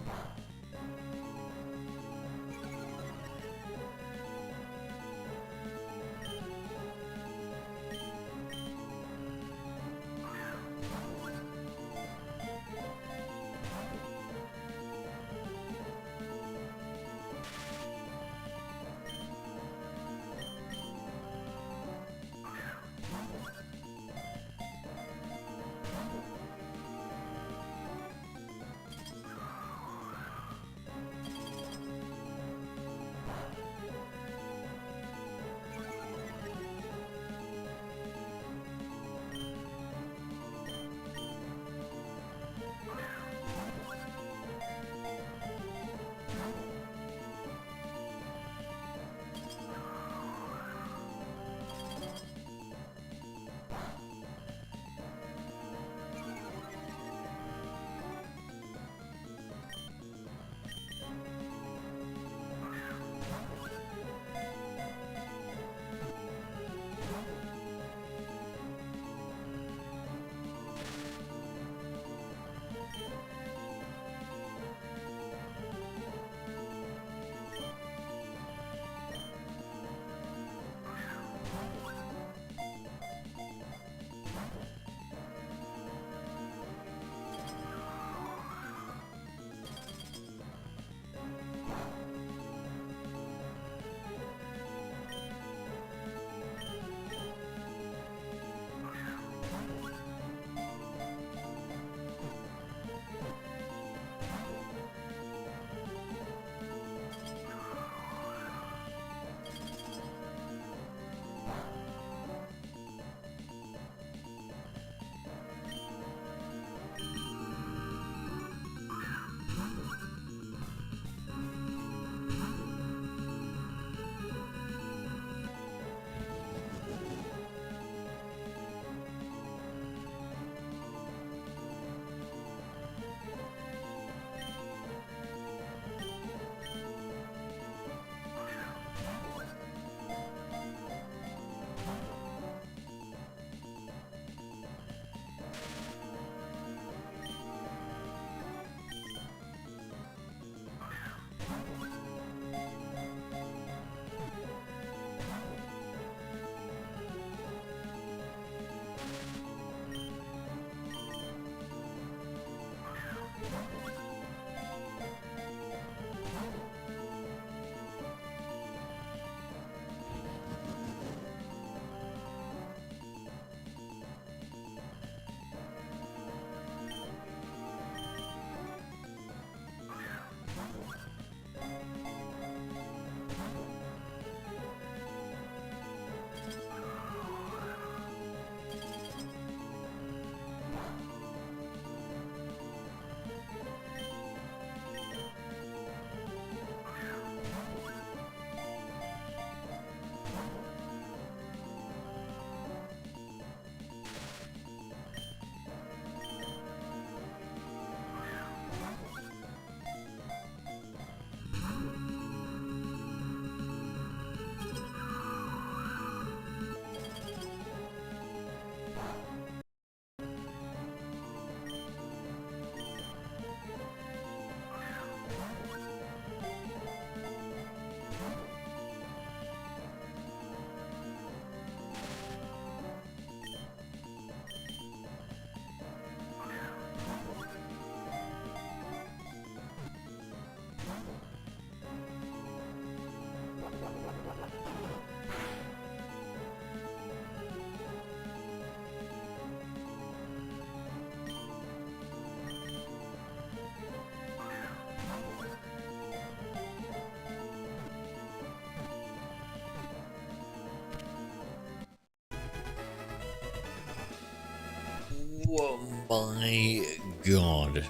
Oh my god.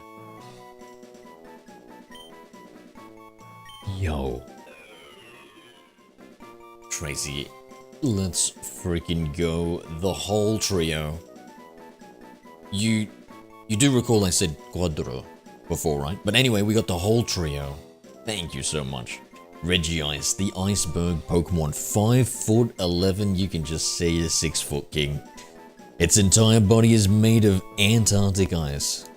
Yo. Tracy, let's freaking go. The whole trio. you do recall I said Quadro before, right? But anyway, we got the whole trio. Thank you so much. Regice, the iceberg Pokemon, 5'11", you can just say a 6-foot king. Its entire body is made of Antarctic ice.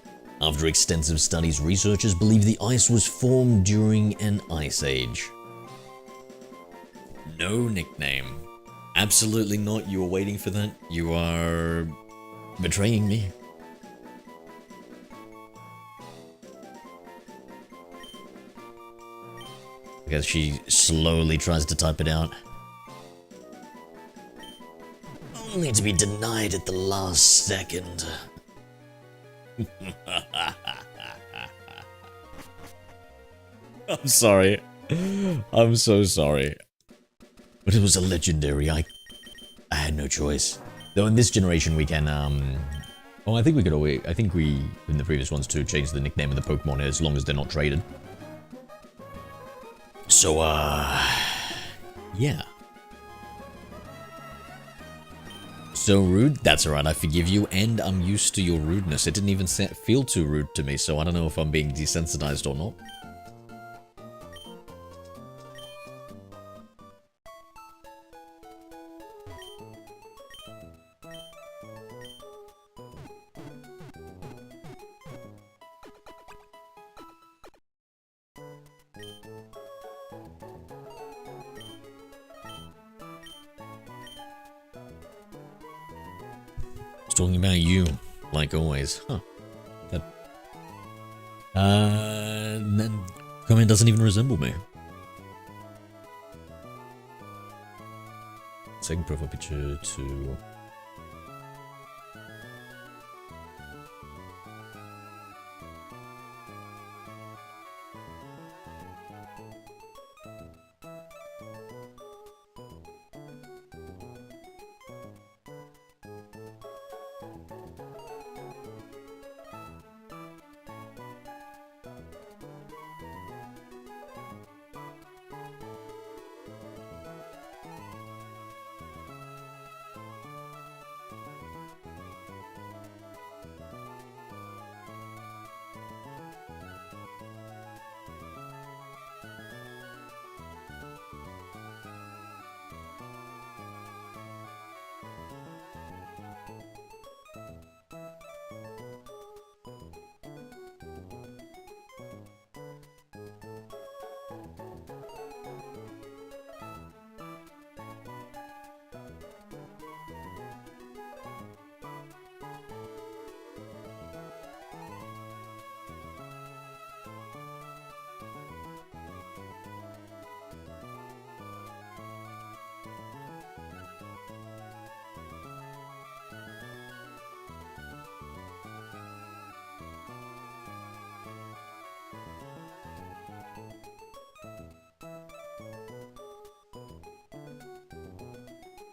After extensive studies, researchers believe the ice was formed during an ice age. No nickname. Absolutely not. You were waiting for that. You are betraying me. Because she slowly tries to type it out. Only to be denied at the last second. I'm sorry. I'm so sorry. But it was a legendary. I had no choice. Though in this generation we can oh, I think we could always, I think we in the previous ones too changed the nickname of the Pokemon as long as they're not traded. So yeah. So rude? That's alright, I forgive you, and I'm used to your rudeness. It didn't even feel too rude to me, so I don't know if I'm being desensitized or not. Talking about you, like always. Huh. That comment doesn't even resemble me. Second profile picture to...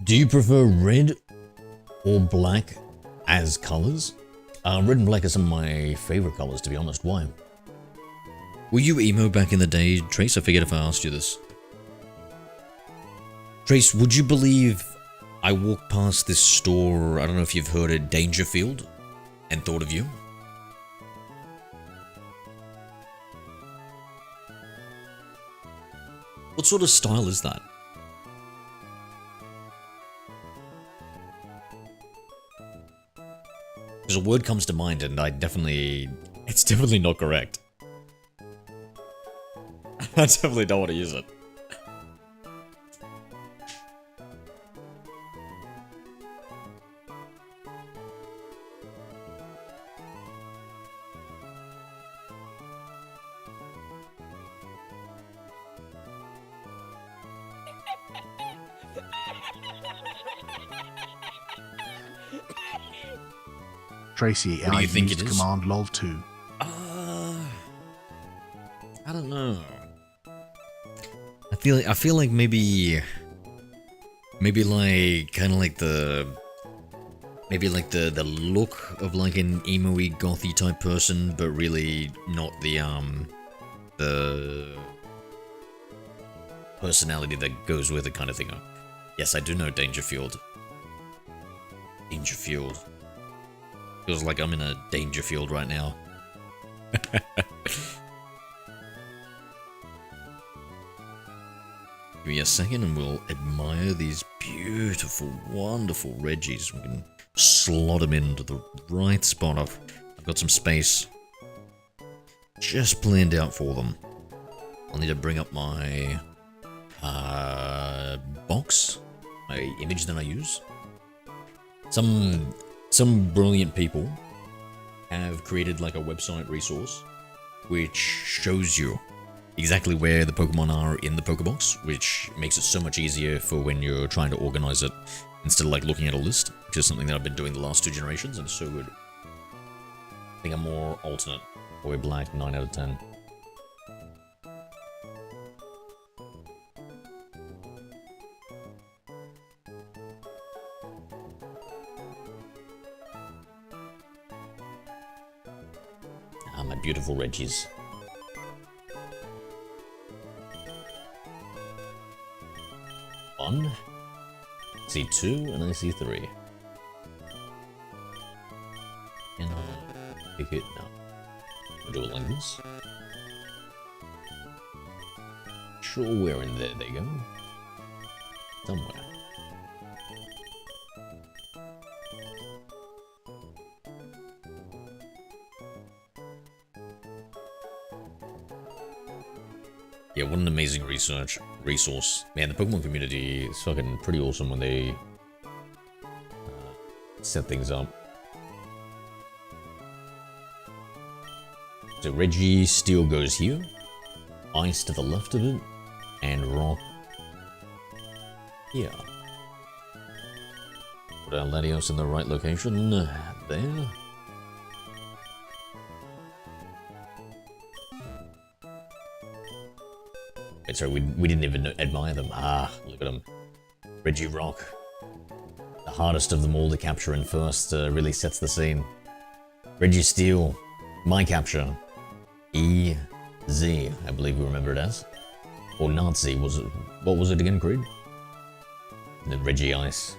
Do you prefer red or black as colors? Red and black are some of my favorite colors, to be honest. Why? Were you emo back in the day, Trace? I forget if I asked you this. Trace, would you believe I walked past this store, I don't know if you've heard it, Dangerfield, and thought of you? What sort of style is that? Because a word comes to mind and it's definitely not correct. I definitely don't want to use it. Tracy, What do you think used it is? command lol 2. I don't know. I feel like maybe like kind of like the look of like an emo-y gothy type person, but really not the personality that goes with it kind of thing. Yes, I do know Dangerfield. Dangerfield. Feels like I'm in a danger field right now. Give me a second and we'll admire these beautiful, wonderful Reggies. We can slot them into the right spot. I've got some space just planned out for them. I'll need to bring up my box, my image that I use. Some brilliant people have created like a website resource which shows you exactly where the Pokemon are in the Pokébox, which makes it so much easier for when you're trying to organize it instead of like looking at a list, which is something that I've been doing the last 2 generations and it's so good. I think I'm more alternate. Boy Black, 9 out of 10. Ah, my beautiful Reggies. One. I see 2 and I see 3. Can I pick it? No. We'll do it like this. Sure, we're in there. There you go. Somewhere. Yeah, what an amazing resource. Man, the Pokemon community is fucking pretty awesome when they set things up. So Reggie Steel goes here, Ice to the left of it, and Rock here. Put our Latios in the right location, there. Wait, sorry, we didn't even admire them. Ah, look at them. Reggie Rock. The hardest of them all to capture in first really sets the scene. Reggie Steel, my capture. EZ, I believe we remember it as. Or Nazi, was it? What was it again, Creed? And then Reggie Ice.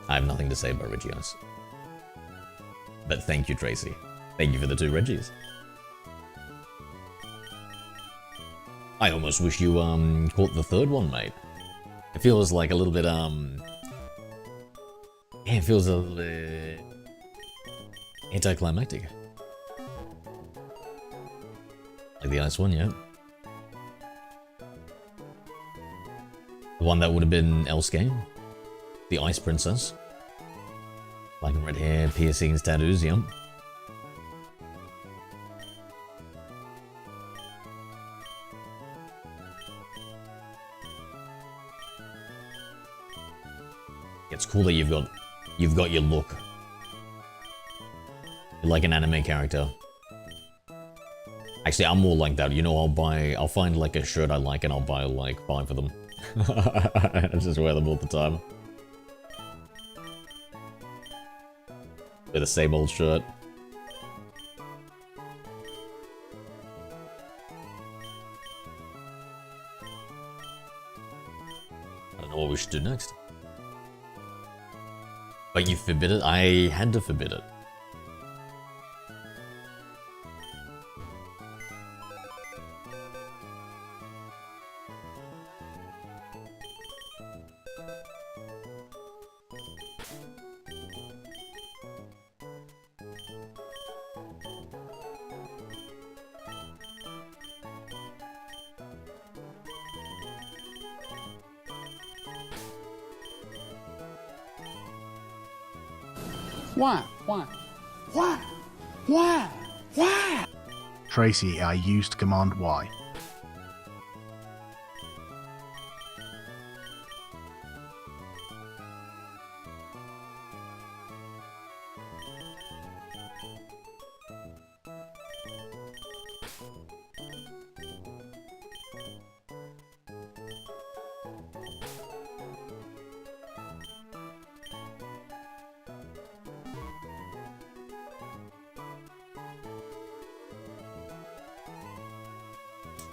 I have nothing to say about Reggie Ice. But thank you, Tracy. Thank you for the 2 Reggies. I almost wish you caught the 3rd one, mate. It feels like a little bit yeah, it feels a little anticlimactic. Like the ice one, yeah. The one that would have been Elf's game. The Ice Princess. Black and red hair, piercings, tattoos, yep. It's cool that you've got your look. You're like an anime character. Actually, I'm more like that. You know, I'll find like a shirt I like and I'll buy like 5 of them. I just wear them all the time. With the same old shirt. I don't know what we should do next. But you forbid it? I had to forbid it. Why? Why? Why? Why? Why? Tracy, I used Command Y.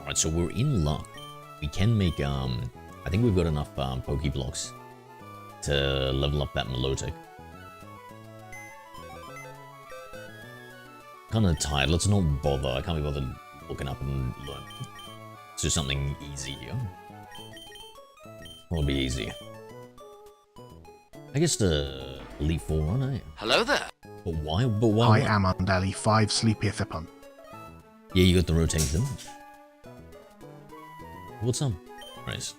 Alright, so we're in luck. We can make, I think we've got enough Pokeblocks to level up that Milotic. kind of tired. Let's not bother. I can't be bothered looking up and learn. Let's do something easy here. What'll be easy? I guess the Elite 4 run, eh? Hello there. But why? But why? I am on Delhi 5 sleepeth upon. Yeah, you got the rotation. What's up? Nice.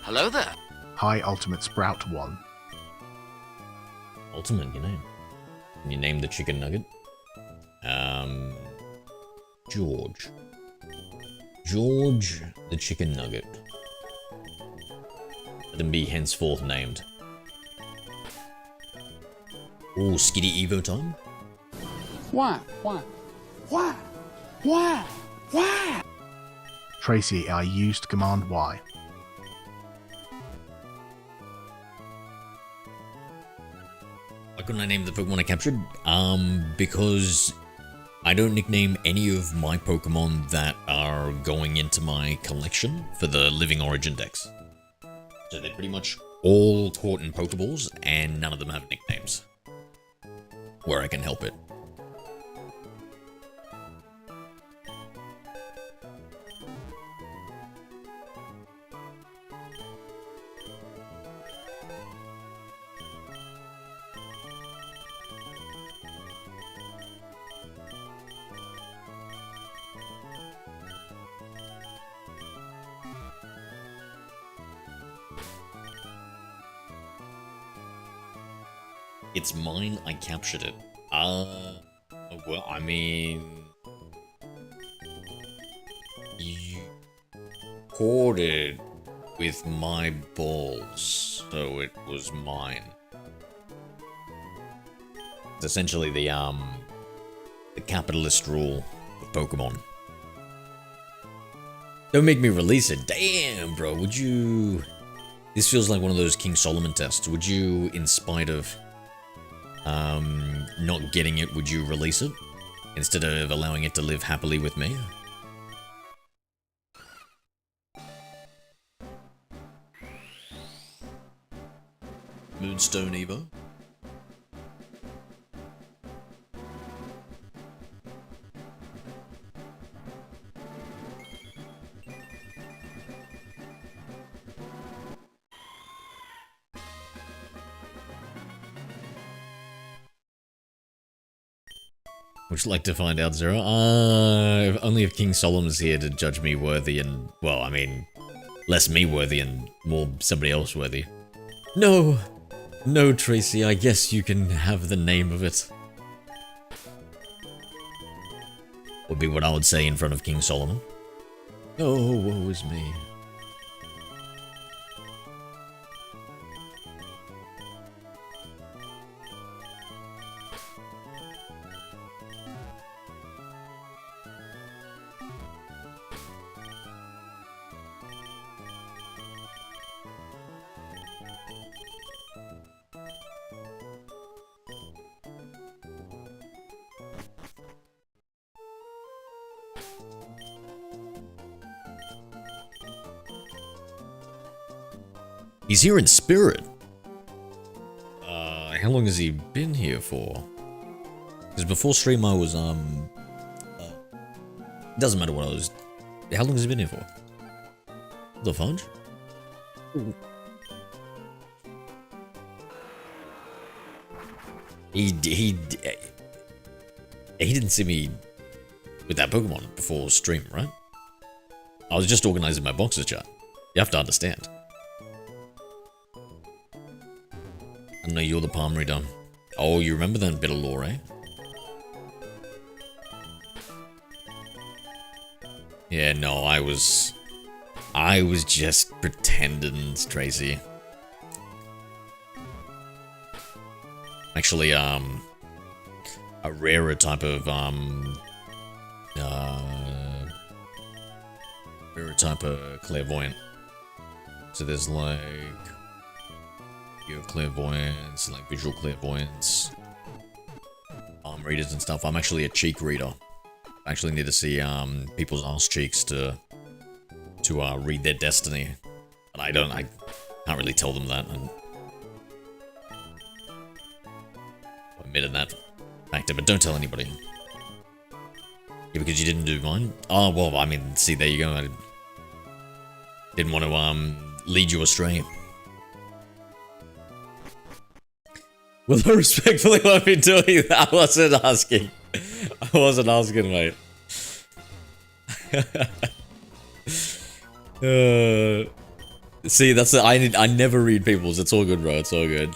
Hello there. Hi Ultimate Sprout 1. Ultimate, your name. Can you name the chicken nugget? George. George the chicken nugget. Let him be henceforth named. Oh, Skitty Evo time? Why? Why? Why? Why? Why? Tracy, I used Command Y. Why couldn't I name the Pokemon I captured? Because I don't nickname any of my Pokemon that are going into my collection for the Living OriginDex. So they're pretty much all caught in Pokeballs, and none of them have nicknames. Where I can help it. It's mine, I captured it. Well, I mean... You caught it with my balls, so it was mine. It's essentially the capitalist rule of Pokemon. Don't make me release it. Damn, bro, would you... This feels like one of those King Solomon tests. Would you, in spite of... not getting it, would you release it? Instead of allowing it to live happily with me? Moonstone Evo? Would you like to find out, Zero? Only if King Solomon's here to judge me worthy and, well, I mean, less me worthy and more somebody else worthy. No! No, Tracy, I guess you can have the name of it. Would be what I would say in front of King Solomon. Oh, woe is me. He's here in spirit. How long has he been here for? Because before stream I was, doesn't matter what I was... How long has he been here for? The fudge? He didn't see me with that Pokemon before stream, right? I was just organizing my boxes chat. You have to understand. I know you're the palm reader. Oh, you remember that bit of lore, eh? Yeah, no, I was just pretending, Tracy. Actually, a rarer type of, clairvoyant. So there's like... Your clairvoyance, like visual clairvoyance, palm readers and stuff. I'm actually a cheek reader. I actually need to see people's ass cheeks to read their destiny. But I can't really tell them that. And I admitted that factor, but don't tell anybody. Yeah, because you didn't do mine? Oh, well, I mean, see, there you go. I didn't want to lead you astray. Will I respectfully let me doing that? I wasn't asking. I wasn't asking, mate. See, that's the, I never read people's. It's all good, bro. It's all good.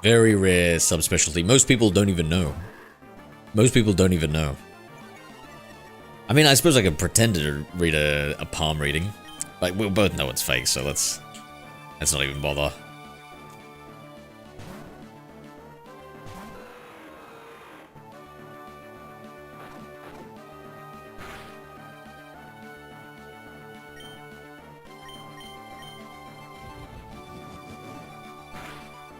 Very rare subspecialty. Most people don't even know. Most people don't even know. I mean, I suppose I could pretend to read a palm reading. Like, we'll both know it's fake, so let's not even bother.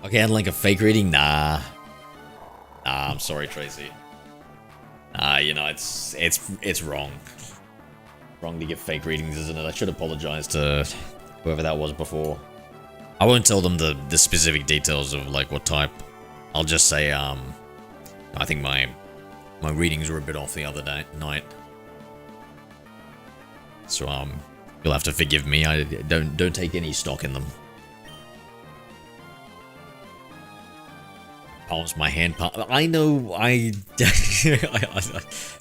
Okay, I'd like a fake reading? Nah. Nah, I'm sorry, Tracy. Nah, you know, it's wrong. Wrong to get fake readings, isn't it? I should apologize to whoever that was before. I won't tell them the specific details of, like, what type. I'll just say, I think my readings were a bit off the other night. So, you'll have to forgive me. I don't take any stock in them. Palms, my hand palm. I know,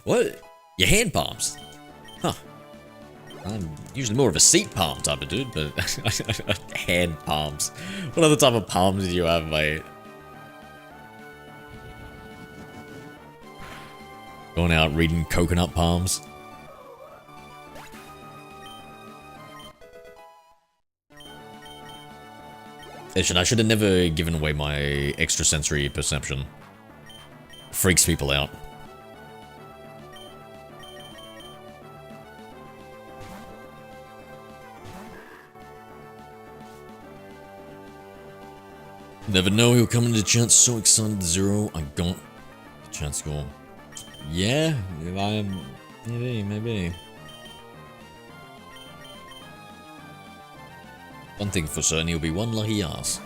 what? Your hand palms? Huh. I'm usually more of a seat palm type of dude, but hand palms. What other type of palms do you have, mate? Going out reading coconut palms? I should have never given away my extrasensory perception. Freaks people out. Never know he'll come into chance. So excited. Zero. I got the chance score. Yeah, if I'm maybe. One thing for certain, he'll be one lucky ass.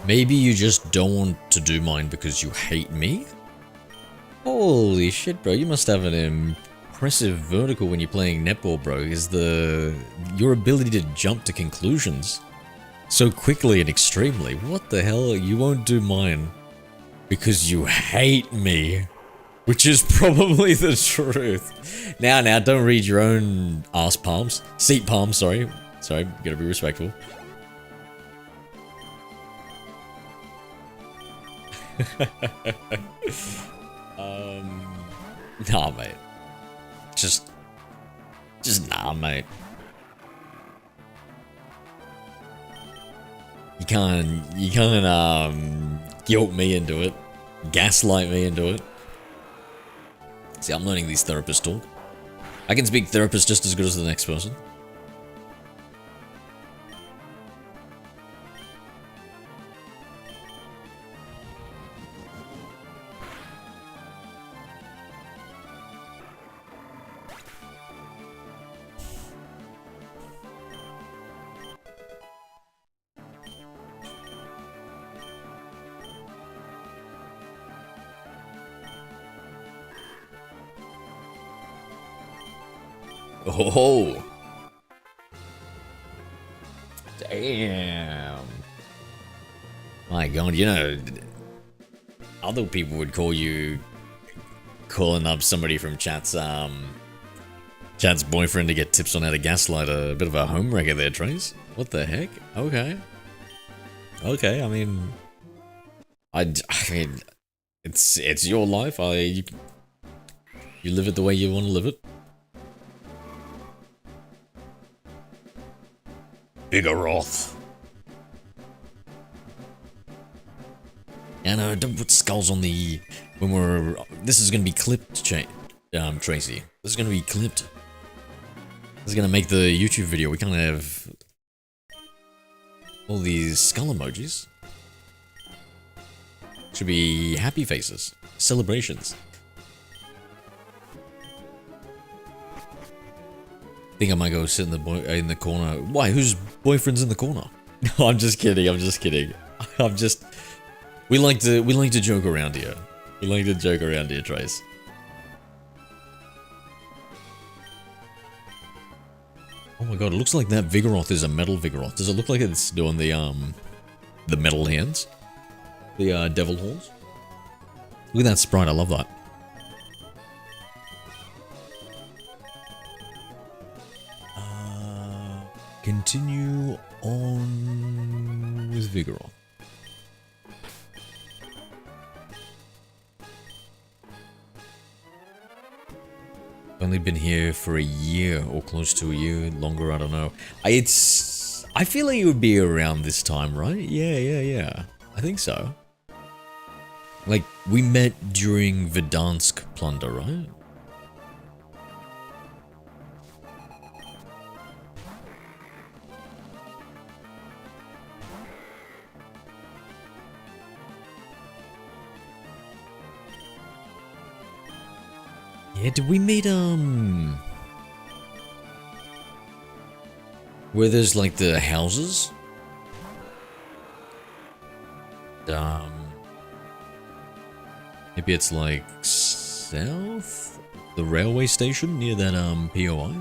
Maybe you just don't want to do mine because you hate me? Holy shit, bro. You must have an impressive vertical when you're playing netball, bro. Is your ability to jump to conclusions so quickly and extremely. What the hell? You won't do mine because you hate me. Which is probably the truth. Now, don't read your own ass palms. Seat palms, sorry. Sorry, gotta be respectful. Nah, mate. Just nah, mate. You can't guilt me into it. Gaslight me into it. See, I'm learning these therapist talk. I can speak therapist just as good as the next person. Oh, damn! My God, you know, other people would call you calling up somebody from chat's Chad's boyfriend to get tips on how to gaslight a bit of a homewrecker there, Trace. What the heck? Okay. Okay, I mean, it's your life. You live it the way you want to live it. Vigoroth. And don't put skulls on the when we're. This is gonna be clipped, Tracy. This is gonna be clipped. This is gonna make the YouTube video. We can't have all these skull emojis. Should be happy faces, celebrations. Think I might go sit in the corner. Why? Whose boyfriend's in the corner? No, I'm just kidding. I'm just kidding. We like to joke around here. We like to joke around here, Trace. Oh my god, it looks like that Vigoroth is a metal Vigoroth. Does it look like it's doing the metal hands? The devil horns? Look at that sprite, I love that. Continue on with Vigoroth. Only been here for a year or close to a year, longer, I don't know. I feel like it would be around this time, right? Yeah. I think so. Like, we met during Verdansk plunder, right? Yeah, did we meet, where there's, like, the houses? Maybe it's, like, south? The railway station near that, POI?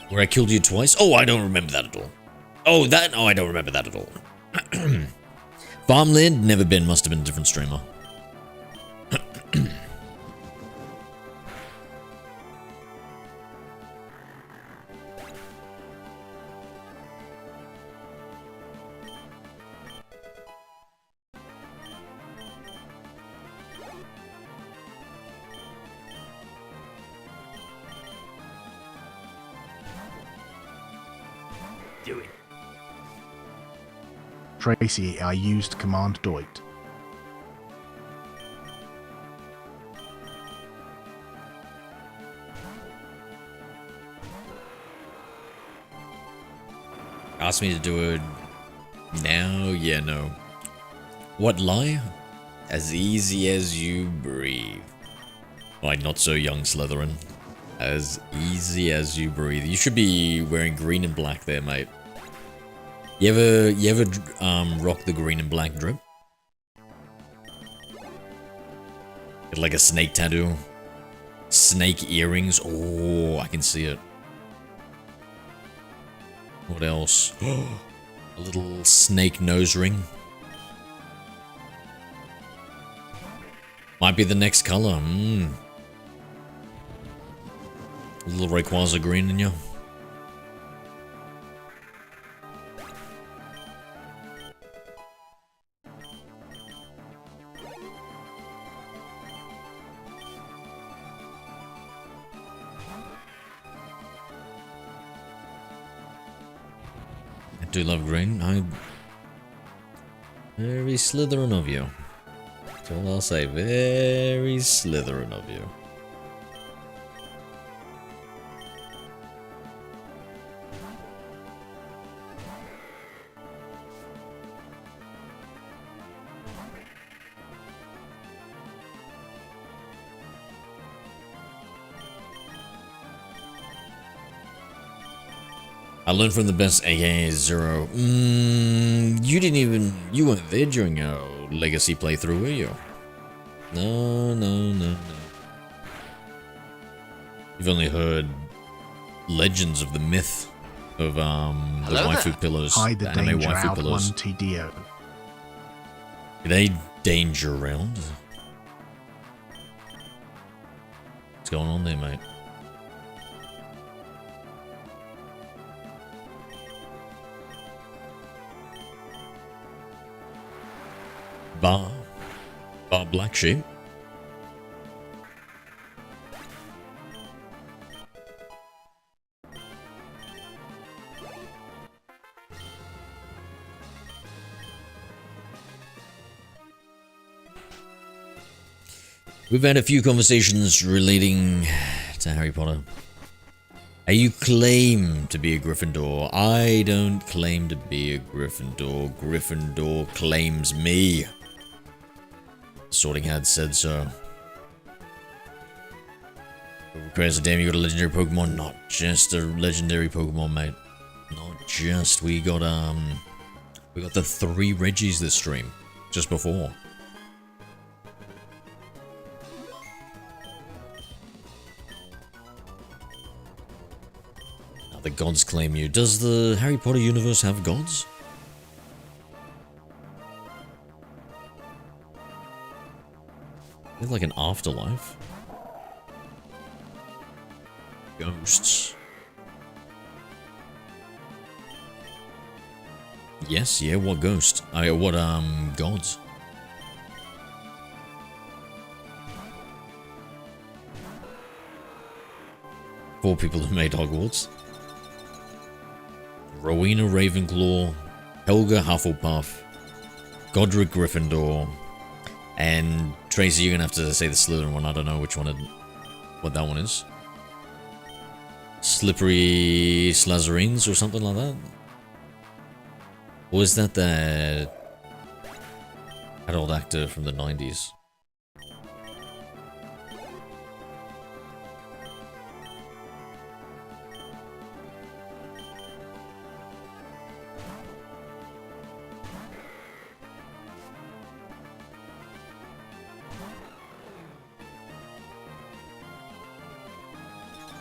Where I killed you twice? Oh, I don't remember that at all. Oh, I don't remember that at all. Farmland? Never been, must have been a different streamer. Tracy, I used Command Doit. Ask me to do it now? Yeah, no. What lie? As easy as you breathe. Like, not so young, Slytherin. As easy as you breathe. You should be wearing green and black there, mate. You ever rock the green and black drip? Get like a snake tattoo. Snake earrings. Oh, I can see it. What else? A little snake nose ring. Might be the next color. A little Rayquaza green in you. I do love green. Very Slytherin of you. That's all I'll say. Very Slytherin of you. I learned from the best, aka Zero. You weren't there during our Legacy playthrough, were you? No. You've only heard legends of the myth of the waifu pillars. Hide the anime danger waifu out pillars. one TDO. G'day, danger round. What's going on there, mate? Bar Black Sheep. We've had a few conversations relating to Harry Potter. You claim to be a Gryffindor. I don't claim to be a Gryffindor. Gryffindor claims me. Sorting Hat said so. Crazy damn, you got a legendary Pokemon? Not just a legendary Pokemon, mate. Not just. We got the 3 Reggies this stream. Just before. Now the gods claim you. Does the Harry Potter universe have gods? Is it like an afterlife? Ghosts. Yes, yeah, what ghost? What gods? Four people who made Hogwarts. Rowena Ravenclaw, Helga Hufflepuff, Godric Gryffindor, and Tracy, you're gonna have to say the Slytherin one. I don't know which one what that one is. Slippery Slazarines or something like that? Or is that the adult actor from the 90s?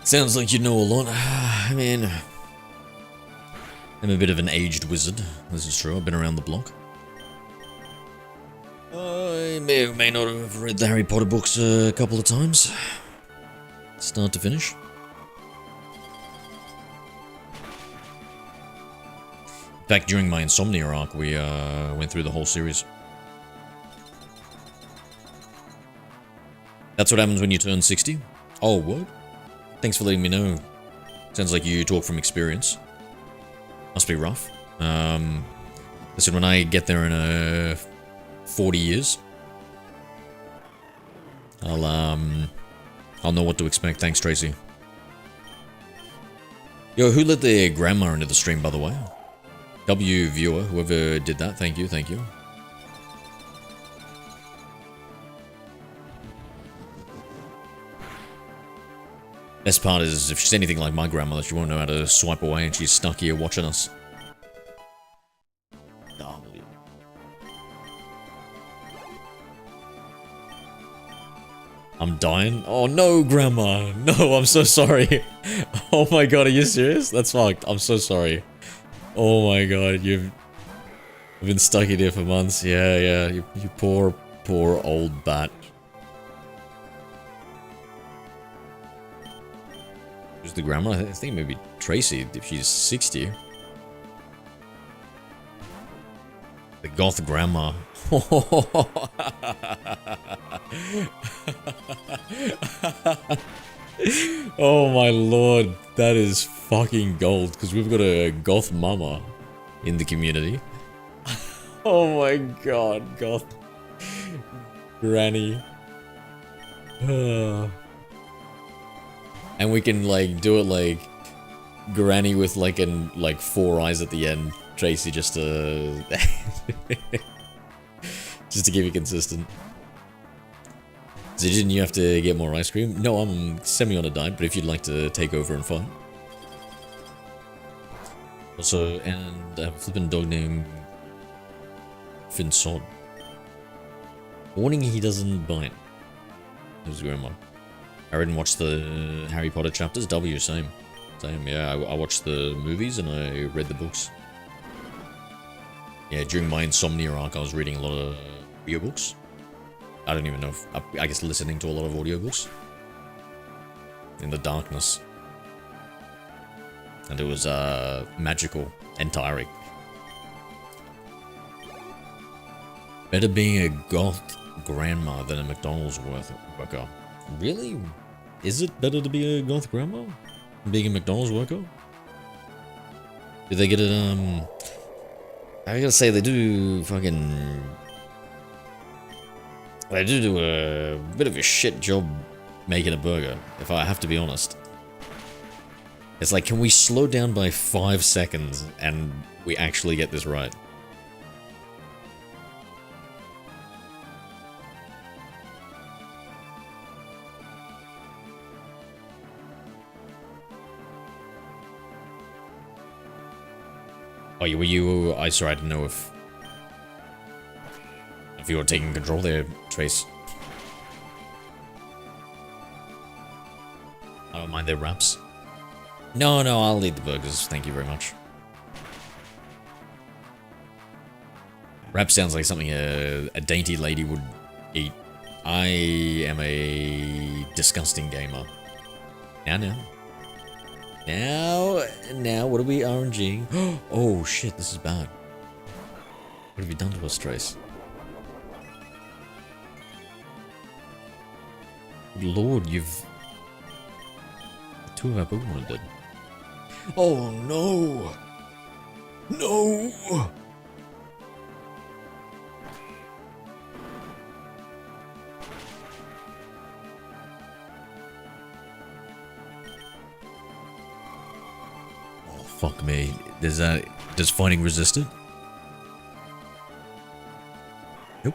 Sounds like you know a lot. I mean, I'm a bit of an aged wizard. This is true. I've been around the block. I may or may not have read the Harry Potter books a couple of times. Start to finish. In fact, during my Insomnia arc, we went through the whole series. That's what happens when you turn 60? Oh, what? Thanks for letting me know. Sounds like you talk from experience. Must be rough. Listen, when I get there in 40 years, I'll know what to expect. Thanks, Tracy. Yo, who let their grandma into the stream, by the way? W viewer, whoever did that, thank you, thank you. Best part is, if she's anything like my grandmother, she won't know how to swipe away and she's stuck here watching us. I'm dying? Oh no, Grandma! No, I'm so sorry. Oh my god, are you serious? That's fucked. I'm so sorry. Oh my god, you've been stuck in here for months. Yeah, yeah, you poor, poor old bat. Who's the grandma? I think maybe Tracy, if she's 60. The goth grandma. Oh my lord, that is fucking gold, because we've got a goth mama in the community. Oh my god, goth granny. And we can like do it like granny with like 4 eyes at the end, Tracy, just to just to keep it consistent. So didn't you have to get more ice cream? No, I'm semi on a diet, but if you'd like to take over and fight. Also, and I have a flippin' dog named Finsod. Warning, he doesn't bite. His grandma. I read and watched the Harry Potter chapters. W, same. Same, yeah. I watched the movies and I read the books. Yeah, during my Insomnia arc, I was reading a lot of audiobooks. I don't even know if... I guess listening to a lot of audiobooks. in the darkness. And it was magical and tiring. Better being a goth grandma than a McDonald's worker. Really? Is it better to be a goth grandma than being a McDonald's worker? Did they get it, I gotta say, they do fucking... They do a bit of a shit job making a burger, if I have to be honest. It's like, can we slow down by 5 seconds and we actually get this right? Oh, were you... I sorry, I didn't know if you were taking control there, Trace. I don't mind their wraps. No, I'll eat the burgers. Thank you very much. Wrap sounds like something a dainty lady would eat. I am a disgusting gamer. Now, what are we RNG? Oh shit, this is bad. What have you done to us, Trace? Lord, you've... Two of our Pokemon are dead. Oh no! No! Oh fuck me. Does fighting resist it? Nope.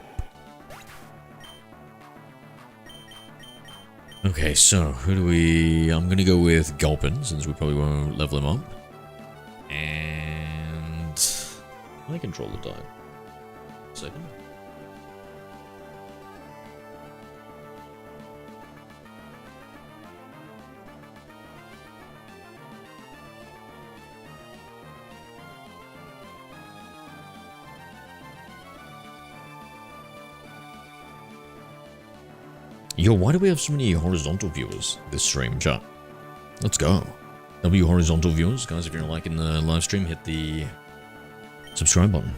Okay, so who do we... I'm gonna go with Gulpin, since we probably won't level him up. And... I control the die. Second. Yo, why do we have so many horizontal viewers this stream, chat? Let's go. W horizontal viewers. Guys, if you're liking the live stream, hit the subscribe button.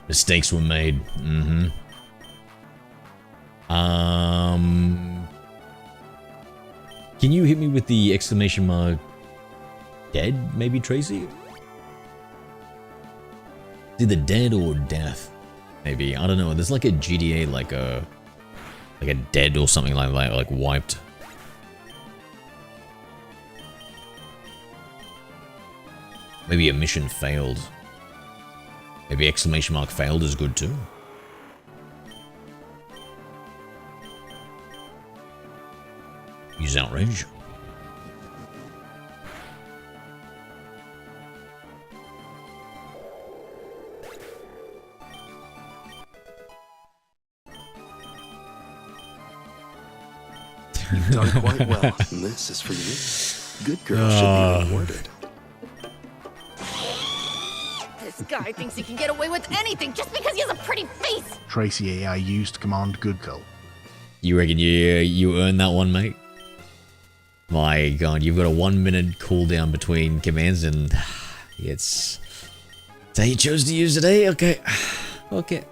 Mistakes were made. Can you hit me with the exclamation mark dead, maybe, Tracy? It's either dead or death. Maybe. I don't know. There's like a GTA, like a dead or something like that, like wiped. Maybe a mission failed. Maybe exclamation mark failed is good too. Use outrage. You've done quite well. And this is for you. Good girl should be rewarded. This guy thinks he can get away with anything just because he has a pretty face. Tracy AI used command good girl. You reckon you earned that one, mate? My god, you've got a 1 minute cooldown between commands and it's how you chose to use today? Okay. Okay.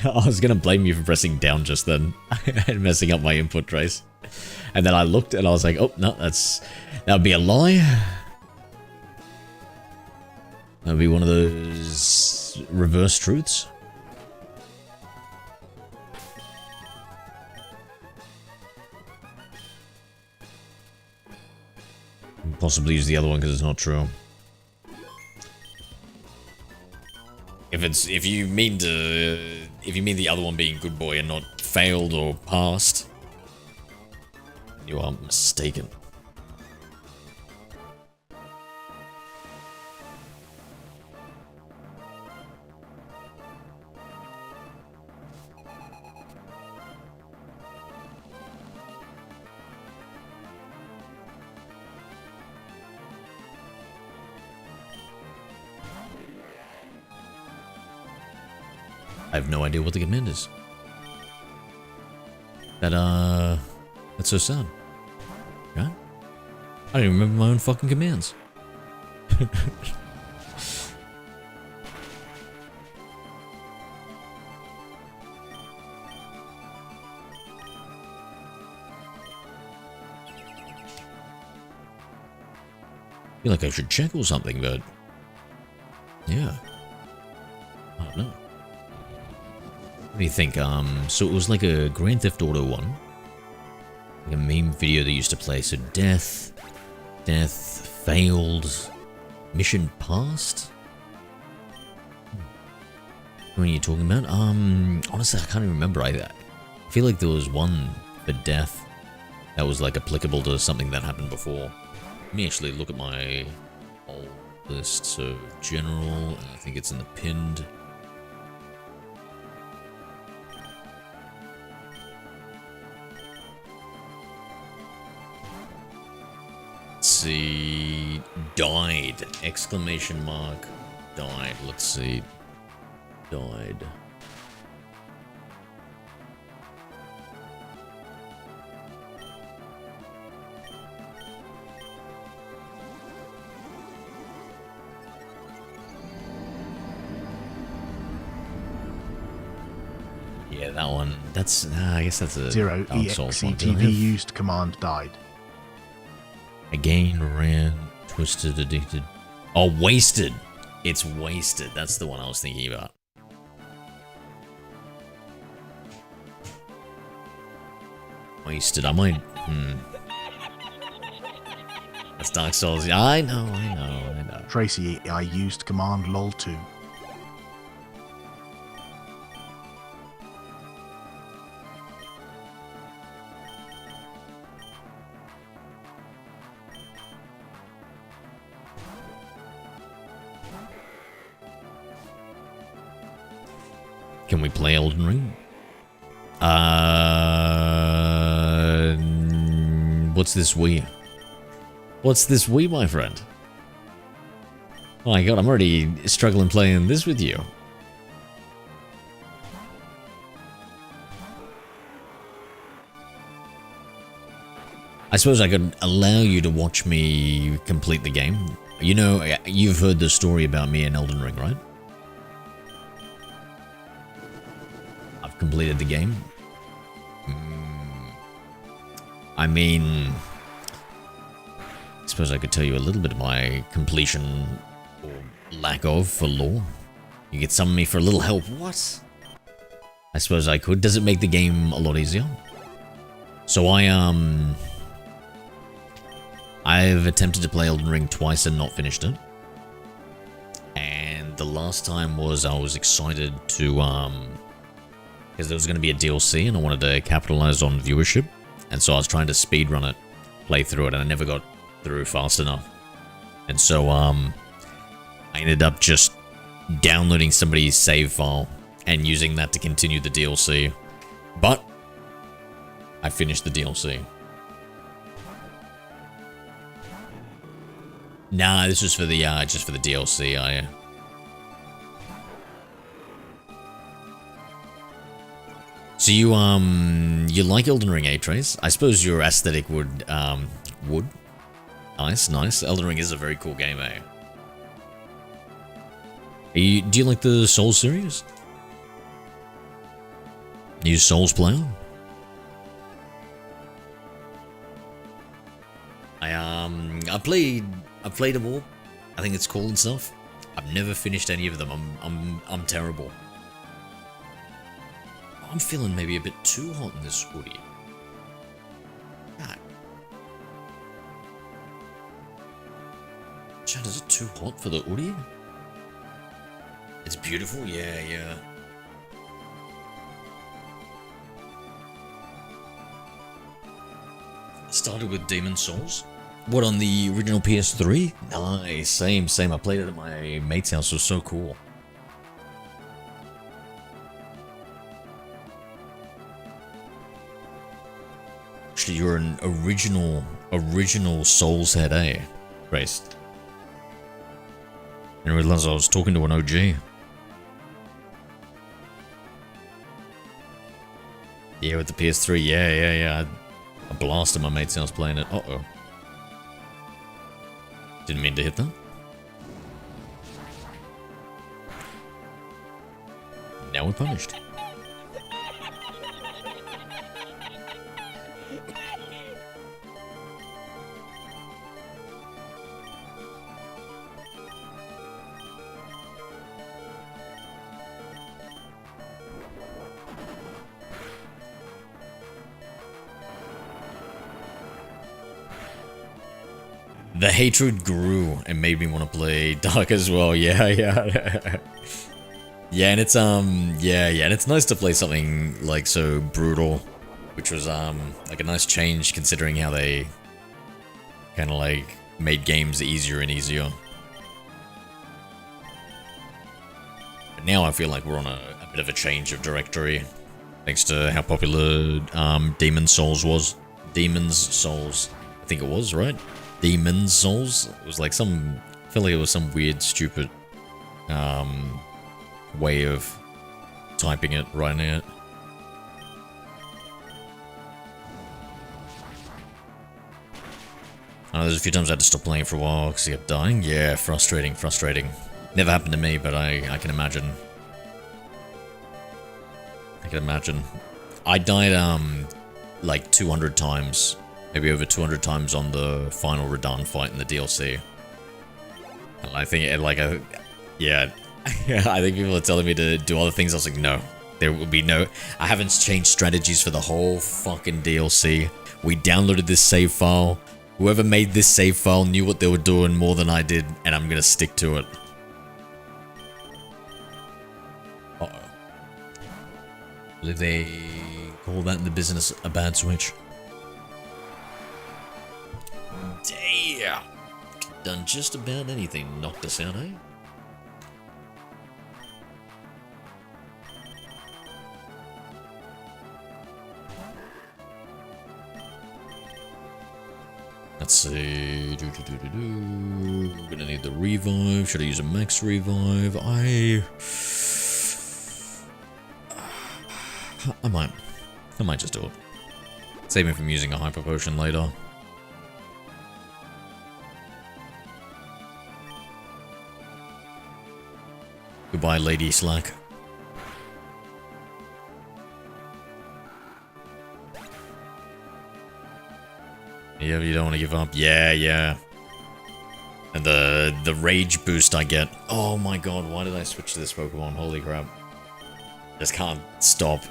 I was gonna blame you for pressing down just then and messing up my input trace. And then I looked and I was like, oh no, that would be a lie. That would be one of those reverse truths. Possibly use the other one because it's not true. If you mean the other one being good boy and not failed or passed, you are mistaken. I have no idea what the command is. That's so sad. Right? I don't even remember my own fucking commands. I feel like I should check or something, but yeah, I don't know. What do you think? So it was like a Grand Theft Auto one, like a meme video they used to play. So death, failed, mission passed. What are you talking about? Honestly, I can't even remember. I feel like there was one for death that was like applicable to something that happened before. Let me actually look at my whole list. So, general, I think it's in the pinned. Let's see. Died. Exclamation mark. Died. Let's see. Died. Yeah, that one. That's I guess that's a Zero Dark Souls one. EXETV used command died. Again, ran, twisted, addicted. Oh, wasted. It's wasted. That's the one I was thinking about. Wasted. I might. That's Dark Souls. Yeah, I know. Tracy, I used command lol 2. Can we play Elden Ring? What's this Wii? What's this Wii, my friend? Oh my god, I'm already struggling playing this with you. I suppose I could allow you to watch me complete the game. You know, you've heard the story about me in Elden Ring, right? I've completed the game. I mean, I suppose I could tell you a little bit of my completion, or lack of, for lore. You could summon me for a little help. What? I suppose I could. Does it make the game a lot easier? So I've attempted to play Elden Ring twice and not finished it. And the last time was I was excited to, because there was going to be a DLC and I wanted to capitalize on viewership. And so I was trying to speedrun it, play through it, and I never got through fast enough. And so, I ended up just downloading somebody's save file and using that to continue the DLC. But I finished the DLC. Nah, this was for the just for the DLC. So you like Elden Ring, eh, Trace? I suppose your aesthetic would. Nice. Elden Ring is a very cool game, eh? Do you like the Souls series? Are you a Souls player? I've played them all. I think it's cool and stuff. I've never finished any of them. I'm terrible. I'm feeling maybe a bit too hot in this hoodie. God. Chad, is it too hot for the hoodie? It's beautiful, yeah. Started with Demon Souls. What, on the original PS3? Nice, same. I played it at my mate's house. It was so cool. Actually, you're an original Souls head, eh? Grace. I didn't realize I was talking to an OG. Yeah, with the PS3. Yeah. A blast in my mate's house playing it. Uh-oh. Didn't mean to hit that. Now we're punished. The hatred grew and made me want to play Dark as well. Yeah. Yeah, and it's and it's nice to play something like so brutal, which was like a nice change considering how they kind of like made games easier and easier. But now I feel like we're on a bit of a change of directory, thanks to how popular Demon's Souls was. Demon's Souls, I think it was, right? Demon's Souls. It was like I feel like it was some weird, stupid way of typing it, writing it. There's a few times I had to stop playing for a while because I kept dying. Yeah, frustrating. Never happened to me, but I can imagine. I died like 200 times. Maybe over 200 times on the final Radahn fight in the DLC. And I think, yeah, I think people are telling me to do other things. I was like, no, there will be no. I haven't changed strategies for the whole fucking DLC. We downloaded this save file. Whoever made this save file knew what they were doing more than I did, and I'm gonna stick to it. Uh-oh. Will they call that in the business a bad switch? Damn! Done just about anything, knocked us out, eh? Let's see. We're gonna need the revive. Should I use a max revive? I might just do it. Save me from using a hyper potion later. Goodbye, Lady Slack. Yeah, you don't want to give up. Yeah. And the rage boost I get. Oh my god, why did I switch to this Pokemon? Holy crap. Just can't stop.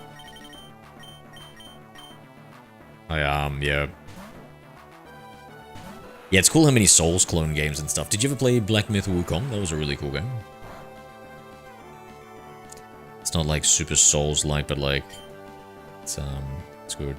Yeah. Yeah, it's cool how many Souls clone games and stuff. Did you ever play Black Myth Wukong? That was a really cool game. It's not like super Souls-like, but like it's good.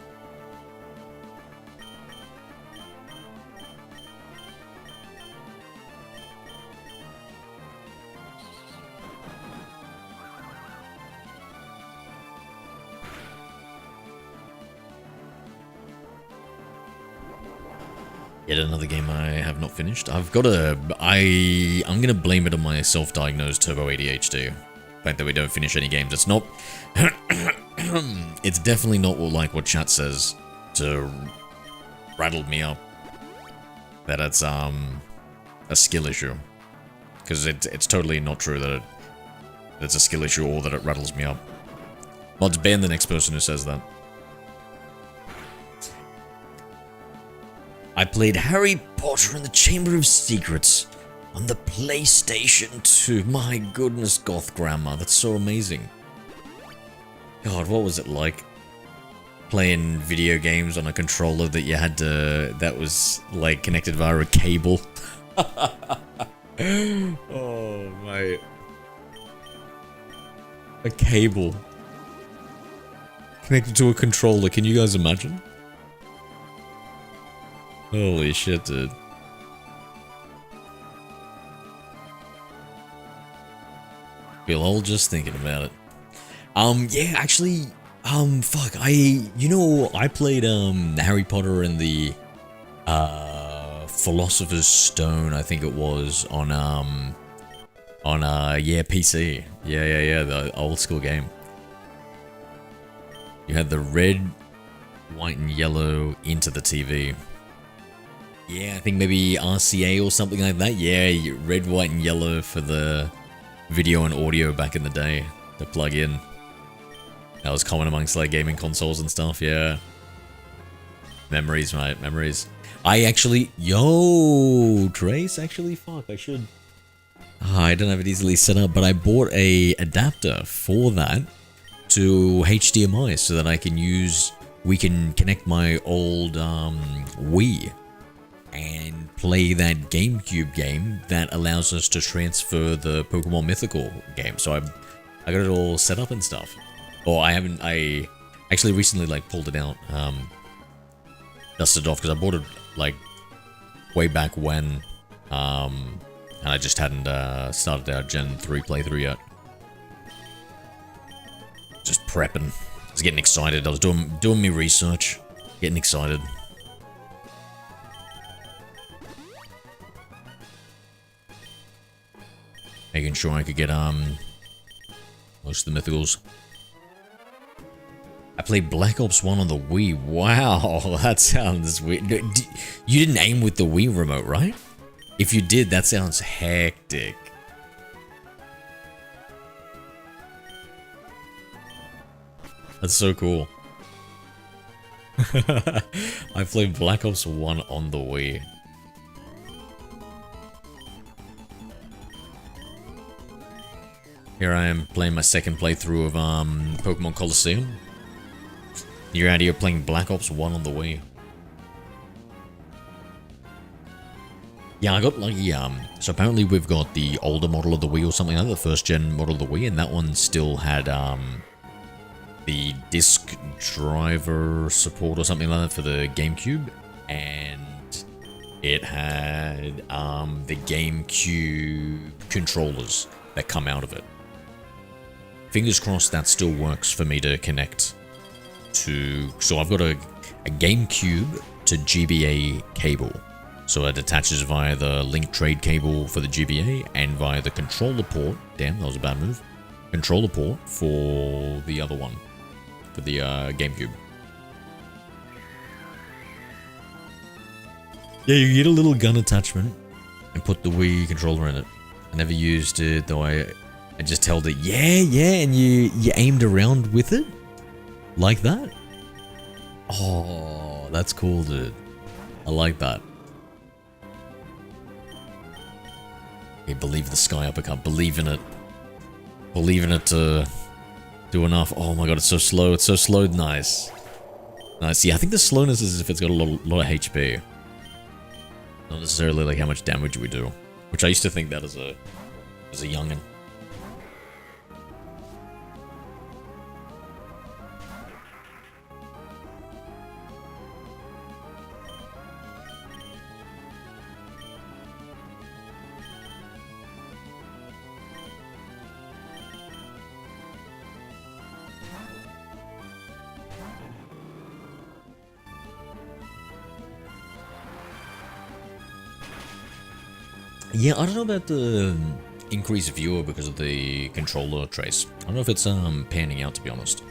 Yet another game I have not finished. I'm gonna blame it on my self-diagnosed turbo ADHD. The fact that we don't finish any games. It's not it's definitely not what chat says to rattle me up. That it's a skill issue. Because it's totally not true that it's a skill issue or that it rattles me up. Mods, ban the next person who says that. I played Harry Potter and the Chamber of Secrets on the PlayStation 2. My goodness, goth grandma, that's so amazing. God, what was it like? Playing video games on a controller that you had to... that was, like, connected via a cable. Oh, mate. A cable. Connected to a controller, can you guys imagine? Holy shit, dude. Feel old just thinking about it. Yeah, actually, fuck, I played, Harry Potter and the, Philosopher's Stone, I think it was, on PC. Yeah, the old school game. You had the red, white, and yellow into the TV. Yeah, I think maybe RCA or something like that. Yeah, red, white, and yellow for the video and audio back in the day to plug in. That was common amongst like gaming consoles and stuff, yeah. Memories, right, memories. I actually, yo, Trace, actually, fuck, I should. I don't have it easily set up, but I bought a adapter for that to HDMI so that I can use, we can connect my old Wii and play that GameCube game that allows us to transfer the Pokemon Mythical game. So I got it all set up and stuff. Or I actually recently like pulled it out, dusted it off because I bought it like way back when, and I just hadn't started our Gen 3 playthrough yet. Just prepping. I was getting excited. I was doing me research, getting excited. Making sure I could get most of the mythicals. I played Black Ops 1 on the Wii. Wow, that sounds weird. You didn't aim with the Wii remote, right? If you did, that sounds hectic. That's so cool. I played Black Ops 1 on the Wii. Here I am playing my second playthrough of Pokemon Coliseum. You're out here playing Black Ops 1 on the Wii. Yeah, I got lucky. So apparently we've got the older model of the Wii or something like that, the first gen model of the Wii, and that one still had the disc driver support or something like that for the GameCube, and it had the GameCube controllers that come out of it. Fingers crossed that still works for me to connect to. So I've got a GameCube to GBA cable. So it attaches via the link trade cable for the GBA and via the controller port. Damn, that was a bad move. Controller port for the other one, for the GameCube. Yeah, you get a little gun attachment and put the Wii controller in it. I never used it though. I just held it. Yeah, and you aimed around with it like that. Oh, that's cool, dude. I like that. Okay, believe the sky uppercut. Believe in it. Believe in it to do enough. Oh my god, it's so slow. It's so slow. Nice. Nice. Yeah, I think the slowness is if it's got a lot of HP. Not necessarily like how much damage we do. Which I used to think that as a youngin'. Yeah, I don't know about the increased viewer because of the controller trace. I don't know if it's panning out, to be honest.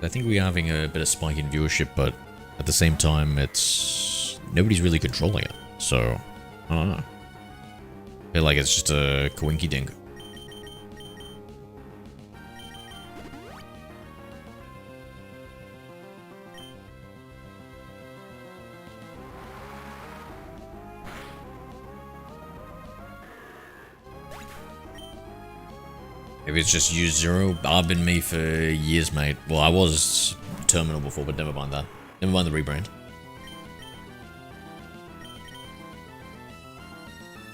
I think we're having a bit of spike in viewership, but at the same time, it's nobody's really controlling it. So I don't know. I feel like it's just a coinky dink. Maybe it's just use zero. I've been me for years, mate. Well, I was Terminal before, but never mind that. Never mind the rebrand.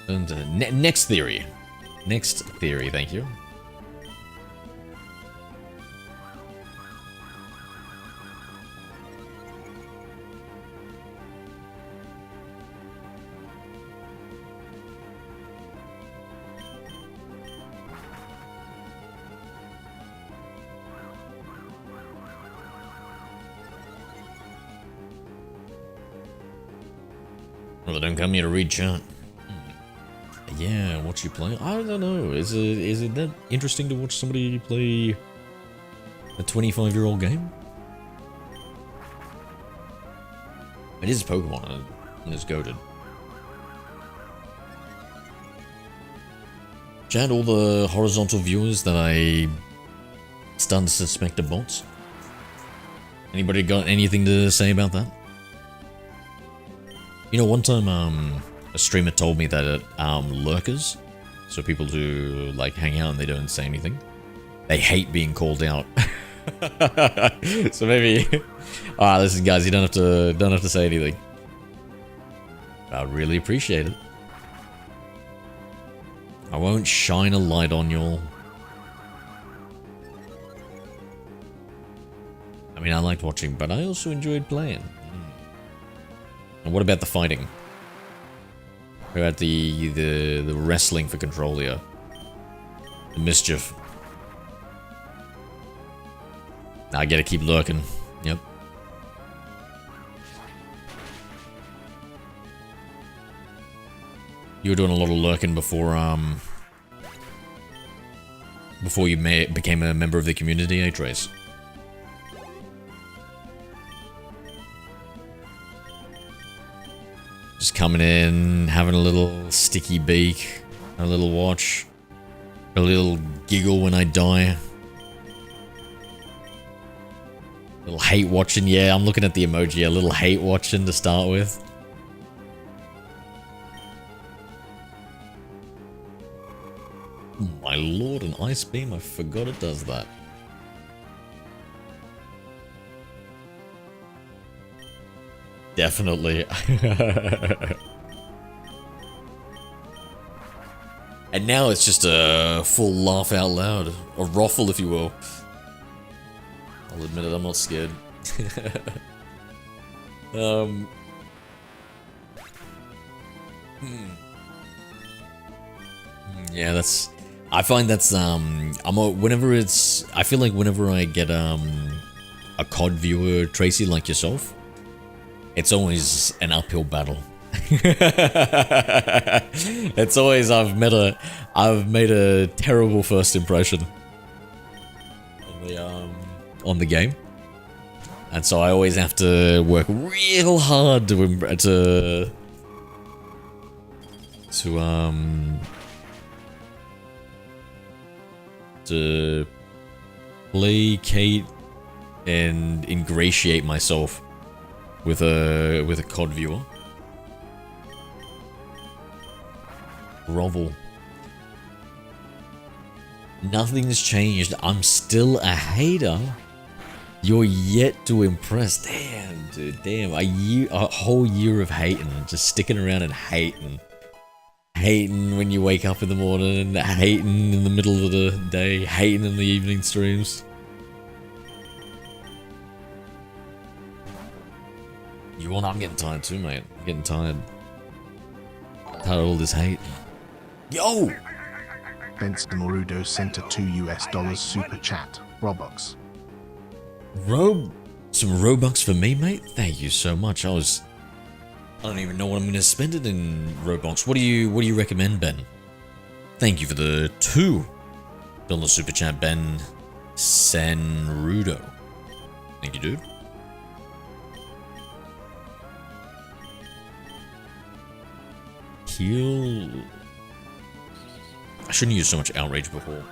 And next theory. Next theory, thank you. Well, don't come here to read chat. Yeah, what you play? I don't know. Is it that interesting to watch somebody play A 25-year-old game? It is Pokemon, and it's goated. Chat, all the horizontal viewers that I starting to suspect are bots. Anybody got anything to say about that? You know, one time, a streamer told me that lurkers, so people who like hang out and they don't say anything, they hate being called out. So maybe, alright, listen, guys, you don't have to say anything. I'd really appreciate it. I won't shine a light on y'all. I mean, I liked watching, but I also enjoyed playing. And what about the fighting? What about the wrestling for control here? The mischief. I gotta keep lurking. Yep. You were doing a lot of lurking before you became a member of the community, eh, Trace? Just coming in, having a little sticky beak, a little watch, a little giggle when I die. A little hate watching, yeah, I'm looking at the emoji, a little hate watching to start with. My lord, an ice beam, I forgot it does that. Definitely. And now it's just a full laugh out loud. A ruffle, if you will. I'll admit it, I'm not scared. Yeah, that's... I find that's, whenever it's... I feel like whenever I get, a COD viewer, Tracy, like yourself, it's always an uphill battle. It's always, I've made a terrible first impression on the game. And so I always have to work real hard to placate and ingratiate myself with a COD viewer. Grovel. Nothing's changed. I'm still a hater. You're yet to impress. Damn, dude. Damn. A whole year of hating. Just sticking around and hating. Hating when you wake up in the morning, hating in the middle of the day, hating in the evening streams. I'm getting tired too, mate. I'm getting tired. Tired of all this hate. Yo! Benson Rudo sent a $2 super chat. Robux. Some Robux for me, mate? Thank you so much. I don't even know what I'm gonna spend it in Robux. What do you recommend, Ben? Thank you for the $2 super chat, Ben Senrudo. Thank you, dude. Heal. I shouldn't use so much outrage before.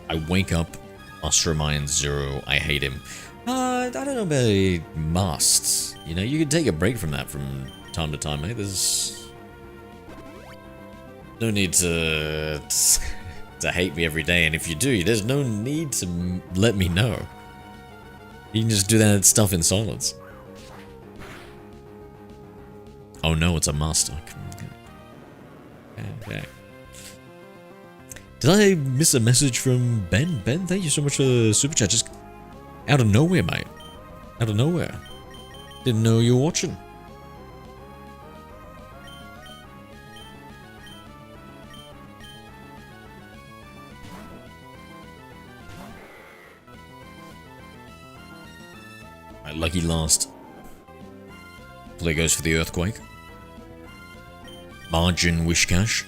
I wake up, Astromind 0, I hate him. I don't know about a must. You know, you can take a break from that from time to time, mate. There's no need to hate me every day, and if you do, there's no need to let me know. You can just do that stuff in silence. Oh no, it's a must. Okay. Did I miss a message from Ben? Ben, thank you so much for the super chat. Just out of nowhere, mate. Out of nowhere. Didn't know you were watching. Right, lucky last. Play goes for the earthquake. Margin Wishcash.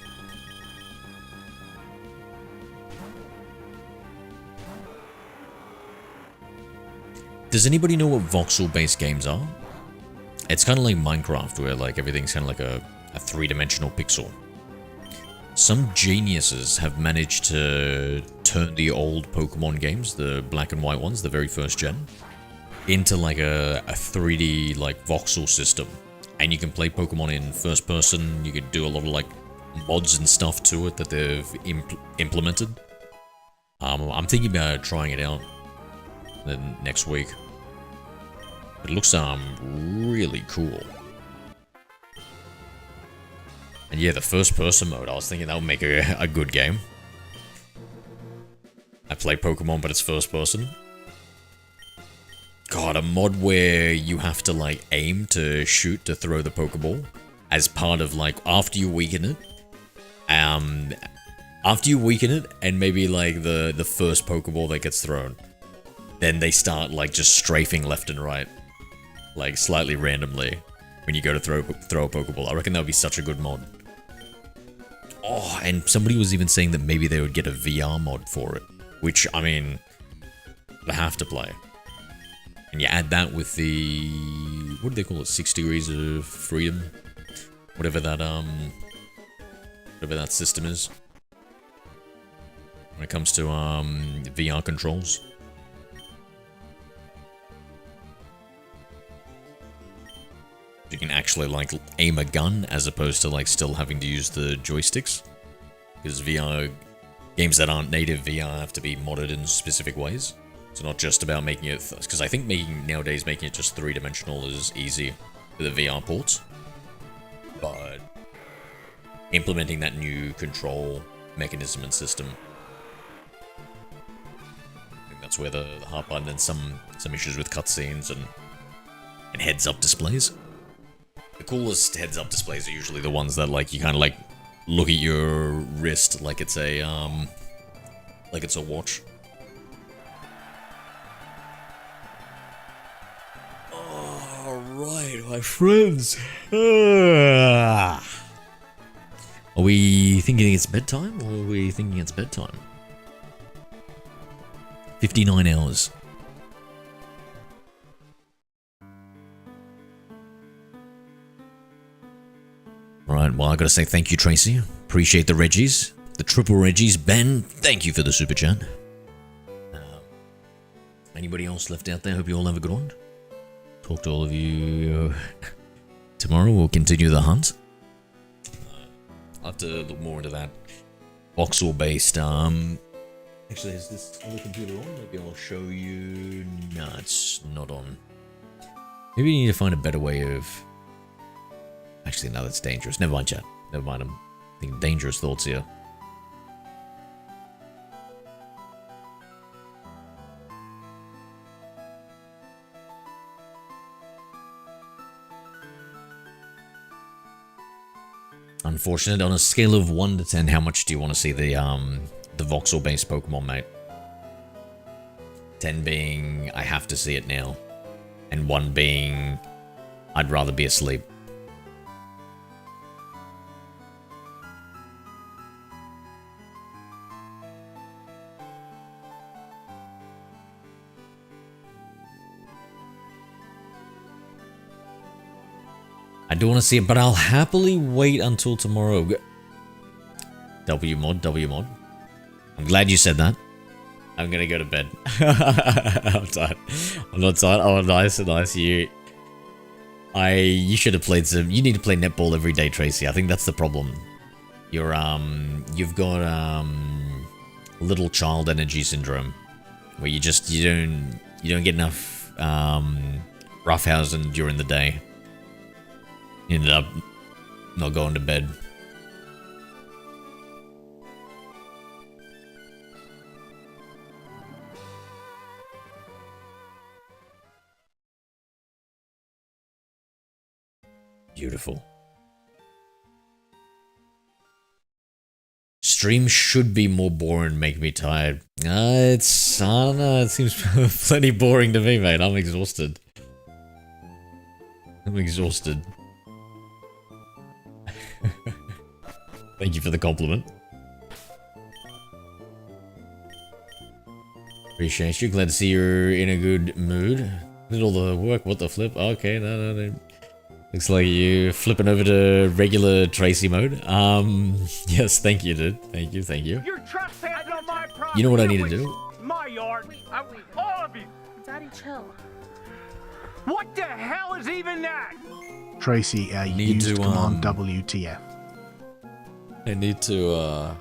Does anybody know what voxel-based games are? It's kind of like Minecraft, where like everything's kind of like a three-dimensional pixel. Some geniuses have managed to turn the old Pokemon games, the black and white ones, the very first gen, into like a 3D like voxel system. And you can play Pokemon in first person, you can do a lot of like mods and stuff to it that they've implemented. I'm thinking about trying it out then next week. It looks really cool. And yeah, the first person mode, I was thinking that would make a good game. I play Pokemon, but it's first person. God, a mod where you have to like aim to shoot to throw the Pokeball as part of like after you weaken it. After you weaken it and maybe like the first Pokeball that gets thrown, then they start like just strafing left and right, like slightly randomly when you go to throw a Pokeball. I reckon that would be such a good mod. Oh, and somebody was even saying that maybe they would get a VR mod for it, which I mean, they have to play. And you add that with the, what do they call it, 6 degrees of freedom? Whatever that system is. When it comes to VR controls. You can actually like aim a gun as opposed to like still having to use the joysticks. Because VR, games that aren't native VR have to be modded in specific ways. So not just about making it, because I think nowadays making it just three-dimensional is easy with the VR ports. But implementing that new control mechanism and system, I think that's where the hard button and some issues with cutscenes and heads-up displays. The coolest heads-up displays are usually the ones that like you kind of like look at your wrist like it's a watch. Alright, my friends. Are we thinking it's bedtime, or are we thinking it's bedtime? 59 hours. Alright, well I gotta say thank you, Tracy. Appreciate the Reggies. The triple Reggies. Ben, thank you for the super chat. Anybody else left out there? Hope you all have a good one. Talk to all of you tomorrow. We'll continue the hunt. I'll have to look more into that voxel based. Actually, is this other computer on? Maybe I'll show you. No, it's not on. Maybe you need to find a better way of. Actually, no, that's dangerous. Never mind, chat. Never mind. I'm thinking dangerous thoughts here. Unfortunate. On a scale of 1 to 10, how much do you want to see the voxel-based Pokemon, mate? 10 being, I have to see it now. And 1 being, I'd rather be asleep. I do want to see it, but I'll happily wait until tomorrow. WMod. I'm glad you said that. I'm gonna go to bed. I'm tired. I'm not tired. Oh, nice. You should have played some. You need to play netball every day, Tracy. I think that's the problem. You've got little child energy syndrome, where you don't get enough roughhousing during the day. You ended up not going to bed. Beautiful. Stream should be more boring, make me tired. I don't know, it seems plenty boring to me, mate. I'm exhausted. Thank you for the compliment. Appreciate you. Glad to see you're in a good mood. Did all the work. What the flip? Okay, no. Looks like you flipping over to regular Tracy mode. Yes, thank you, dude. Thank you. You're trespassing on my property. You know what I need to do? My yard. All of you. Daddy, chill. What the hell is even that? Tracy, Need used to, command WTF. I need to,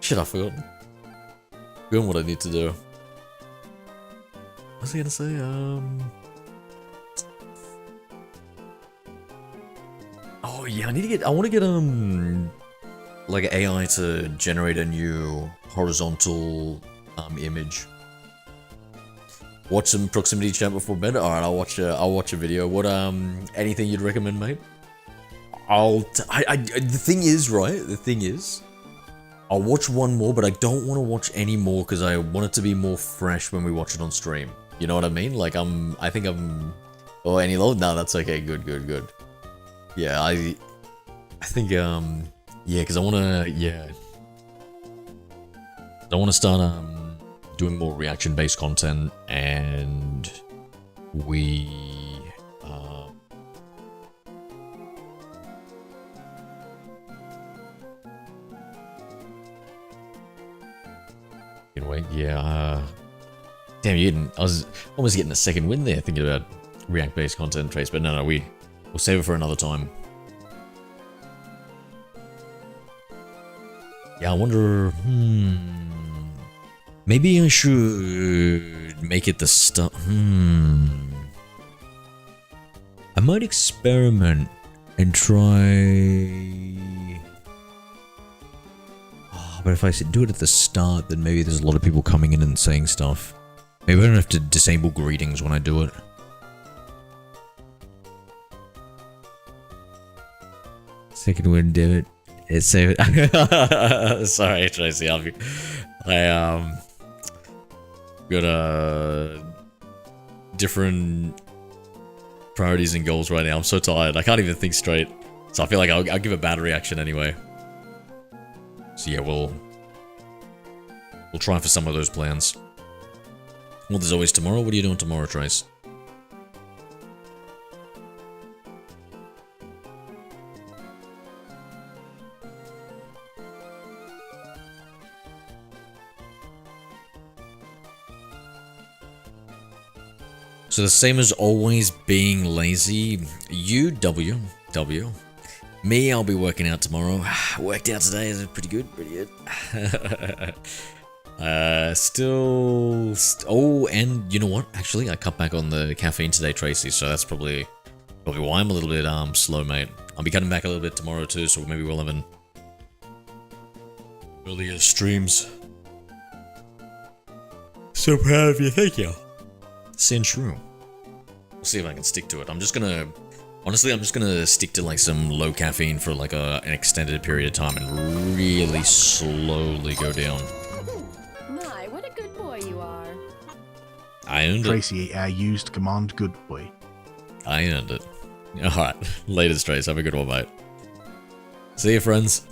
shit, I forgot. Forgotten what I need to do. What was I gonna say? Oh yeah, I want to get, like AI to generate a new horizontal, image. Watch some proximity chat before bed. All right, I'll watch a video. What anything you'd recommend, mate? The thing is, right? The thing is, I'll watch one more, but I don't want to watch any more because I want it to be more fresh when we watch it on stream. You know what I mean? Like I think I'm. Oh, any load? No, that's okay. Good. Yeah, I think yeah, because I want to start doing more reaction-based content, and we anyway, yeah. Damn, I was almost getting a second win there thinking about React-based content trace, but no, we'll save it for another time. Yeah, I wonder. Maybe I should make it the start. I might experiment and try. Oh, but if I do it at the start, then maybe there's a lot of people coming in and saying stuff. Maybe I don't have to disable greetings when I do it. Second win, damn it. It's so. Sorry, Tracy. I got different priorities and goals right now. I'm so tired. I can't even think straight. So I feel like I'll give a bad reaction anyway. So yeah, we'll try for some of those plans. Well, there's always tomorrow. What are you doing tomorrow, Trace? So the same as always, being lazy. W. Me, I'll be working out tomorrow. Worked out today, is pretty good. Oh, and you know what? Actually, I cut back on the caffeine today, Tracy. So that's probably why I'm a little bit slow, mate. I'll be cutting back a little bit tomorrow too. So maybe we'll have an earlier streams. So proud of you, thank you. True. We'll see if I can stick to it. I'm just gonna stick to like some low caffeine for like an extended period of time and really slowly go down. My, what a good boy you are. I earned it. Tracy, used command good boy. I earned it. Alright, later, Trace. Have a good one, mate. See you, friends.